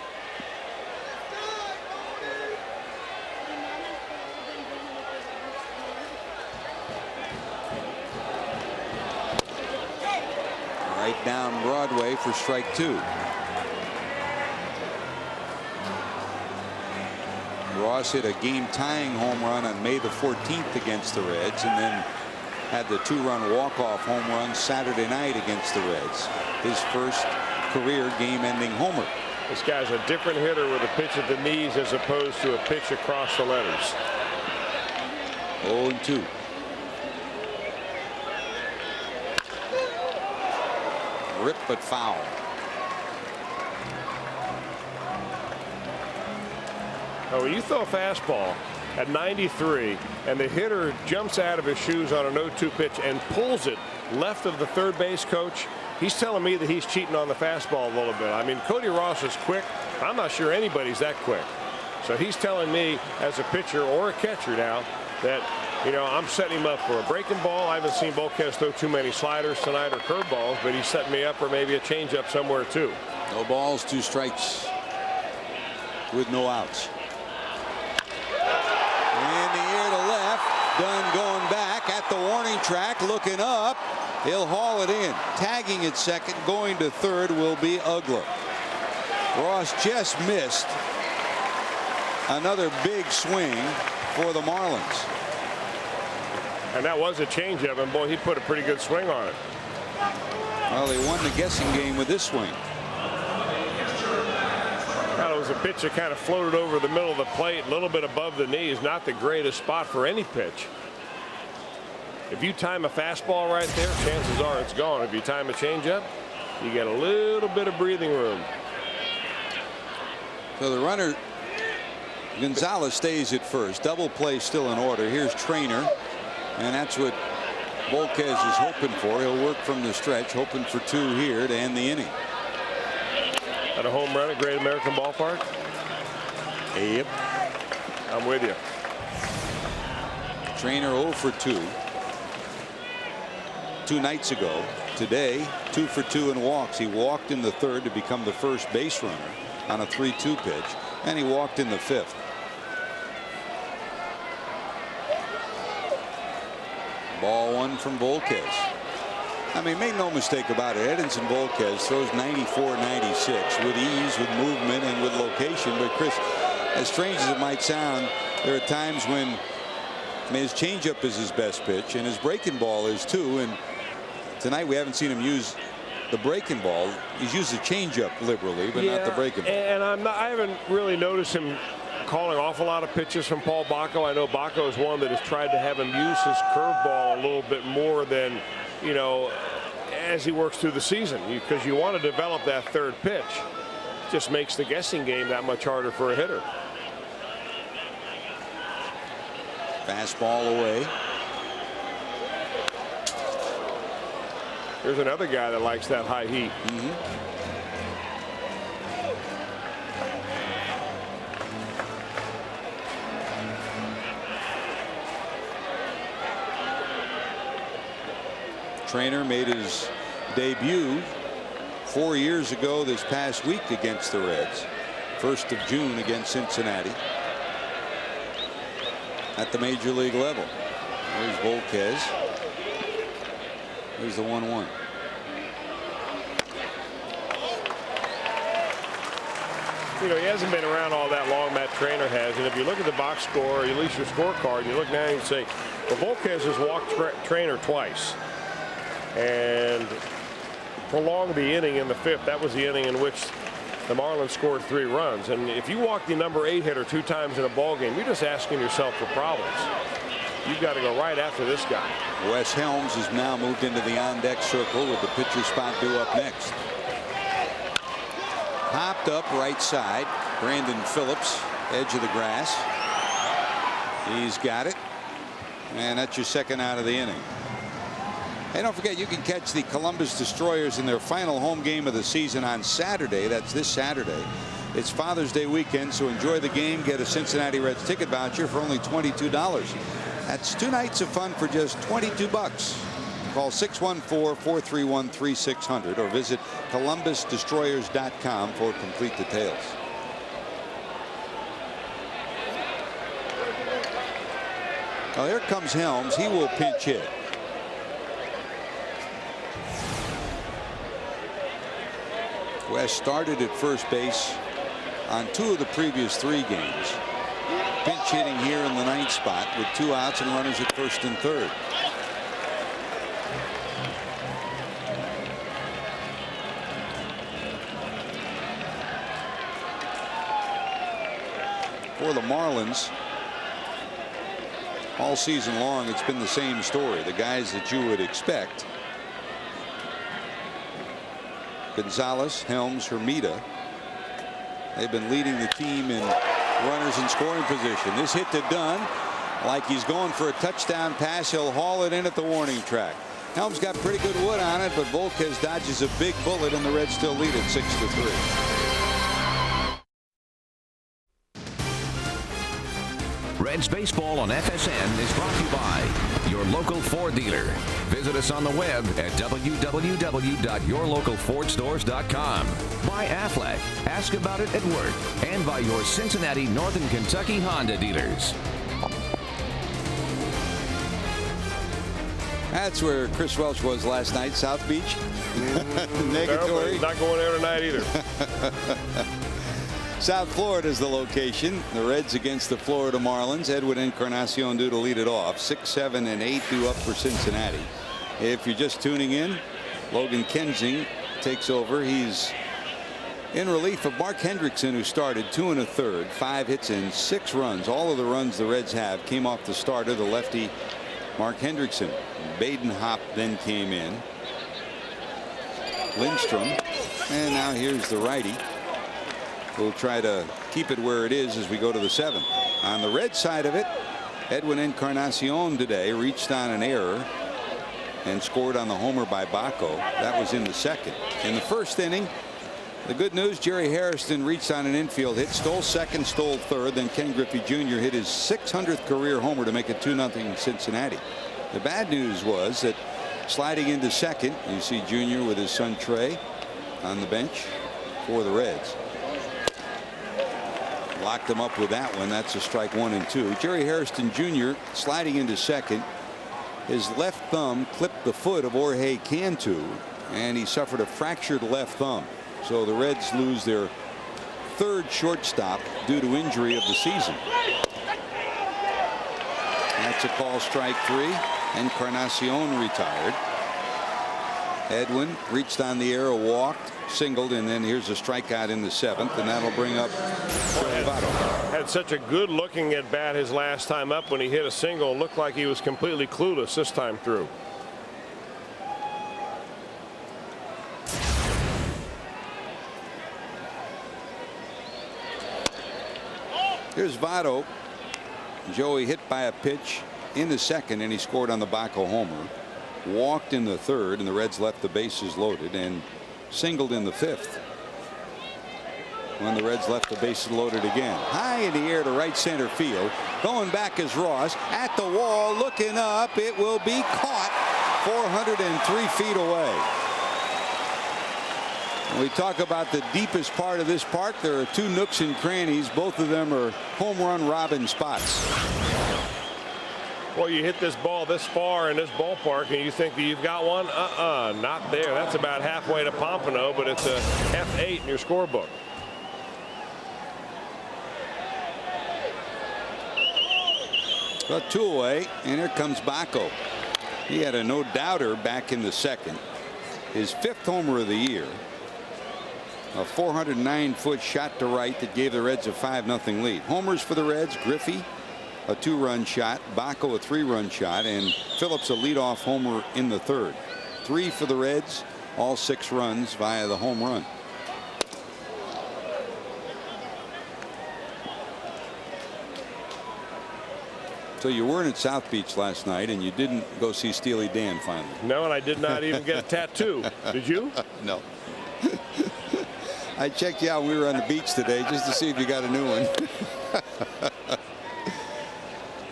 Speaker 1: Right down Broadway for strike 2. Ross hit a game-tying home run on May the 14th against the Reds, and then had the 2-run walk-off home run Saturday night against the Reds. His first career game-ending homer.
Speaker 2: This guy's a different hitter with a pitch at the knees as opposed to a pitch across the letters.
Speaker 1: 0-2. Rip but foul.
Speaker 2: Now, when you throw a fastball at 93 and the hitter jumps out of his shoes on an 0-2 pitch and pulls it left of the third base coach, he's telling me that he's cheating on the fastball a little bit. I mean, Cody Ross is quick. I'm not sure anybody's that quick. So he's telling me as a pitcher or a catcher now that, you know, I'm setting him up for a breaking ball. I haven't seen Volquez throw too many sliders tonight or curveballs, but he's setting me up for maybe a changeup somewhere too.
Speaker 1: No balls, 2 strikes with no outs. In the air to left. Dunn going back at the warning track, looking up. He'll haul it in. Tagging at second, going to third will be Uggla. Ross just missed another big swing for the Marlins.
Speaker 2: And that was a changeup, and boy, he put a pretty good swing on it.
Speaker 1: Well, they won the guessing game with this swing.
Speaker 2: Well, it was a pitch that kind of floated over the middle of the plate, a little bit above the knees. Not the greatest spot for any pitch. If you time a fastball right there, chances are it's gone. If you time a changeup, you get a little bit of breathing room.
Speaker 1: So the runner, Gonzalez, stays at first. Double play still in order. Here's Trainer, and that's what Volquez is hoping for. He'll work from the stretch, hoping for 2 here to end the inning.
Speaker 2: At a home run at Great American Ballpark?
Speaker 1: Yep.
Speaker 2: I'm with you.
Speaker 1: Trainer 0 for 2. 2 nights ago. Today, 2 for 2 in walks. He walked in the third to become the first base runner on a 3-2 pitch, and he walked in the 5th. Ball 1 from Volquez. I mean, make no mistake about it. Edinson Volquez throws 94, 96 with ease, with movement, and with location. But Chris, as strange as it might sound, there are times when, I mean, his changeup is his best pitch, and his breaking ball is too. And tonight we haven't seen him use the breaking ball. He's used the changeup liberally, but not the breaking ball.
Speaker 2: And I haven't really noticed him calling off a lot of pitches from Paul Bacco. I know Bacco is one that has tried to have him use his curveball a little bit more than, you know, as he works through the season, because you want to develop that third pitch. It just makes the guessing game that much harder for a hitter.
Speaker 1: Fastball away.
Speaker 2: There's another guy that likes that high heat.
Speaker 1: Trainer made his debut 4 years ago this past week against the Reds. 1st of June against Cincinnati at the major league level. There's Volquez. There's the 1-1.
Speaker 2: You know, he hasn't been around all that long, Matt Trainer has. And if you look at the box score, or at least your scorecard, and you look now and you say, well, Volquez has walked Trainer twice and prolonged the inning in the 5th. That was the inning in which the Marlins scored 3 runs. And if you walk the number 8 hitter 2 times in a ball game, you're just asking yourself for problems. You've got to go right after this guy.
Speaker 1: Wes Helms has now moved into the on-deck circle with the pitcher spot due up next. Popped up right side. Brandon Phillips, edge of the grass. He's got it. And that's your second out of the inning. Hey, don't forget, you can catch the Columbus Destroyers in their final home game of the season on Saturday. That's this Saturday. It's Father's Day weekend, so enjoy the game. Get a Cincinnati Reds ticket voucher for only $22. That's 2 nights of fun for just $22. Call 614-431-3600 or visit columbusdestroyers.com for complete details. Well, here comes Helms. He will pinch hit. West started at first base on 2 of the previous 3 games. Pinch hitting here in the 9th spot with 2 outs and runners at first and third. For the Marlins, all season long, it's been the same story. The guys that you would expect. Gonzalez, Helms, Hermida. They've been leading the team in runners in scoring position. This hit to Dunn, like he's going for a touchdown pass. He'll haul it in at the warning track. Helms got pretty good wood on it, but Volquez dodges a big bullet, and the Reds still lead at 6-3.
Speaker 6: Reds baseball on FSN is brought to you by your local Ford dealer. Visit us on the web at www.yourlocalfordstores.com. By Aflac, ask about it at work, and by your Cincinnati Northern Kentucky Honda dealers.
Speaker 1: That's where Chris Welch was last night, South Beach. Negatory.
Speaker 2: He's not going there tonight either.
Speaker 1: South Florida is the location. The Reds against the Florida Marlins. Edwin Encarnacion due to lead it off. 6, 7, and 8 due up for Cincinnati. If you're just tuning in, Logan Kensing takes over. He's in relief of Mark Hendrickson, who started 2 1/3, 5 hits and 6 runs. All of the runs the Reds have came off the starter, the lefty Mark Hendrickson. Baden Hopp then came in. Lindstrom, and now here's the righty. We'll try to keep it where it is as we go to the 7th. On the Red side of it, Edwin Encarnacion today reached on an error and scored on the homer by Bacco. That was in the 2nd. In the 1st inning, the good news, Jerry Hairston reached on an infield hit, stole 2nd, stole 3rd. Then Ken Griffey Jr. hit his 600th career homer to make it 2-0 Cincinnati. The bad news was that sliding into 2nd, you see Jr. with his son Trey on the bench for the Reds. Locked him up with that one. That's a strike 1 and 2. Jerry Hairston Jr. sliding into 2nd. His left thumb clipped the foot of Jorge Cantu, and he suffered a fractured left thumb. So the Reds lose their 3rd shortstop due to injury of the season. That's a call, strike 3. Encarnacion retired. Edwin reached on the arrow, walked, singled, and then here's a strikeout in the 7th, and that'll bring up Votto.
Speaker 2: Had such a good looking at bat his last time up when he hit a single. Looked like he was completely clueless this time through.
Speaker 1: Here's Votto. Joey hit by a pitch in the 2nd, and he scored on the Bacco homer. Walked in the 3rd, and the Reds left the bases loaded, and singled in the 5th when the Reds left the bases loaded again. High in the air to right center field. Going back is Ross at the wall, looking up. It will be caught 403 feet away. When we talk about the deepest part of this park, there are 2 nooks and crannies. Both of them are home run robin spots.
Speaker 2: Well, you hit this ball this far in this ballpark and you think that you've got one. Not there. That's about halfway to Pompano, but it's a F8 in your scorebook.
Speaker 1: But 2 away, and here comes Bacco. He had a no-doubter back in the 2nd. His 5th homer of the year. A 409-foot shot to right that gave the Reds a 5-0 lead. Homers for the Reds: Griffey, a 2-run shot, Bacco a 3-run shot, and Phillips a leadoff homer in the 3rd. 3 for the Reds, all 6 runs via the home run. So you weren't at South Beach last night, and you didn't go see Steely Dan finally.
Speaker 2: No, and I did not even get a tattoo. Did you?
Speaker 1: No. I checked you out when we were on the beach today just to see if you got a new one.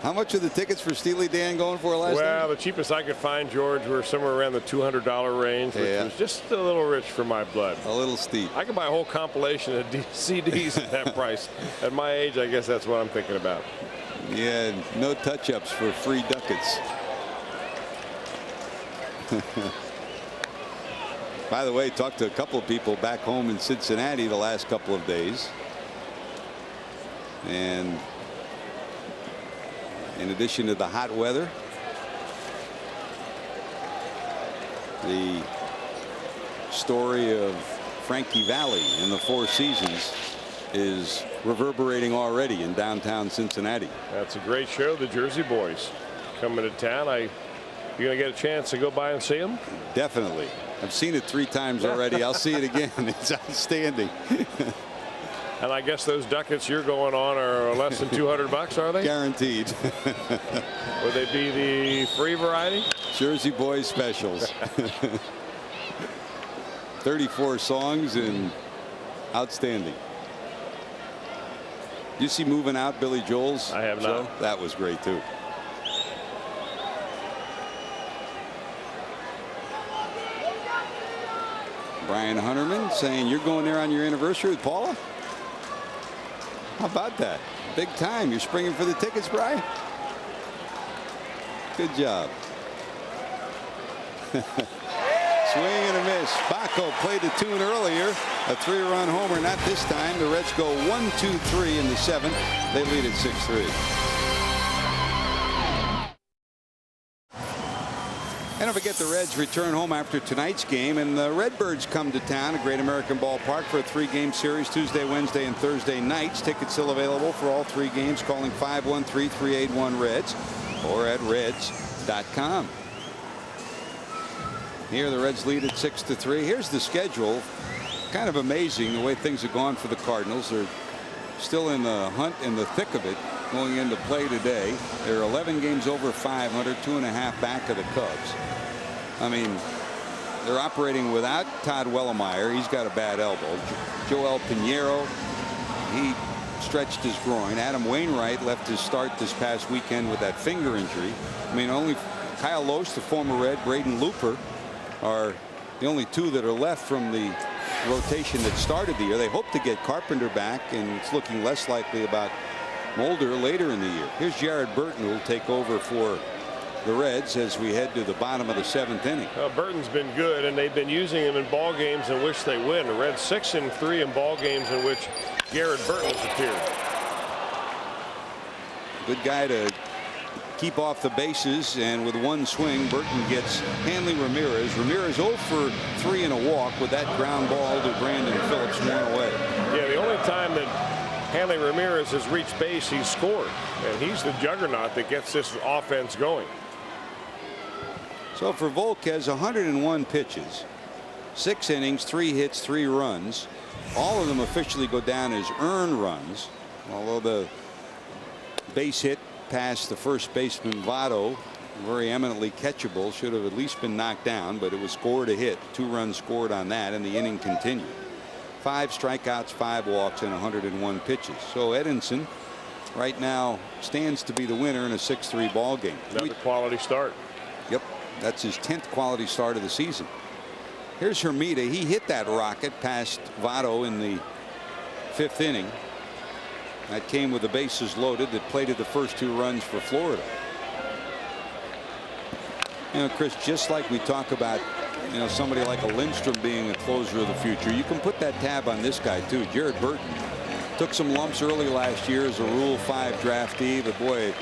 Speaker 1: How much are the tickets for Steely Dan going for last night?
Speaker 2: Well, the cheapest I could find, George, were somewhere around the $200 range, which was just a little rich for my blood.
Speaker 1: A little steep.
Speaker 2: I could buy a whole compilation of CDs at that price. At my age, I guess that's what I'm thinking about.
Speaker 1: Yeah, no touch-ups for free ducats. By the way, talked to a couple of people back home in Cincinnati the last couple of days. And in addition to the hot weather, the story of Frankie Valli in the Four Seasons is reverberating already in downtown Cincinnati.
Speaker 2: That's a great show. The Jersey Boys coming to town. You gonna get a chance to go by and see them?
Speaker 1: Definitely. I've seen it 3 times already. I'll see it again. It's outstanding.
Speaker 2: And I guess those ducats you're going on are less than $200, are they?
Speaker 1: Guaranteed.
Speaker 2: Would they be the free variety?
Speaker 1: Jersey Boys specials. 34 songs and outstanding. Did you see Moving Out, Billy Joel's?
Speaker 2: I have
Speaker 1: show?
Speaker 2: not.
Speaker 1: That was great too. Brian Hunterman saying you're going there on your anniversary with Paula. How about that? Big time. You're springing for the tickets, Brian. Good job. Swing and a miss. Baco played the tune earlier. A 3-run homer. Not this time. The Reds go 1-2-3 in the 7th. They lead at 6-3. And don't forget the Reds return home after tonight's game, and the Redbirds come to town at Great American Ballpark for a 3-game series Tuesday, Wednesday, and Thursday nights. Tickets still available for all 3 games. Calling 513-381-REDS or at reds.com. Here the Reds lead at 6-3. Here's the schedule. Kind of amazing the way things have gone for the Cardinals. They're still in the hunt, in the thick of it, going into play today. They're 11 games over 500, 2.5 back of the Cubs. I mean, they're operating without Todd Wellemeyer. He's got a bad elbow. Joel Pinheiro, he stretched his groin. Adam Wainwright left his start this past weekend with that finger injury. I mean, only Kyle Lohse, the former Red, Braden Looper are the only 2 that are left from the rotation that started the year. They hope to get Carpenter back, and it's looking less likely about Mulder later in the year. Here's Jared Burton, who will take over for the Reds as we head to the bottom of the 7th inning.
Speaker 2: Well, Burton's been good, and they've been using him in ball games in which they win. The Reds 6-3 in ball games in which Jared Burton has appeared.
Speaker 1: Good guy to keep off the bases, and with 1 swing, Burton gets Hanley Ramirez. Ramirez 0 for 3 in a walk with that ground ball to Brandon Phillips, 1 away.
Speaker 2: Yeah, the only time that Hanley Ramirez has reached base, he's scored, and he's the juggernaut that gets this offense going.
Speaker 1: So for Volquez, 101 pitches, 6 innings, 3 hits, 3 runs. All of them officially go down as earned runs, although the base hit past the first baseman Votto, very eminently catchable, should have at least been knocked down, but it was scored a hit. 2 runs scored on that, and the inning continued. 5 strikeouts, 5 walks, and 101 pitches. So Edinson right now stands to be the winner in a 6-3 ball game.
Speaker 2: Another quality start.
Speaker 1: Yep, that's his 10th quality start of the season. Here's Hermida. He hit that rocket past Votto in the 5th inning. That came with the bases loaded. That plated the first 2 runs for Florida. You know, Chris, just like we talk about, you know, somebody like a Lindstrom being a closer of the future, you can put that tab on this guy too. Jared Burton took some lumps early last year as a Rule 5 draftee, but boy,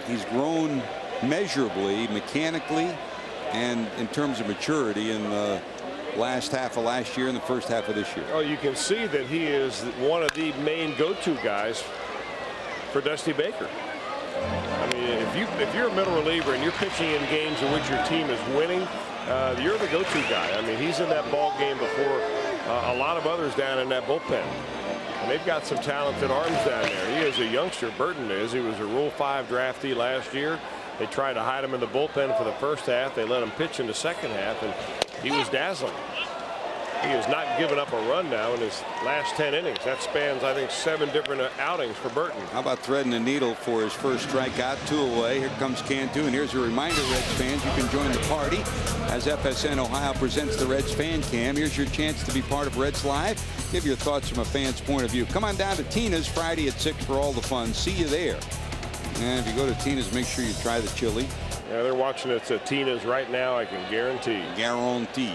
Speaker 1: he's grown measurably, mechanically, and in terms of maturity in the last half of last year and the first half of this year.
Speaker 2: Oh, you can see that he is one of the main go-to guys for Dusty Baker. I mean, if you're a middle reliever and you're pitching in games in which your team is winning, you're the go-to guy. I mean, he's in that ball game before a lot of others down in that bullpen. And they've got some talented arms down there. He is a youngster, Burton is. He was a Rule 5 draftee last year. They tried to hide him in the bullpen for the first half. They let him pitch in the second half, and he was dazzling. He has not given up a run now in his last 10 innings. That spans, I think, 7 different outings for Burton.
Speaker 1: How about threading the needle for his first strikeout? 2 away. Here comes Cantu, and here's a reminder, Reds fans, you can join the party as FSN Ohio presents the Reds Fan Cam. Here's your chance to be part of Reds Live. Give your thoughts from a fan's point of view. Come on down to Tina's Friday at 6 for all the fun. See you there. And if you go to Tina's, make sure you try the chili.
Speaker 2: Yeah, they're watching it at Tina's right now, I can guarantee.
Speaker 1: Guarantee.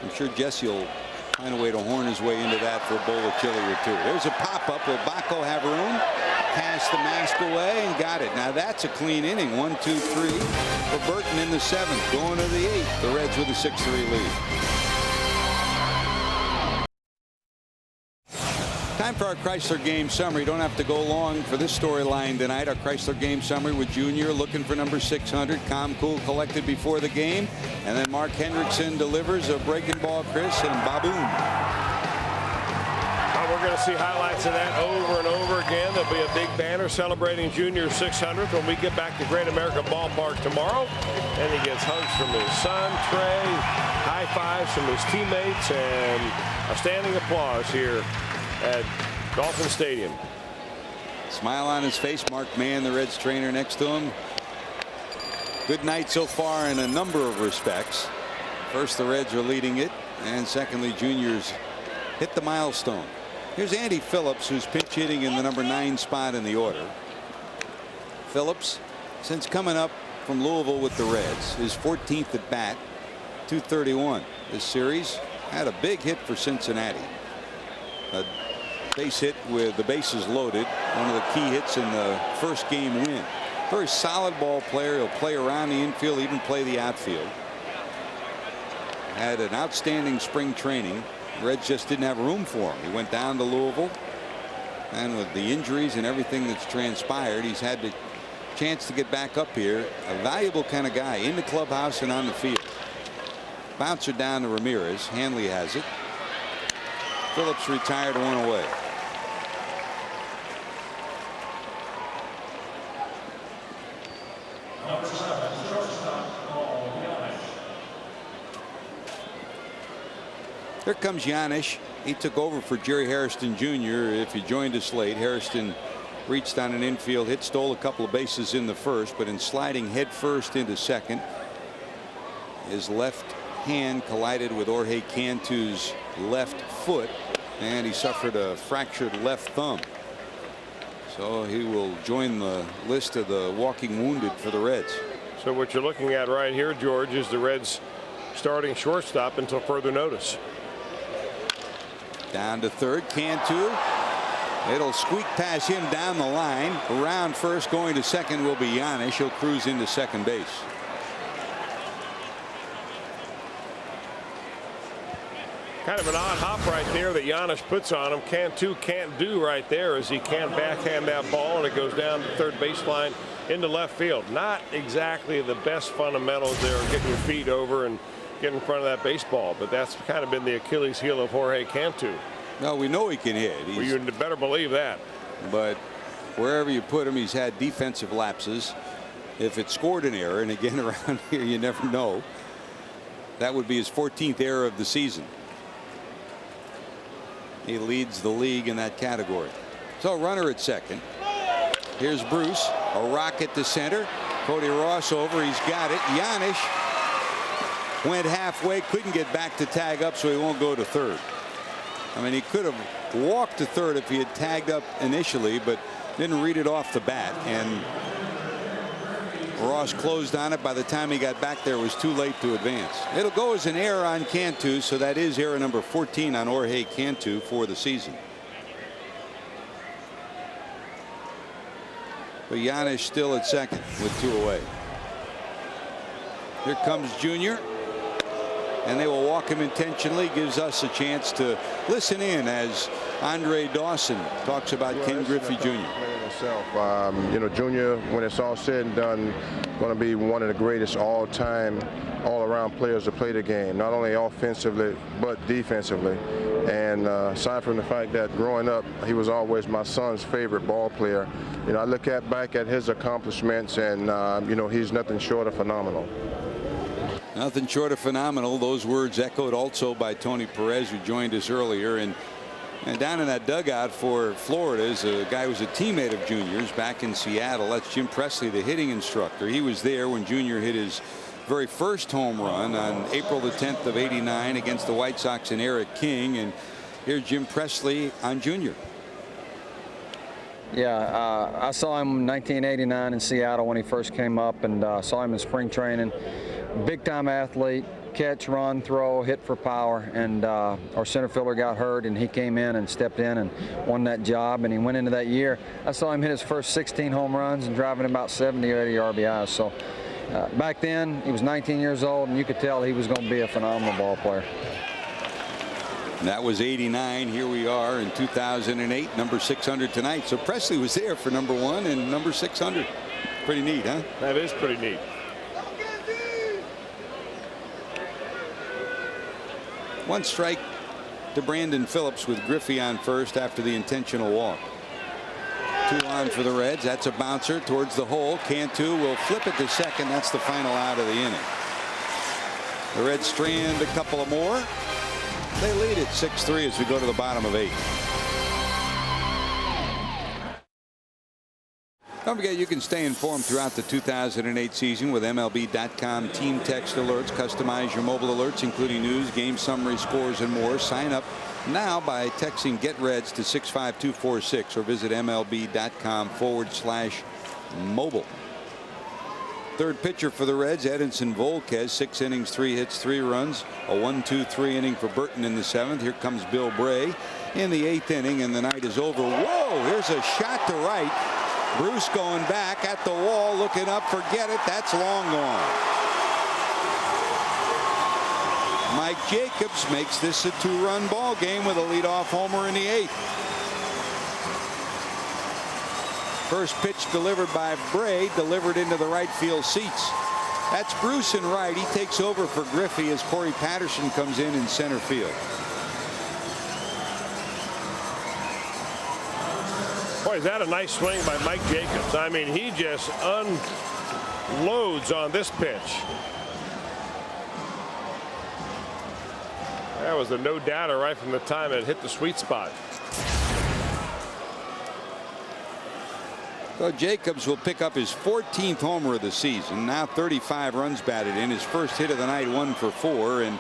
Speaker 1: I'm sure Jesse will find a way to horn his way into that for a bowl of chili or 2. There's a pop-up. Will Baco have room? Cast the mask away and got it. Now that's a clean inning. 1, 2, 3 for Burton in the 7th. Going to the 8th. The Reds with a 6-3 lead. Time for our Chrysler Game Summary. Don't have to go long for this storyline tonight. Our Chrysler Game Summary with Junior looking for number 600. Calm, cool, collected before the game. And then Mark Hendrickson delivers a breaking ball, Chris, and baboom.
Speaker 2: Well, we're going to see highlights of that over and over again. There'll be a big banner celebrating Junior's 600th when we get back to Great America Ballpark tomorrow. And he gets hugs from his son, Trey, high fives from his teammates, and a standing applause here at Dolphin Stadium.
Speaker 1: Smile on his face. Mark Mann, the Reds trainer, next to him. Good night so far in a number of respects. First, the Reds are leading it, and secondly, Junior's hit the milestone. Here's Andy Phillips, who's pinch hitting in the number 9 spot in the order. Phillips, since coming up from Louisville with the Reds, his 14th at bat, .231 this series. Had a big hit for Cincinnati. A base hit with the bases loaded, one of the key hits in the first game win. Very solid ball player. He'll play around the infield, even play the outfield. Had an outstanding spring training. Reds just didn't have room for him. He went down to Louisville, and with the injuries and everything that's transpired, he's had the chance to get back up here. A valuable kind of guy in the clubhouse and on the field. Bouncer down to Ramirez. Hanley has it. Phillips retired, 1 away. Here comes Giannis. He took over for Jerry Hairston Jr. If he joined us late, Hairston reached on an infield hit, stole a couple of bases in the first, but in sliding head first into second, his left hand collided with Jorge Cantu's left foot, and he suffered a fractured left thumb. So he will join the list of the walking wounded for the Reds.
Speaker 2: So what you're looking at right here, George, is the Reds starting shortstop until further notice.
Speaker 1: Down to third, Cantu. It'll squeak past him down the line. Around first, going to second will be Giannis. He'll cruise into second base.
Speaker 2: Kind of an odd hop right there that Giannis puts on him. Cantu can't do right there as he can't backhand that ball, and it goes down the third baseline into left field. Not exactly the best fundamentals there, getting your feet over and getting in front of that baseball, but that's kind of been the Achilles heel of Jorge Cantu.
Speaker 1: No, we know he can hit.
Speaker 2: Well, you better believe that.
Speaker 1: But wherever you put him, he's had defensive lapses. If it scored an error, and again around here you never know, that would be his 14th error of the season. He leads the league in that category. So runner at second. Here's Bruce. A rocket to center. Cody Ross over. He's got it. Giannis went halfway, couldn't get back to tag up, so he won't go to third. I mean, he could have walked to third if he had tagged up initially, but didn't read it off the bat, and Ross closed on it. By the time he got back there, it was too late to advance. It'll go as an error on Cantu, so that is error number 14 on Jorge Cantu for the season. But Giannis still at second with 2 away. Here comes Junior, and they will walk him intentionally. Gives us a chance to listen in as Andre Dawson talks about Ken Griffey Jr.
Speaker 8: You know, Junior, when it's all said and done, going to be one of the greatest all-time, all-around players to play the game, not only offensively but defensively. And aside from the fact that growing up, he was always my son's favorite ball player. You know, I look back at his accomplishments, and you know, he's nothing short of phenomenal.
Speaker 1: Nothing short of phenomenal. Those words echoed also by Tony Perez, who joined us earlier. And down in that dugout for Florida is a guy who was a teammate of Junior's back in Seattle. That's Jim Presley, the hitting instructor. He was there when Junior hit his very first home run on April the 10th of '89 against the White Sox and Eric King. And here's Jim Presley on Junior.
Speaker 9: Yeah, I saw him in 1989 in Seattle when he first came up, and saw him in spring training. Big time athlete. Catch, run, throw, hit for power, and our center fielder got hurt, and he came in and stepped in and won that job, and he went into that year. I saw him hit his first 16 home runs and driving about 70 or 80 RBIs. So back then, he was 19 years old, and you could tell he was going to be a phenomenal ball player.
Speaker 1: That was '89. Here we are in 2008, number 600 tonight. So Presley was there for number 1 and number 600. Pretty neat, huh?
Speaker 2: That is pretty neat.
Speaker 1: One strike to Brandon Phillips with Griffey on first after the intentional walk. 2 on for the Reds. That's a bouncer towards the hole. Cantu will flip it to second. That's the final out of the inning. The Reds strand a couple of more. They lead at 6-3 as we go to the bottom of 8. Don't forget, you can stay informed throughout the 2008 season with MLB.com team text alerts. Customize your mobile alerts, including news, game summary, scores, and more. Sign up now by texting Get Reds to 65246 or visit MLB.com/mobile. Third pitcher for the Reds, Edinson Volquez, 6 innings, 3 hits, 3 runs, a 1-2-3 inning for Burton in the 7th. Here comes Bill Bray in the 8th inning, and the night is over. Whoa, here's a shot to right. Bruce going back at the wall, looking up, forget it, that's long gone. Mike Jacobs makes this a 2-run ball game with a leadoff homer in the 8th. First pitch delivered by Bray, delivered into the right field seats. That's Bruce in right. He takes over for Griffey as Corey Patterson comes in center field.
Speaker 2: Boy, is that a nice swing by Mike Jacobs. I mean, he just unloads on this pitch. That was a no-doubter right from the time it hit the sweet spot.
Speaker 1: So Jacobs will pick up his 14th homer of the season. Now 35 runs batted in. His first hit of the night, 1 for 4. And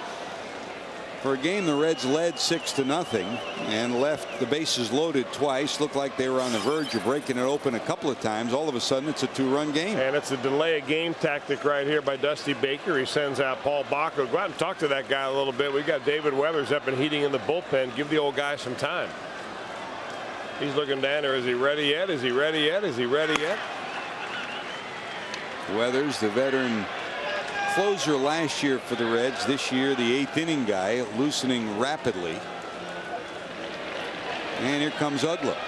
Speaker 1: for a game the Reds led 6-0 and left the bases loaded twice. Looked like they were on the verge of breaking it open a couple of times. All of a sudden it's a 2-run game.
Speaker 2: And it's a delay of game tactic right here by Dusty Baker. He sends out Paul Bacco. Go out and talk to that guy a little bit. We got David Weathers up and heating in the bullpen. Give the old guy some time. He's looking down there. Is he ready yet? Is he ready yet? Is he ready yet?
Speaker 1: Weathers, the veteran closer last year for the Reds. This year, the 8th inning guy, loosening rapidly. And here comes Uggla.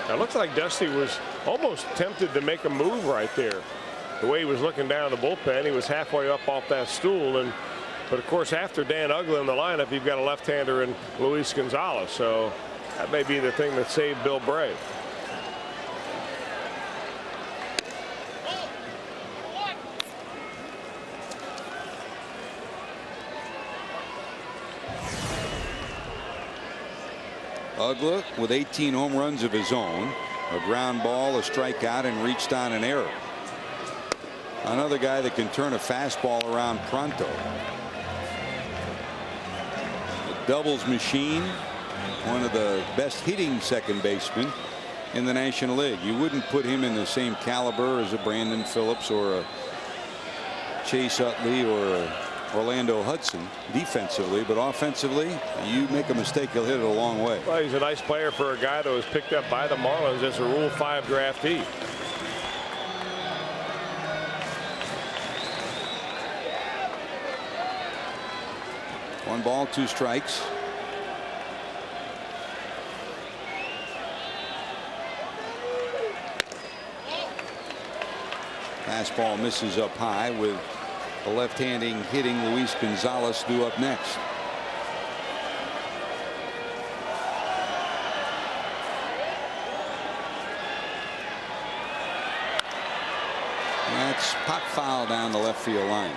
Speaker 2: Now, it looks like Dusty was almost tempted to make a move right there. The way he was looking down the bullpen, he was halfway up off that stool. But of course, after Dan Uggla in the lineup, you've got a left-hander in Luis Gonzalez. So that may be the thing that saved Bill Bray.
Speaker 1: Uggla with 18 home runs of his own. A ground ball, a strikeout, and reached on an error. Another guy that can turn a fastball around pronto. Doubles machine, one of the best hitting second basemen in the National League. You wouldn't put him in the same caliber as a Brandon Phillips or a Chase Utley or a Orlando Hudson defensively, but offensively, you make a mistake, he'll hit it a long way.
Speaker 2: Well, he's a nice player for a guy that was picked up by the Marlins as a Rule 5 draftee.
Speaker 1: One ball, 2 strikes. Fastball misses up high with a left-handing hitting Luis Gonzalez due up next. That's pop foul down the left field line.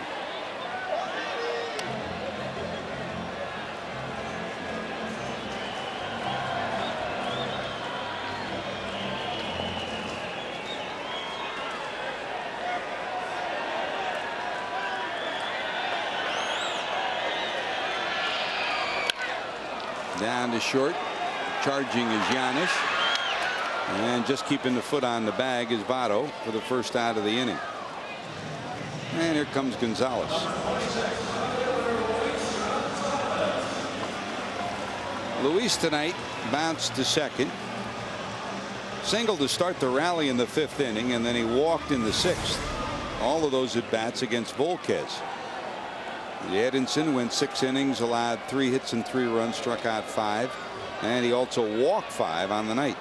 Speaker 1: Down to short. Charging is Giannis. And just keeping the foot on the bag is Votto for the first out of the inning. And here comes Gonzalez. Luis tonight bounced to second. Singled to start the rally in the 5th inning, and then he walked in the 6th. All of those at bats against Volquez. Edinson went 6 innings, allowed 3 hits and 3 runs, struck out 5, and he also walked 5 on the night.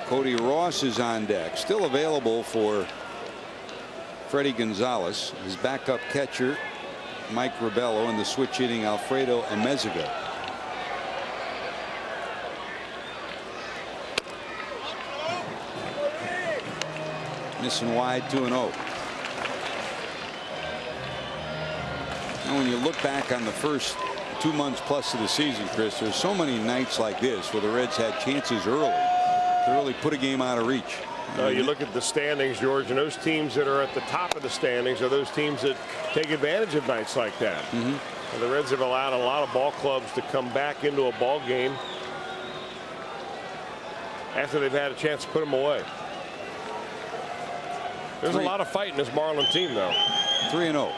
Speaker 1: Cody Ross is on deck, still available for Freddie Gonzalez, his backup catcher Mike Ribello, and the switch hitting Alfredo Emeziga. Missing wide, 2-0. And when you look back on the first 2 months plus of the season, Chris, there's so many nights like this where the Reds had chances early to really put a game out of reach.
Speaker 2: You look at the standings, George, and those teams that are at the top of the standings are those teams that take advantage of nights like that. And the Reds have allowed a lot of ball clubs to come back into a ball game after they've had a chance to put them away. There's a lot of fight in this Marlin team, though.
Speaker 1: 3-0.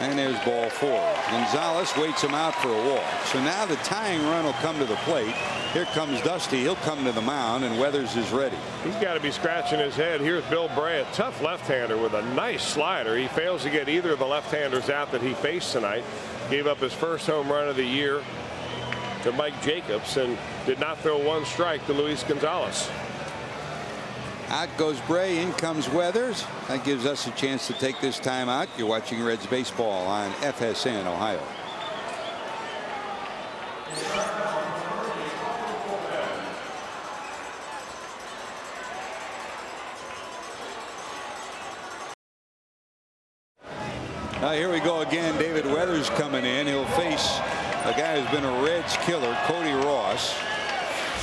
Speaker 1: And there's ball 4. Gonzalez waits him out for a walk. So now the tying run will come to the plate. Here comes Dusty. He'll come to the mound, and Weathers is ready.
Speaker 2: He's got to be scratching his head. Here's Bill Bray, a tough left-hander with a nice slider. He fails to get either of the left-handers out that he faced tonight. Gave up his first home run of the year to Mike Jacobs and did not throw 1 strike to Luis Gonzalez.
Speaker 1: Out goes Bray, in comes Weathers. That gives us a chance to take this time out. You're watching Reds baseball on FSN Ohio. Here we go again. David Weathers coming in. He'll face a guy who's been a Reds killer, Cody Ross.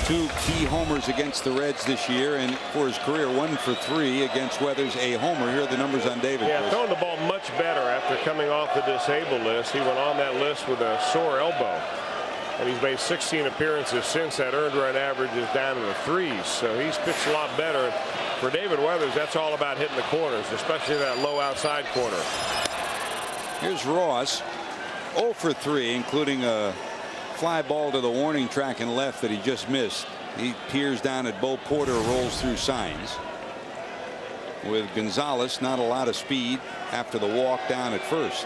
Speaker 1: 2 key homers against the Reds this year, and for his career 1 for 3 against Weathers, a homer. Here are the numbers on David.
Speaker 2: Yeah, throwing the ball much better after coming off the disabled list. He went on that list with a sore elbow, and he's made 16 appearances since. That earned run average is down in the 3s, so he's pitched a lot better. For David Weathers, that's all about hitting the corners, especially that low outside corner.
Speaker 1: Here's Ross, 0 for 3, including a fly ball to the warning track and left that he just missed. He peers down at Bo Porter, rolls through signs. With Gonzalez, not a lot of speed after the walk down at first.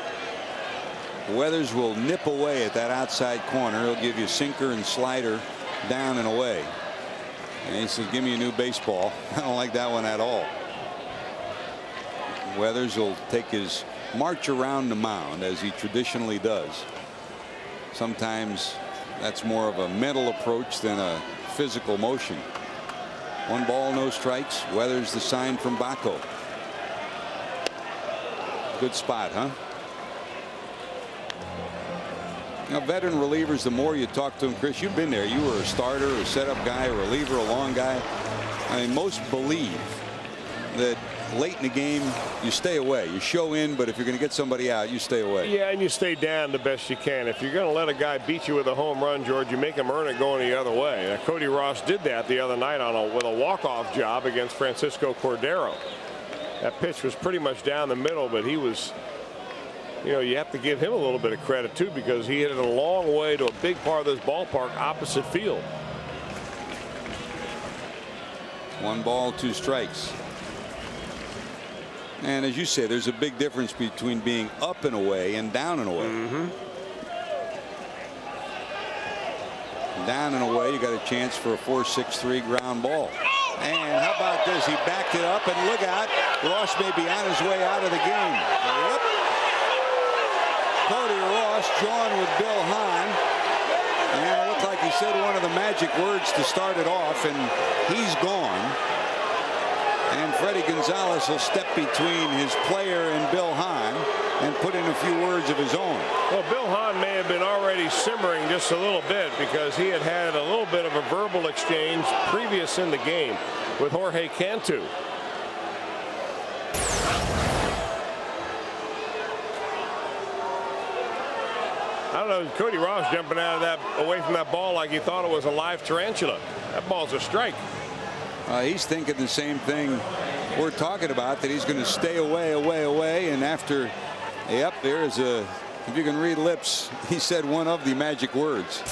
Speaker 1: Weathers will nip away at that outside corner. He'll give you sinker and slider down and away. And he says, give me a new baseball. I don't like that one at all. Weathers will take his march around the mound as he traditionally does. Sometimes that's more of a mental approach than a physical motion. 1 ball, no strikes. Weathers the sign from Baco. Good spot, huh? Now, veteran relievers, the more you talk to them, Chris, you've been there. You were a starter, a setup guy, a reliever, a long guy. I mean, most believe that late in the game you stay away. You show in, but if you're going to get somebody out, you stay away.
Speaker 2: Yeah, and you stay down the best you can. If you're going to let a guy beat you with a home run, George, you make him earn it going the other way. Now, Cody Ross did that the other night with a walk-off job against Francisco Cordero. That pitch was pretty much down the middle, but he was, you have to give him a little bit of credit too, because he hit it a long way to a big part of this ballpark opposite field.
Speaker 1: 1 ball, 2 strikes. And as you say, there's a big difference between being up and away and down and away. Down and away, you got a chance for a 4-6-3 ground ball. And how about this? He backed it up, and look out. Ross may be on his way out of the game. Yep. Cody Ross joined with Bill Hahn. And it looked like he said one of the magic words to start it off, and he's gone. And Freddie Gonzalez will step between his player and Bill Hahn and put in a few words of his own.
Speaker 2: Well, Bill Hahn may have been already simmering just a little bit because he had a little bit of a verbal exchange previous in the game with Jorge Cantu. I don't know, Cody Ross jumping out of that, away from that ball like he thought it was a live tarantula. That ball's a strike.
Speaker 1: He's thinking the same thing we're talking about, that he's going to stay away, and after, yep, there's a, if you can read lips, he said one of the magic words.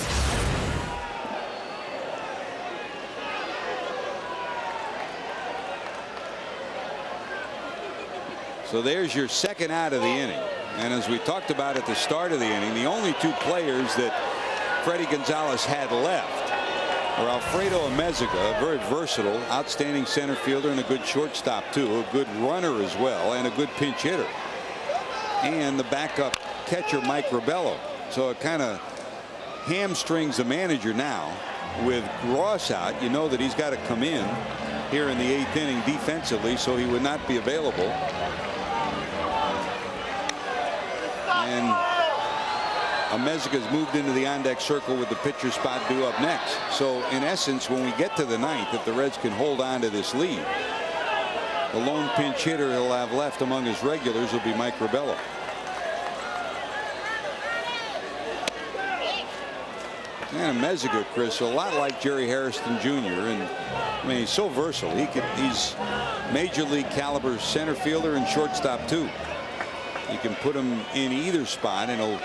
Speaker 1: So there's your second out of the inning. And as we talked about at the start of the inning, the only two players that Freddie Gonzalez had left are Alfredo Amezaga, a very versatile, outstanding center fielder and a good shortstop too, a good runner as well, and a good pinch hitter, and the backup catcher Mike Rabello. So it kind of hamstrings the manager now. With Ross out, you know that he's got to come in here in the 8th inning defensively, so he would not be available. And Amezaga's moved into the on-deck circle with the pitcher spot due up next. So in essence, when we get to the 9th, if the Reds can hold on to this lead, the lone pinch hitter he'll have left among his regulars will be Mike Rabello. And Amezaga, Chris, a lot like Jerry Hairston Jr. And I mean, he's so versatile. He's major league caliber center fielder and shortstop too. You can put him in either spot and he'll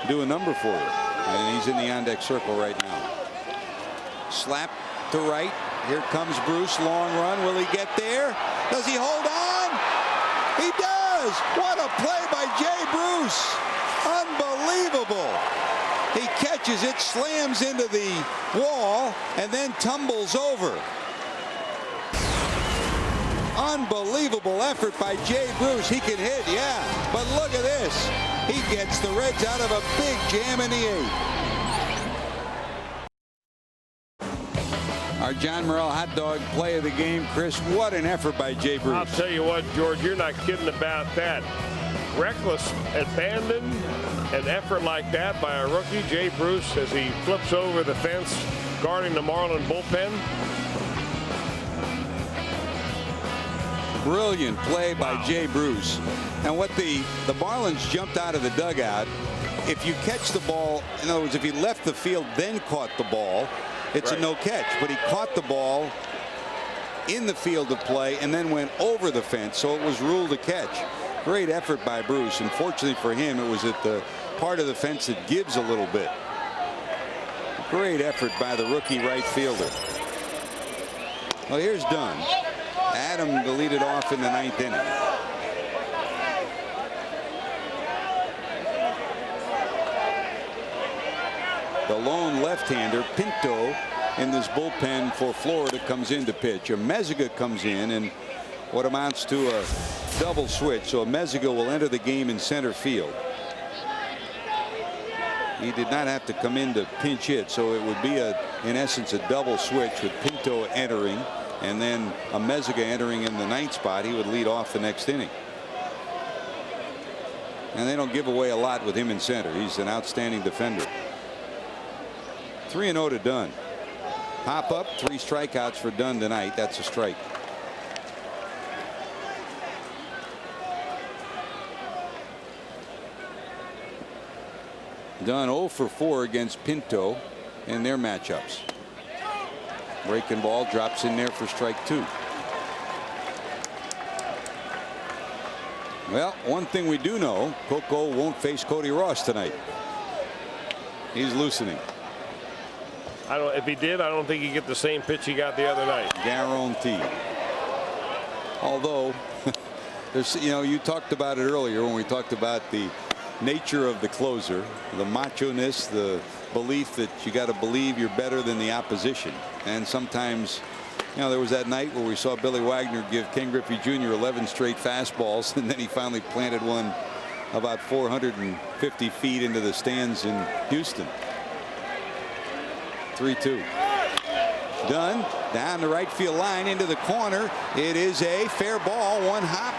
Speaker 1: do a number for you. And he's in the on-deck circle right now. Slap to right. Here comes Bruce. Long run. Will he get there? Does he hold on? He does. What a play by Jay Bruce. Unbelievable. He catches it, slams into the wall, and then tumbles over. Unbelievable effort by Jay Bruce. He can hit, yeah, but look at this. He gets the Reds out of a big jam in the 8th. Our John Morrell hot dog play of the game, Chris. What an effort by Jay Bruce.
Speaker 2: I'll tell you what, George, you're not kidding about that. Reckless abandon, an effort like that by a rookie, Jay Bruce, as he flips over the fence guarding the Marlin bullpen.
Speaker 1: Brilliant play by Jay Bruce. And what the Marlins jumped out of the dugout, if you catch the ball, in other words, if he left the field then caught the ball, it's a no catch. But he caught the ball in the field of play and then went over the fence, so it was ruled a catch. Great effort by Bruce. Unfortunately for him, it was at the part of the fence that gives a little bit. Great effort by the rookie right fielder. Well, here's Dunn. Adam to lead it off in the 9th inning. The lone left-hander, Pinto, in this bullpen for Florida, comes in to pitch. Amezaga comes in, and what amounts to a double switch. So Amezaga will enter the game in center field. He did not have to come in to pinch hit, so it would be in essence a double switch with Pinto entering and then Amezaga entering in the 9th spot. He would lead off the next inning. And they don't give away a lot with him in center. He's an outstanding defender. 3-0 to Dunn. Pop up, 3 strikeouts for Dunn tonight. That's a strike. Dunn 0 for 4 against Pinto in their matchups. Breaking ball drops in there for strike 2. Well, one thing we do know, Coco won't face Cody Ross tonight. He's loosening.
Speaker 2: If he did, I don't think he'd get the same pitch he got the other night.
Speaker 1: Guaranteed. Although There's, you know, you talked about it earlier when we talked about the nature of the closer, the macho-ness, the belief that you got to believe you're better than the opposition. And sometimes, you know, there was that night where we saw Billy Wagner give Ken Griffey Jr. 11 straight fastballs, and then he finally planted one about 450 feet into the stands in Houston. 3-2. Dunn down the right field line into the corner. It is a fair ball. One hop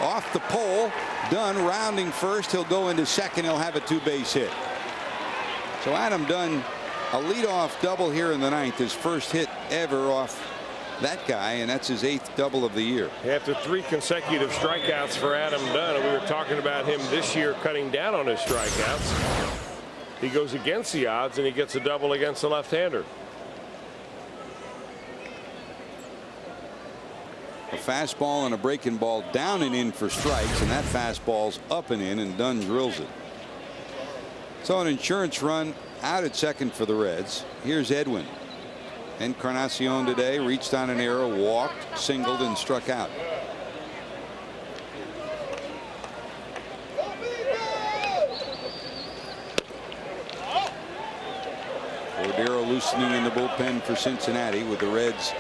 Speaker 1: off the pole. Dunn rounding first. He'll go into second. He'll have a two-base hit. So Adam Dunn, a leadoff double here in the ninth, his first hit ever off that guy, and that's his 8th double of the year.
Speaker 2: After 3 consecutive strikeouts for Adam Dunn, and we were talking about him this year cutting down on his strikeouts. He goes against the odds, and he gets a double against the left-hander.
Speaker 1: A fastball and a breaking ball down and in for strikes, and that fastball's up and in, and Dunn drills it. So an insurance run out at second for the Reds. Here's Edwin. Encarnacion today reached on an error, walked, singled, and struck out. Cordero loosening in the bullpen for Cincinnati, with the Reds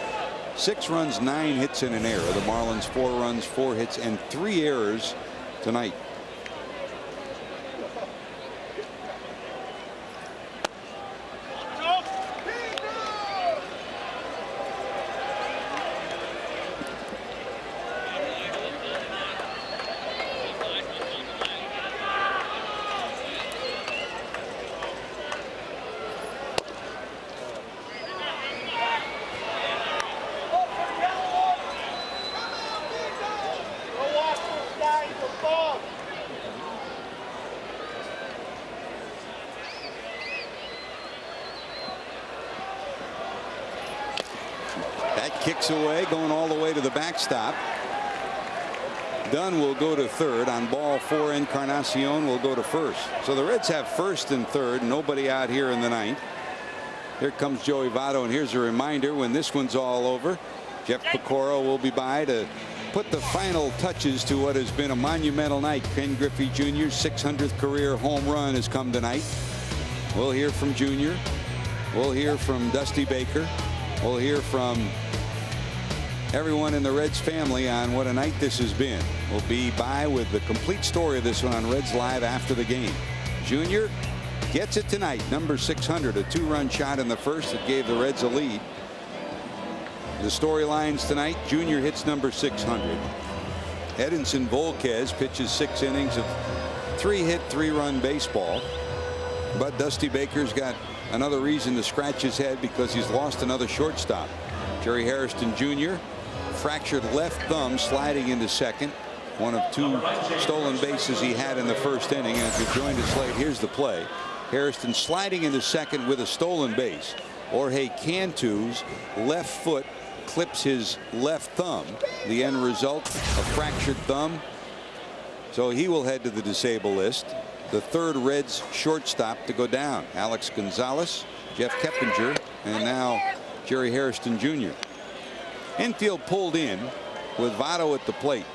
Speaker 1: 6 runs, 9 hits, and an error. The Marlins 4 runs, 4 hits, and 3 errors tonight. Kicks away, going all the way to the backstop. Dunn will go to third. On ball 4, Encarnacion will go to first. So the Reds have first and third. Nobody out here in the ninth. Here comes Joey Votto, and here's a reminder: when this one's all over, Jeff Piecoro will be by to put the final touches to what has been a monumental night. Ken Griffey Jr.'s 600th career home run has come tonight. We'll hear from Jr. We'll hear from Dusty Baker. We'll hear from everyone in the Reds family on what a night this has been. We'll be by with the complete story of this one on Reds Live after the game. Jr. gets it tonight, number 600, a 2-run shot in the first that gave the Reds a lead. The storylines tonight: Jr. hits number 600. Edinson Volquez pitches 6 innings of 3-hit, 3-run baseball. But Dusty Baker's got another reason to scratch his head, because he's lost another shortstop. Jerry Hairston Jr. fractured left thumb sliding into second. One of 2 stolen bases he had in the first inning. And if you're joined us late, here's the play. Hairston sliding into second with a stolen base. Jorge Cantu's left foot clips his left thumb. The end result, a fractured thumb. So he will head to the disabled list. The 3rd Reds shortstop to go down: Alex Gonzalez, Jeff Keppinger, and now Jerry Hairston Jr. Infield pulled in with Votto at the plate.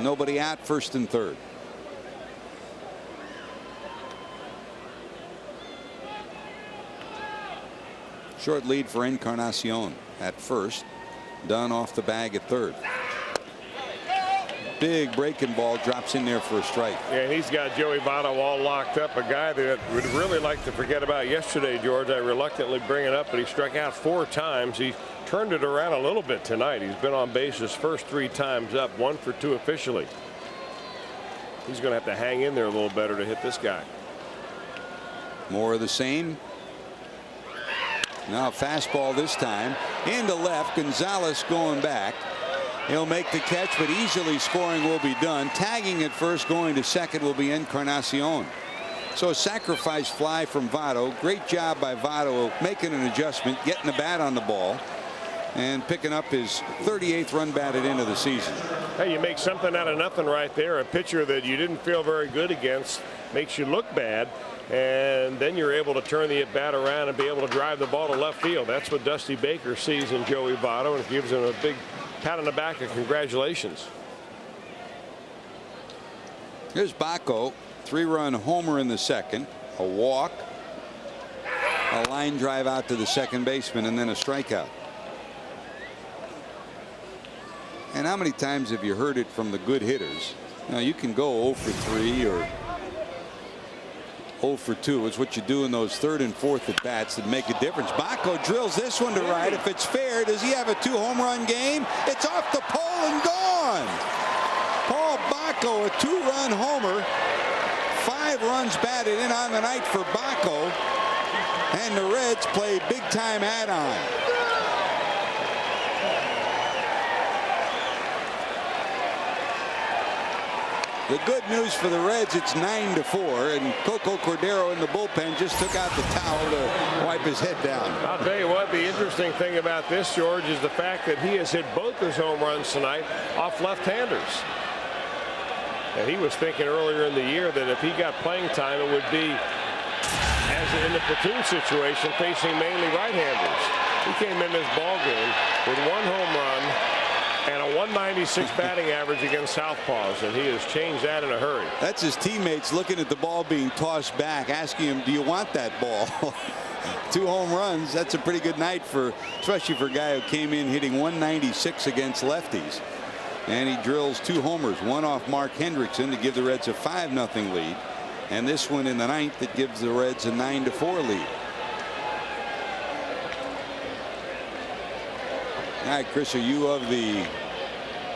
Speaker 1: Nobody out, first and third. Short lead for Encarnacion at first. Dunn off the bag at third. Big breaking ball drops in there for a strike.
Speaker 2: Yeah, he's got Joey Votto all locked up. A guy that would really like to forget about yesterday, George. I reluctantly bring it up, but he struck out 4 times. He turned it around a little bit tonight. He's been on base his first 3 times up, 1 for 2 officially. He's going to have to hang in there a little better to hit this guy.
Speaker 1: More of the same. Now fastball this time into left. Gonzalez going back. He'll make the catch, but easily scoring will be done. Tagging at first, going to second, will be Encarnacion. So a sacrifice fly from Votto. Great job by Votto making an adjustment, getting the bat on the ball, and picking up his 38th run batted in of the season.
Speaker 2: Hey, you make something out of nothing right there. A pitcher that you didn't feel very good against makes you look bad, and then you're able to turn the at-bat around and be able to drive the ball to left field. That's what Dusty Baker sees in Joey Votto, and gives him a big pat on the back and congratulations.
Speaker 1: Here's Bacco, 3-run homer in the second, a walk, a line drive out to the second baseman, and then a strikeout. And how many times have you heard it from the good hitters? Now you can go 0 for 3 or 0 for 2. It's what you do in those third and fourth at bats that make a difference. Bacco drills this one to right. If it's fair, does he have a 2-home-run game? It's off the pole and gone. Paul Bacco, a 2-run homer. 5 runs batted in on the night for Bacco. And the Reds play big-time add-on. The good news for the Reds, it's 9-4, and Coco Cordero in the bullpen just took out the towel to wipe his head down.
Speaker 2: I'll tell you what, the interesting thing about this, George, is the fact that he has hit both his home runs tonight off left-handers. And he was thinking earlier in the year that if he got playing time, it would be, as in the platoon situation, facing mainly right-handers. He came in this ball game with 1 home run and a 196 batting average against southpaws, and he has changed that in a hurry.
Speaker 1: That's his teammates looking at the ball being tossed back, asking him, do you want that ball? 2 home runs. That's a pretty good night, especially for a guy who came in hitting 196 against lefties. And he drills 2 homers, one off Mark Hendrickson to give the Reds a 5-0 lead, and this one in the 9th that gives the Reds a 9-4 lead. All right, Chris, are you of the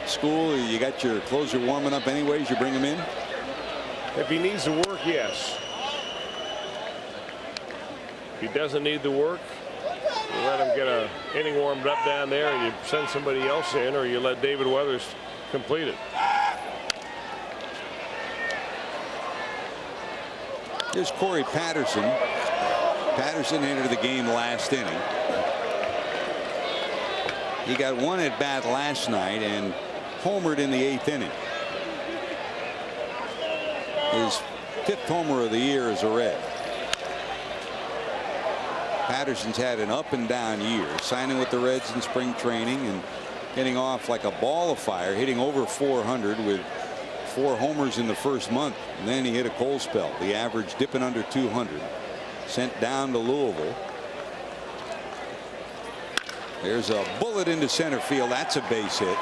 Speaker 1: school? You got your closer warming up anyways? You bring him in?
Speaker 2: If he needs to work, yes. If he doesn't need to work, you let him get a inning warmed up down there, and you send somebody else in, or you let David Weathers complete it.
Speaker 1: Here's Corey Patterson. Patterson entered the game last inning. He got 1 at bat last night and homered in the 8th inning. His 5th homer of the year as a Red. Patterson's had an up and down year, signing with the Reds in spring training and getting off like a ball of fire, hitting over 400 with 4 homers in the first month. And then he hit a cold spell, the average dipping under 200. Sent down to Louisville. There's a bullet into center field. That's a base hit.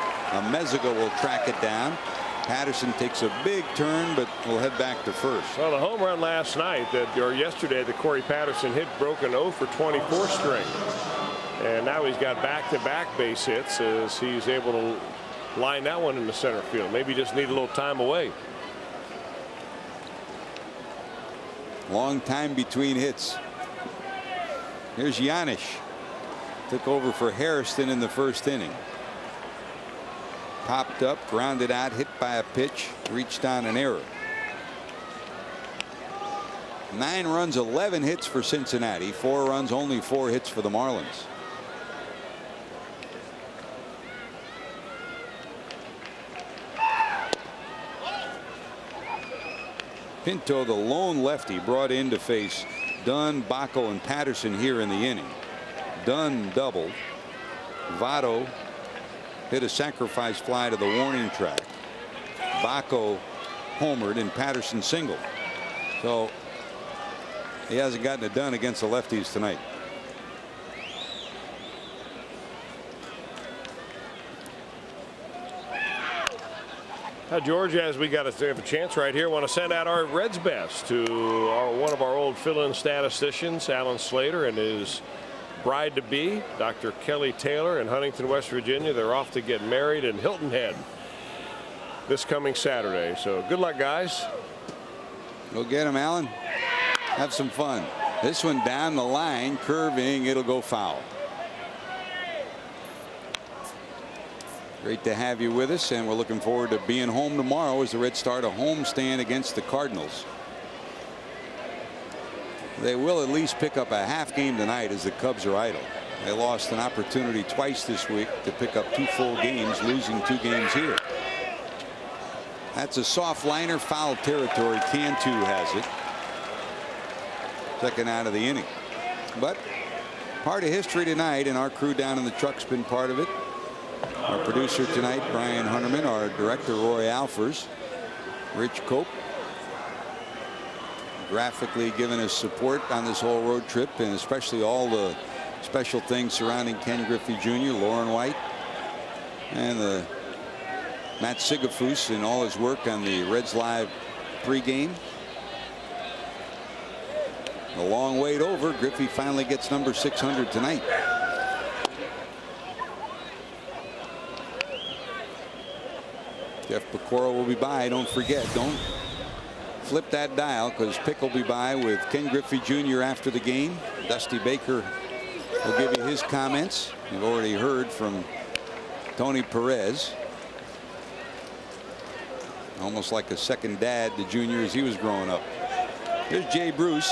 Speaker 1: Meziga will track it down. Patterson takes a big turn, but will head back to first.
Speaker 2: Well, the home run last night or yesterday that Corey Patterson hit broke an 0 for 24 string. And now he's got back-to-back base hits as he's able to line that one in the center field. Maybe just need a little time away.
Speaker 1: Long time between hits. Here's Yanish. Took over for Harrison in the first inning. Popped up, grounded out, hit by a pitch, reached on an error. 9 runs, 11 hits for Cincinnati. 4 runs, only 4 hits for the Marlins. Pinto, the lone lefty, brought in to face Dunn, Bacco, and Patterson here in the inning. Dunn doubled. Votto hit a sacrifice fly to the warning track. Bacco homered and Patterson singled. So he hasn't gotten it done against the lefties tonight.
Speaker 2: Now, George, as we got have a chance right here, want to send out our Reds best to one of our old fill-in statisticians, Alan Slater, and his bride-to-be, Dr. Kelly Taylor, in Huntington, West Virginia. They're off to get married in Hilton Head this coming Saturday. So good luck, guys.
Speaker 1: Go get him, Alan. Have some fun. This one down the line, curving, it'll go foul. Great to have you with us, and we're looking forward to being home tomorrow as the Reds start a homestand against the Cardinals. They will at least pick up a half game tonight as the Cubs are idle. They lost an opportunity twice this week to pick up 2 full games, losing 2 games here. That's a soft liner, foul territory. Cantu has it. Second out of the inning. But part of history tonight, and our crew down in the truck's been part of it. Our producer tonight, Brian Hunterman, our director, Roy Alfers. Rich Cope graphically giving us support on this whole road trip, and especially all the special things surrounding Ken Griffey Jr., Lauren White, and Matt Sigafus and all his work on the Reds Live pregame. A long wait over. Griffey finally gets number 600 tonight. Jeff Pecora will be by. Don't forget, don't flip that dial, because Pick will be by with Ken Griffey Jr. after the game. Dusty Baker will give you his comments. You've already heard from Tony Perez. Almost like a second dad to Junior as he was growing up. Here's Jay Bruce.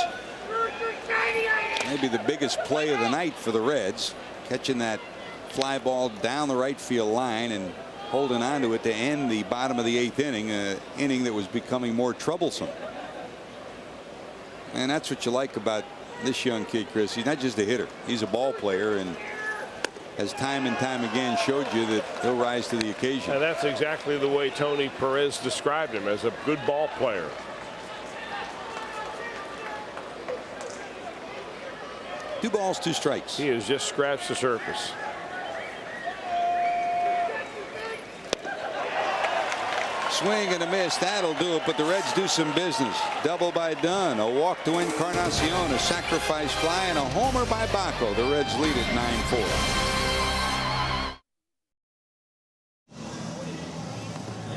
Speaker 1: Maybe the biggest play of the night for the Reds, catching that fly ball down the right field line and holding on to it to end the bottom of the 8th inning, an inning that was becoming more troublesome. And that's what you like about this young kid, Chris. He's not just a hitter, he's a ball player, and has time and time again showed you that he'll rise to the occasion.
Speaker 2: And that's exactly the way Tony Perez described him, as a good ball player.
Speaker 1: Two balls, two strikes.
Speaker 2: He has just scratched the surface.
Speaker 1: Swing and a miss. That'll do it. But the Reds do some business. Double by Dunn. A walk to Encarnacion. A sacrifice fly and a homer by Bacco. The Reds lead at 9-4.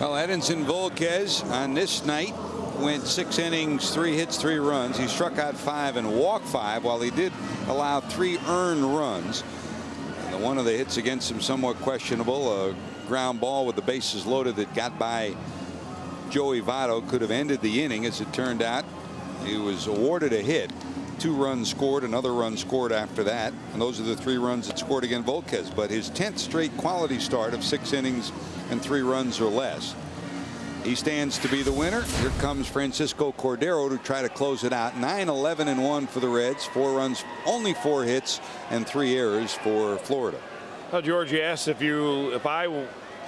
Speaker 1: Well, Edinson Volquez on this night went 6 innings, 3 hits, 3 runs. He struck out 5 and walked 5, while he did allow 3 earned runs. And one of the hits against him somewhat questionable. A ground ball with the bases loaded that got by Joey Votto could have ended the inning. As it turned out, he was awarded a hit. 2 runs scored, another run scored after that, and those are the 3 runs that scored against Volquez. But his 10th straight quality start of 6 innings and 3 runs or less. He stands to be the winner. Here comes Francisco Cordero to try to close it out. 9-11-1 for the Reds. 4 runs, only 4 hits, and 3 errors for Florida.
Speaker 2: Well, George, you asked if I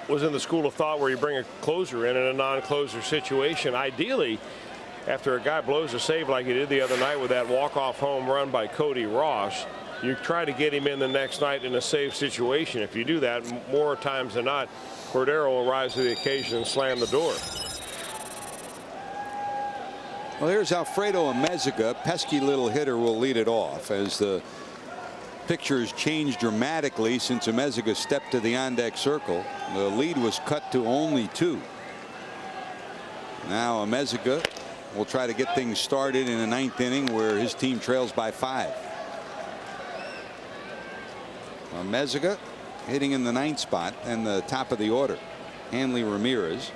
Speaker 2: was in the school of thought where you bring a closer in a non-closer situation. Ideally, after a guy blows a save like he did the other night with that walk-off home run by Cody Ross, you try to get him in the next night in a save situation. If you do that, more times than not, Cordero will rise to the occasion and slam the door.
Speaker 1: Well, here's Alfredo Amezaga. Pesky little hitter will lead it off, as the pictures changed dramatically since Amezaga stepped to the on-deck circle. The lead was cut to only 2. Now Amezaga will try to get things started in the 9th inning, where his team trails by 5. Amezaga hitting in the 9th spot and the top of the order. Hanley Ramirez.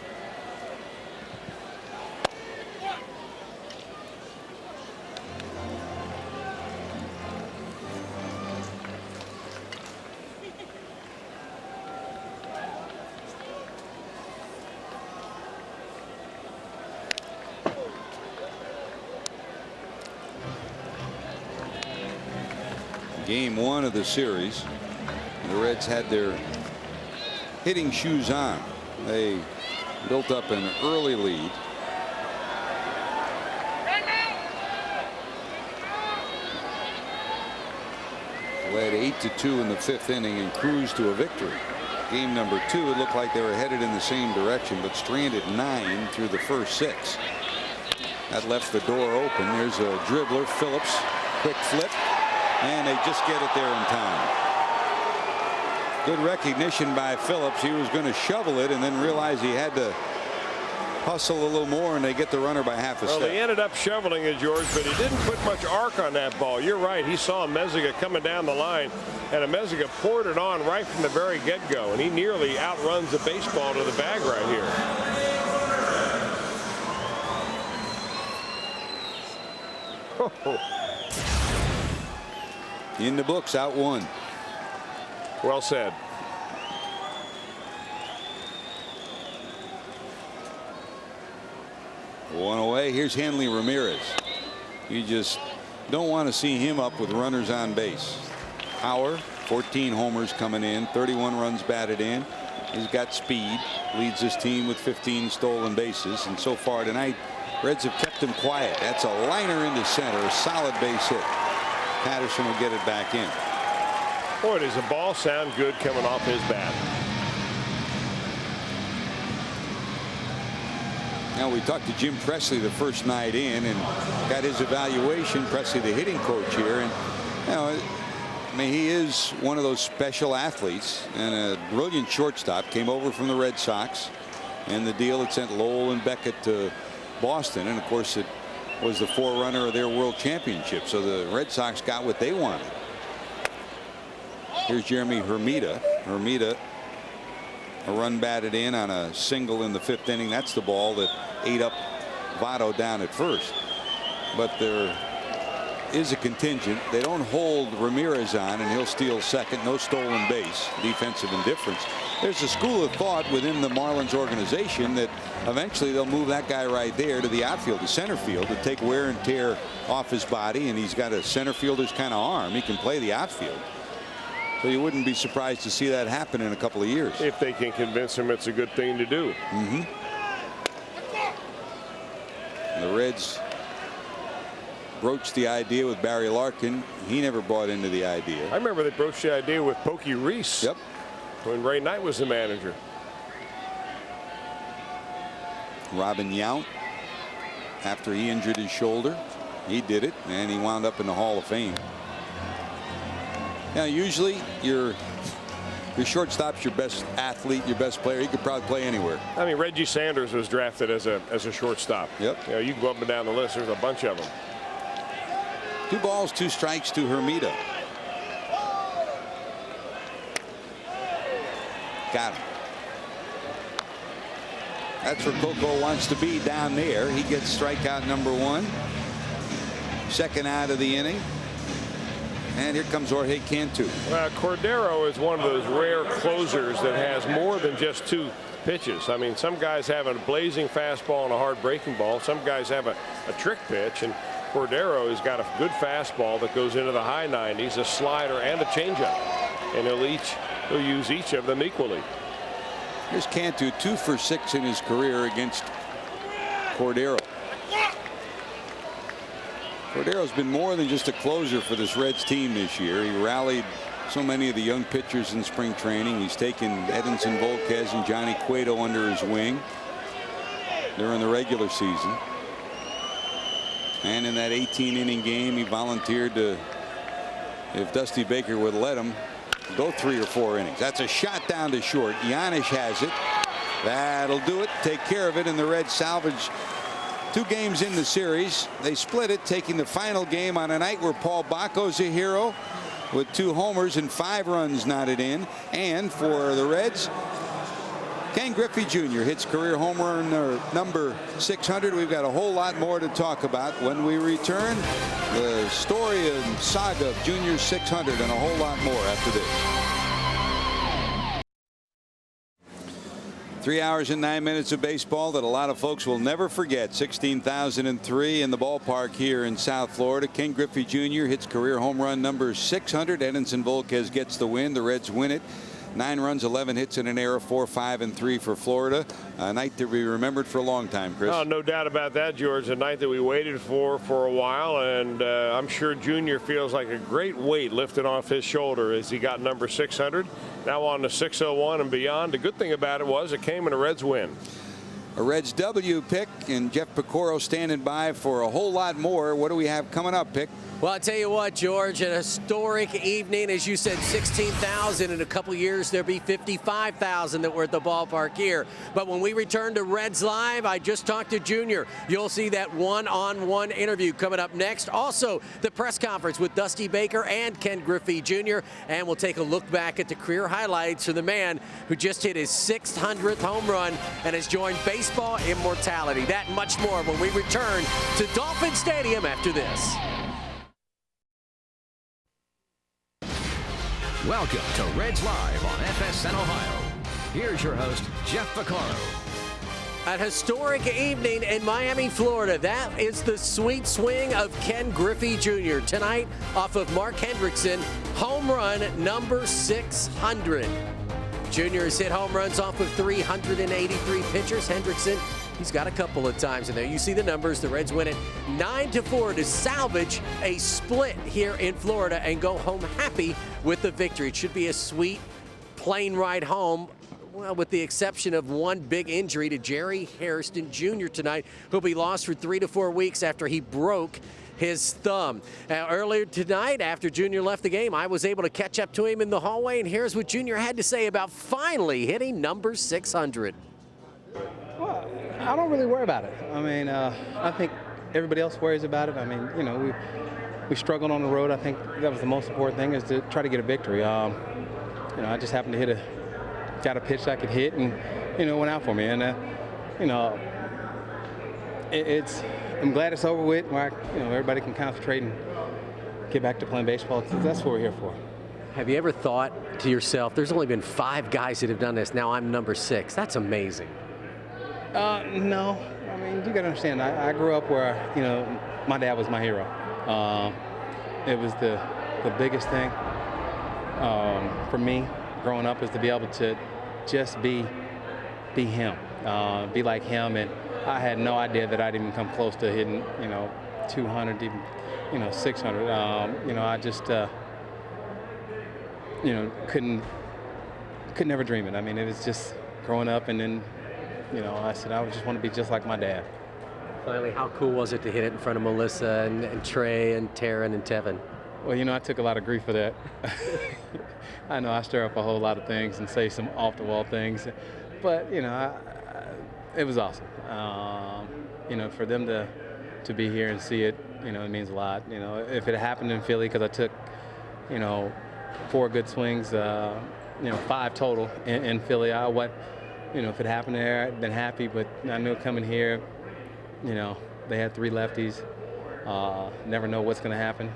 Speaker 1: Game 1 of the series. The Reds had their hitting shoes on. They built up an early lead. Led 8-2 in the 5th inning and cruised to a victory. Game number 2, it looked like they were headed in the same direction, but stranded 9 through the first 6. That left the door open. There's a dribbler, Phillips, quick flip, and they just get it there in time. Good recognition by Phillips. He was going to shovel it and then realized he had to hustle a little more, and they get the runner by half a step.
Speaker 2: Well, they ended up shoveling it, George, but he didn't put much arc on that ball. You're right. He saw Amezaga coming down the line, and Amezaga poured it on right from the very get-go, and he nearly outruns the baseball to the bag right here.
Speaker 1: In the books, out 1.
Speaker 2: Well said.
Speaker 1: One away. Here's Hanley Ramirez. You just don't want to see him up with runners on base. Power, 14 homers coming in, 31 runs batted in. He's got speed, leads his team with 15 stolen bases, and so far tonight, Reds have kept him quiet. That's a liner into center, a solid base hit. Patterson will get it back in.
Speaker 2: Boy, does the ball sound good coming off his bat.
Speaker 1: Now, we talked to Jim Presley the first night in and got his evaluation. Presley, the hitting coach here, and you know, I mean, he is one of those special athletes and a brilliant shortstop. Came over from the Red Sox, and the deal that sent Lowell and Beckett to Boston, and of course it was the forerunner of their World Championship. So the Red Sox got what they wanted. Here's Jeremy Hermida. Hermida, a run batted in on a single in the 5th inning. That's the ball that ate up Votto down at first. But there is a contingent. They don't hold Ramirez on, and he'll steal second. No stolen base. Defensive indifference. There's a school of thought within the Marlins organization that eventually they'll move that guy right there to the outfield, to center field, to take wear and tear off his body, and he's got a center fielder's kind of arm. He can play the outfield. So you wouldn't be surprised to see that happen in a couple of years.
Speaker 2: If they can convince him it's a good thing to do.
Speaker 1: The Reds broached the idea with Barry Larkin. He never bought into the idea.
Speaker 2: I remember they broached the idea with Pokey Reese.
Speaker 1: Yep.
Speaker 2: When Ray Knight was the manager.
Speaker 1: Robin Yount, after he injured his shoulder, he did it, and he wound up in the Hall of Fame. Now, usually your shortstop's your best athlete, your best player. He could probably play anywhere.
Speaker 2: I mean, Reggie Sanders was drafted as a shortstop.
Speaker 1: Yep.
Speaker 2: You know, you can go up and down the list. There's a bunch of them.
Speaker 1: 2 balls, 2 strikes to Hermida. Got him. That's where Coco wants to be, down there. He gets strikeout number 1. Second out of the inning. And here comes Jorge Cantu.
Speaker 2: Well, Cordero is one of those rare closers that has more than just 2 pitches. I mean, some guys have a blazing fastball and a hard breaking ball. Some guys have a trick pitch, and Cordero has got a good fastball that goes into the high 90s, a slider, and a changeup. And he'll use each of them equally.
Speaker 1: Here's Cantu, 2 for 6 in his career against Cordero. Cordero's been more than just a closer for this Reds team this year. He rallied so many of the young pitchers in spring training. He's taken Edinson Volquez and Johnny Cueto under his wing during the regular season. And in that 18-inning game, he volunteered to, if Dusty Baker would let him, go 3 or 4 innings. That's a shot down to short. Giannis has it. That'll do it. Take care of it, and the Reds salvage 2 games in the series. They split it, taking the final game on a night where Paul Bacco's a hero with 2 homers and 5 runs knotted in. And for the Reds, Ken Griffey Jr. hits career home run number 600. We've got a whole lot more to talk about when we return. The story and saga of Junior's 600 and a whole lot more after this. 3 hours and 9 minutes of baseball that a lot of folks will never forget. 16,003 in the ballpark here in South Florida. Ken Griffey Jr. hits career home run number 600. Edinson Volquez gets the win. The Reds win it. 9 runs, 11 hits in an error, 4, 5, and 3 for Florida. A night to be remembered for a long time, Chris.
Speaker 2: Oh, no doubt about that, George. A night that we waited for a while, and I'm sure Junior feels like a great weight lifted off his shoulder as he got number 600. Now on to 601 and beyond. The good thing about it was it came in a Reds win.
Speaker 1: A Reds W, Pick, and Jeff Picoro standing by for a whole lot more. What do we have coming up, Pick?
Speaker 3: Well, I tell you what, George, an historic evening. As you said, 16,000. In a couple years, there'll be 55,000 that were at the ballpark here. But when we return to Reds Live, I just talked to Junior. You'll see that one-on-one interview coming up next. Also, the press conference with Dusty Baker and Ken Griffey Jr. And we'll take a look back at the career highlights for the man who just hit his 600th home run and has joined baseball immortality. That and much more when we return to Dolphin Stadium after this.
Speaker 6: Welcome to Reds Live on FSN Ohio. Here's your host, Jeff Picoro.
Speaker 3: An historic evening in Miami, Florida. That is the sweet swing of Ken Griffey Jr. Tonight, off of Mark Hendrickson, home run number 600. Jr. has hit home runs off of 383 pitchers. Hendrickson, he's got a couple of times in there. You see the numbers. The Reds win it 9-4 to salvage a split here in Florida and go home happy with the victory. It should be a sweet plane ride home. Well, with the exception of one big injury to Jerry Hairston Jr. tonight, who'll be lost for 3 to 4 weeks after he broke his thumb. Earlier tonight, after Junior left the game, I was able to catch up to him in the hallway, and here's what Junior had to say about finally hitting number 600.
Speaker 10: Well, I don't really worry about it. I mean, I think everybody else worries about it. I mean, you know, we struggled on the road. I think that was the most important thing, is to try to get a victory. You know, I just happened to got a pitch I could hit, and, you know, it went out for me. And, you know, I'm glad it's over with, where you know, everybody can concentrate and get back to playing baseball, because that's what we're here for.
Speaker 3: Have you ever thought to yourself, there's only been 5 guys that have done this, now I'm number 6. That's amazing.
Speaker 10: No. I mean, you got to understand, I grew up where, you know, my dad was my hero. It was the biggest thing for me growing up, is to be able to just be him, be like him. And I had no idea that I'd even come close to hitting, you know, 200, even, you know, 600. You know, I just, you know, could never dream it. I mean, it was just growing up, and then, you know, I said I would just want to be just like my dad.
Speaker 3: Finally, how cool was it to hit it in front of Melissa and Trey and Taryn and Tevin?
Speaker 10: Well, you know, I took a lot of grief for that. I know I stir up a whole lot of things and say some off-the-wall things, but, you know, it was awesome. You know, for them to be here and see it, you know, it means a lot. You know, if it happened in Philly, because I took, you know, 4 good swings, you know, 5 total in Philly, you know, if it happened there, I'd been happy, but I knew coming here, you know, they had 3 lefties. Never know what's going to happen.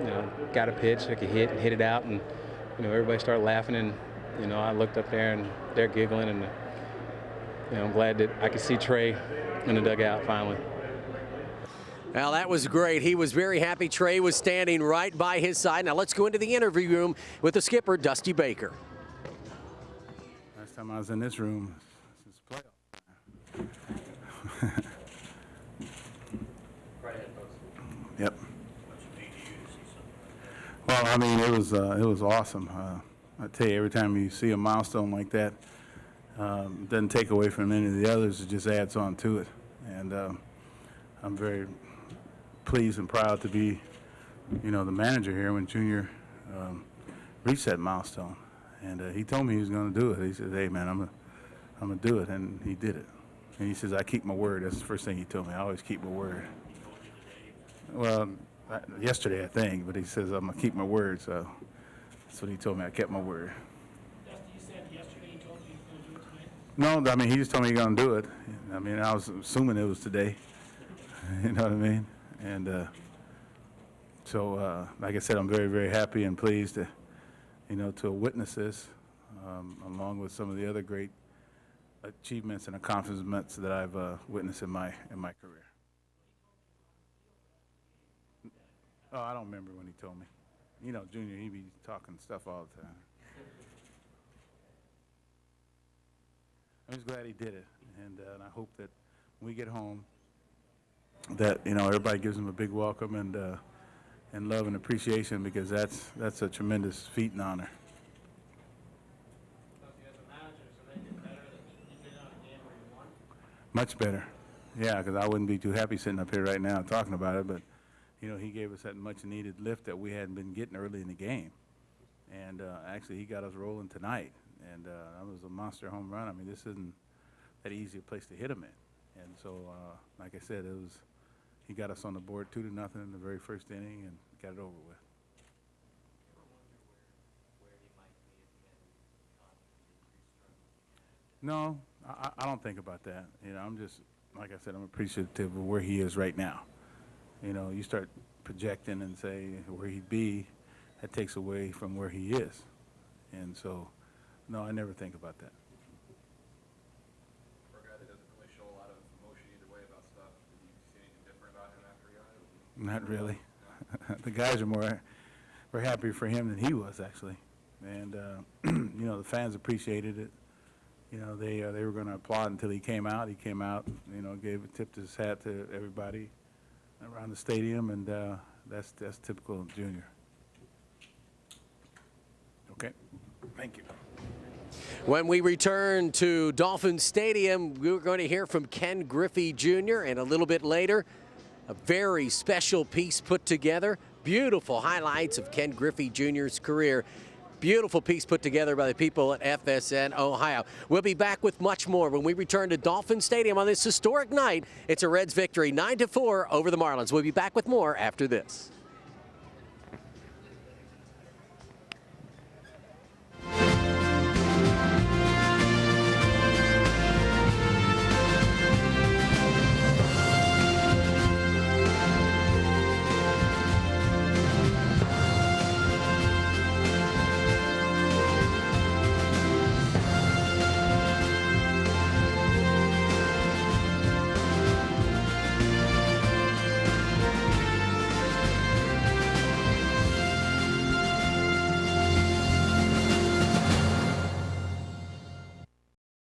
Speaker 10: You know, got a pitch, I could hit it out, and, you know, everybody started laughing, and, you know, I looked up there and they're giggling, and, you know, I'm glad that I could see Trey in the dugout finally.
Speaker 3: Well, that was great. He was very happy. Trey was standing right by his side. Now let's go into the interview room with the skipper, Dusty Baker.
Speaker 11: Last time I was in this room since playoff. Yep. Well, I mean, it was awesome. I tell you, every time you see a milestone like that, it doesn't take away from any of the others. It just adds on to it. And I'm very pleased and proud to be, you know, the manager here when Junior reached that milestone. And he told me he was going to do it. He said, "Hey, man, I'm gonna do it," and he did it. And he says, "I keep my word." That's the first thing he told me. I always keep my word. Well, yesterday, I think, but he says, "I'm going to keep my word," so that's what he told me. I kept my word.
Speaker 12: Dusty, you said yesterday he told you he was going to do it tonight?
Speaker 11: No, I mean, he just told me he's going to do it. I mean, I was assuming it was today. You know what I mean? And so, like I said, I'm very, very happy and pleased to, you know, to witness this, along with some of the other great achievements and accomplishments that I've witnessed in my career. Oh, I don't remember when he told me. You know, Junior, he be talking stuff all the time. I'm just glad he did it, and I hope that when we get home, that, you know, everybody gives him a big welcome and love and appreciation, because that's a tremendous feat and honor. Much better, yeah, because I wouldn't be too happy sitting up here right now talking about it, but, you know, he gave us that much-needed lift that we hadn't been getting early in the game. And actually, he got us rolling tonight. And that was a monster home run. I mean, this isn't that easy a place to hit him in. And so, like I said, he got us on the board 2-0 in the very first inning and got it over with. No, I don't think about that. You know, I'm just, like I said, I'm appreciative of where he is right now. You know, you start projecting and say where he'd be, that takes away from where he is. And so, no, I never think about that.
Speaker 13: For a guy that doesn't really show a lot of emotion either way about stuff, did you see anything different about him after he got it?
Speaker 11: Not really. The guys are more happier for him than he was, actually. And you know, the fans appreciated it. You know, they were going to applaud until he came out. He came out, you know, tipped his hat to everybody around the stadium, and that's typical of Junior. Okay, thank you.
Speaker 3: When we return to Dolphin Stadium, we're going to hear from Ken Griffey Jr. and a little bit later, a very special piece put together. Beautiful highlights of Ken Griffey Jr.'s career. Beautiful piece put together by the people at FSN Ohio. We'll be back with much more when we return to Dolphin Stadium on this historic night. It's a Reds victory, 9-4 over the Marlins. We'll be back with more after this.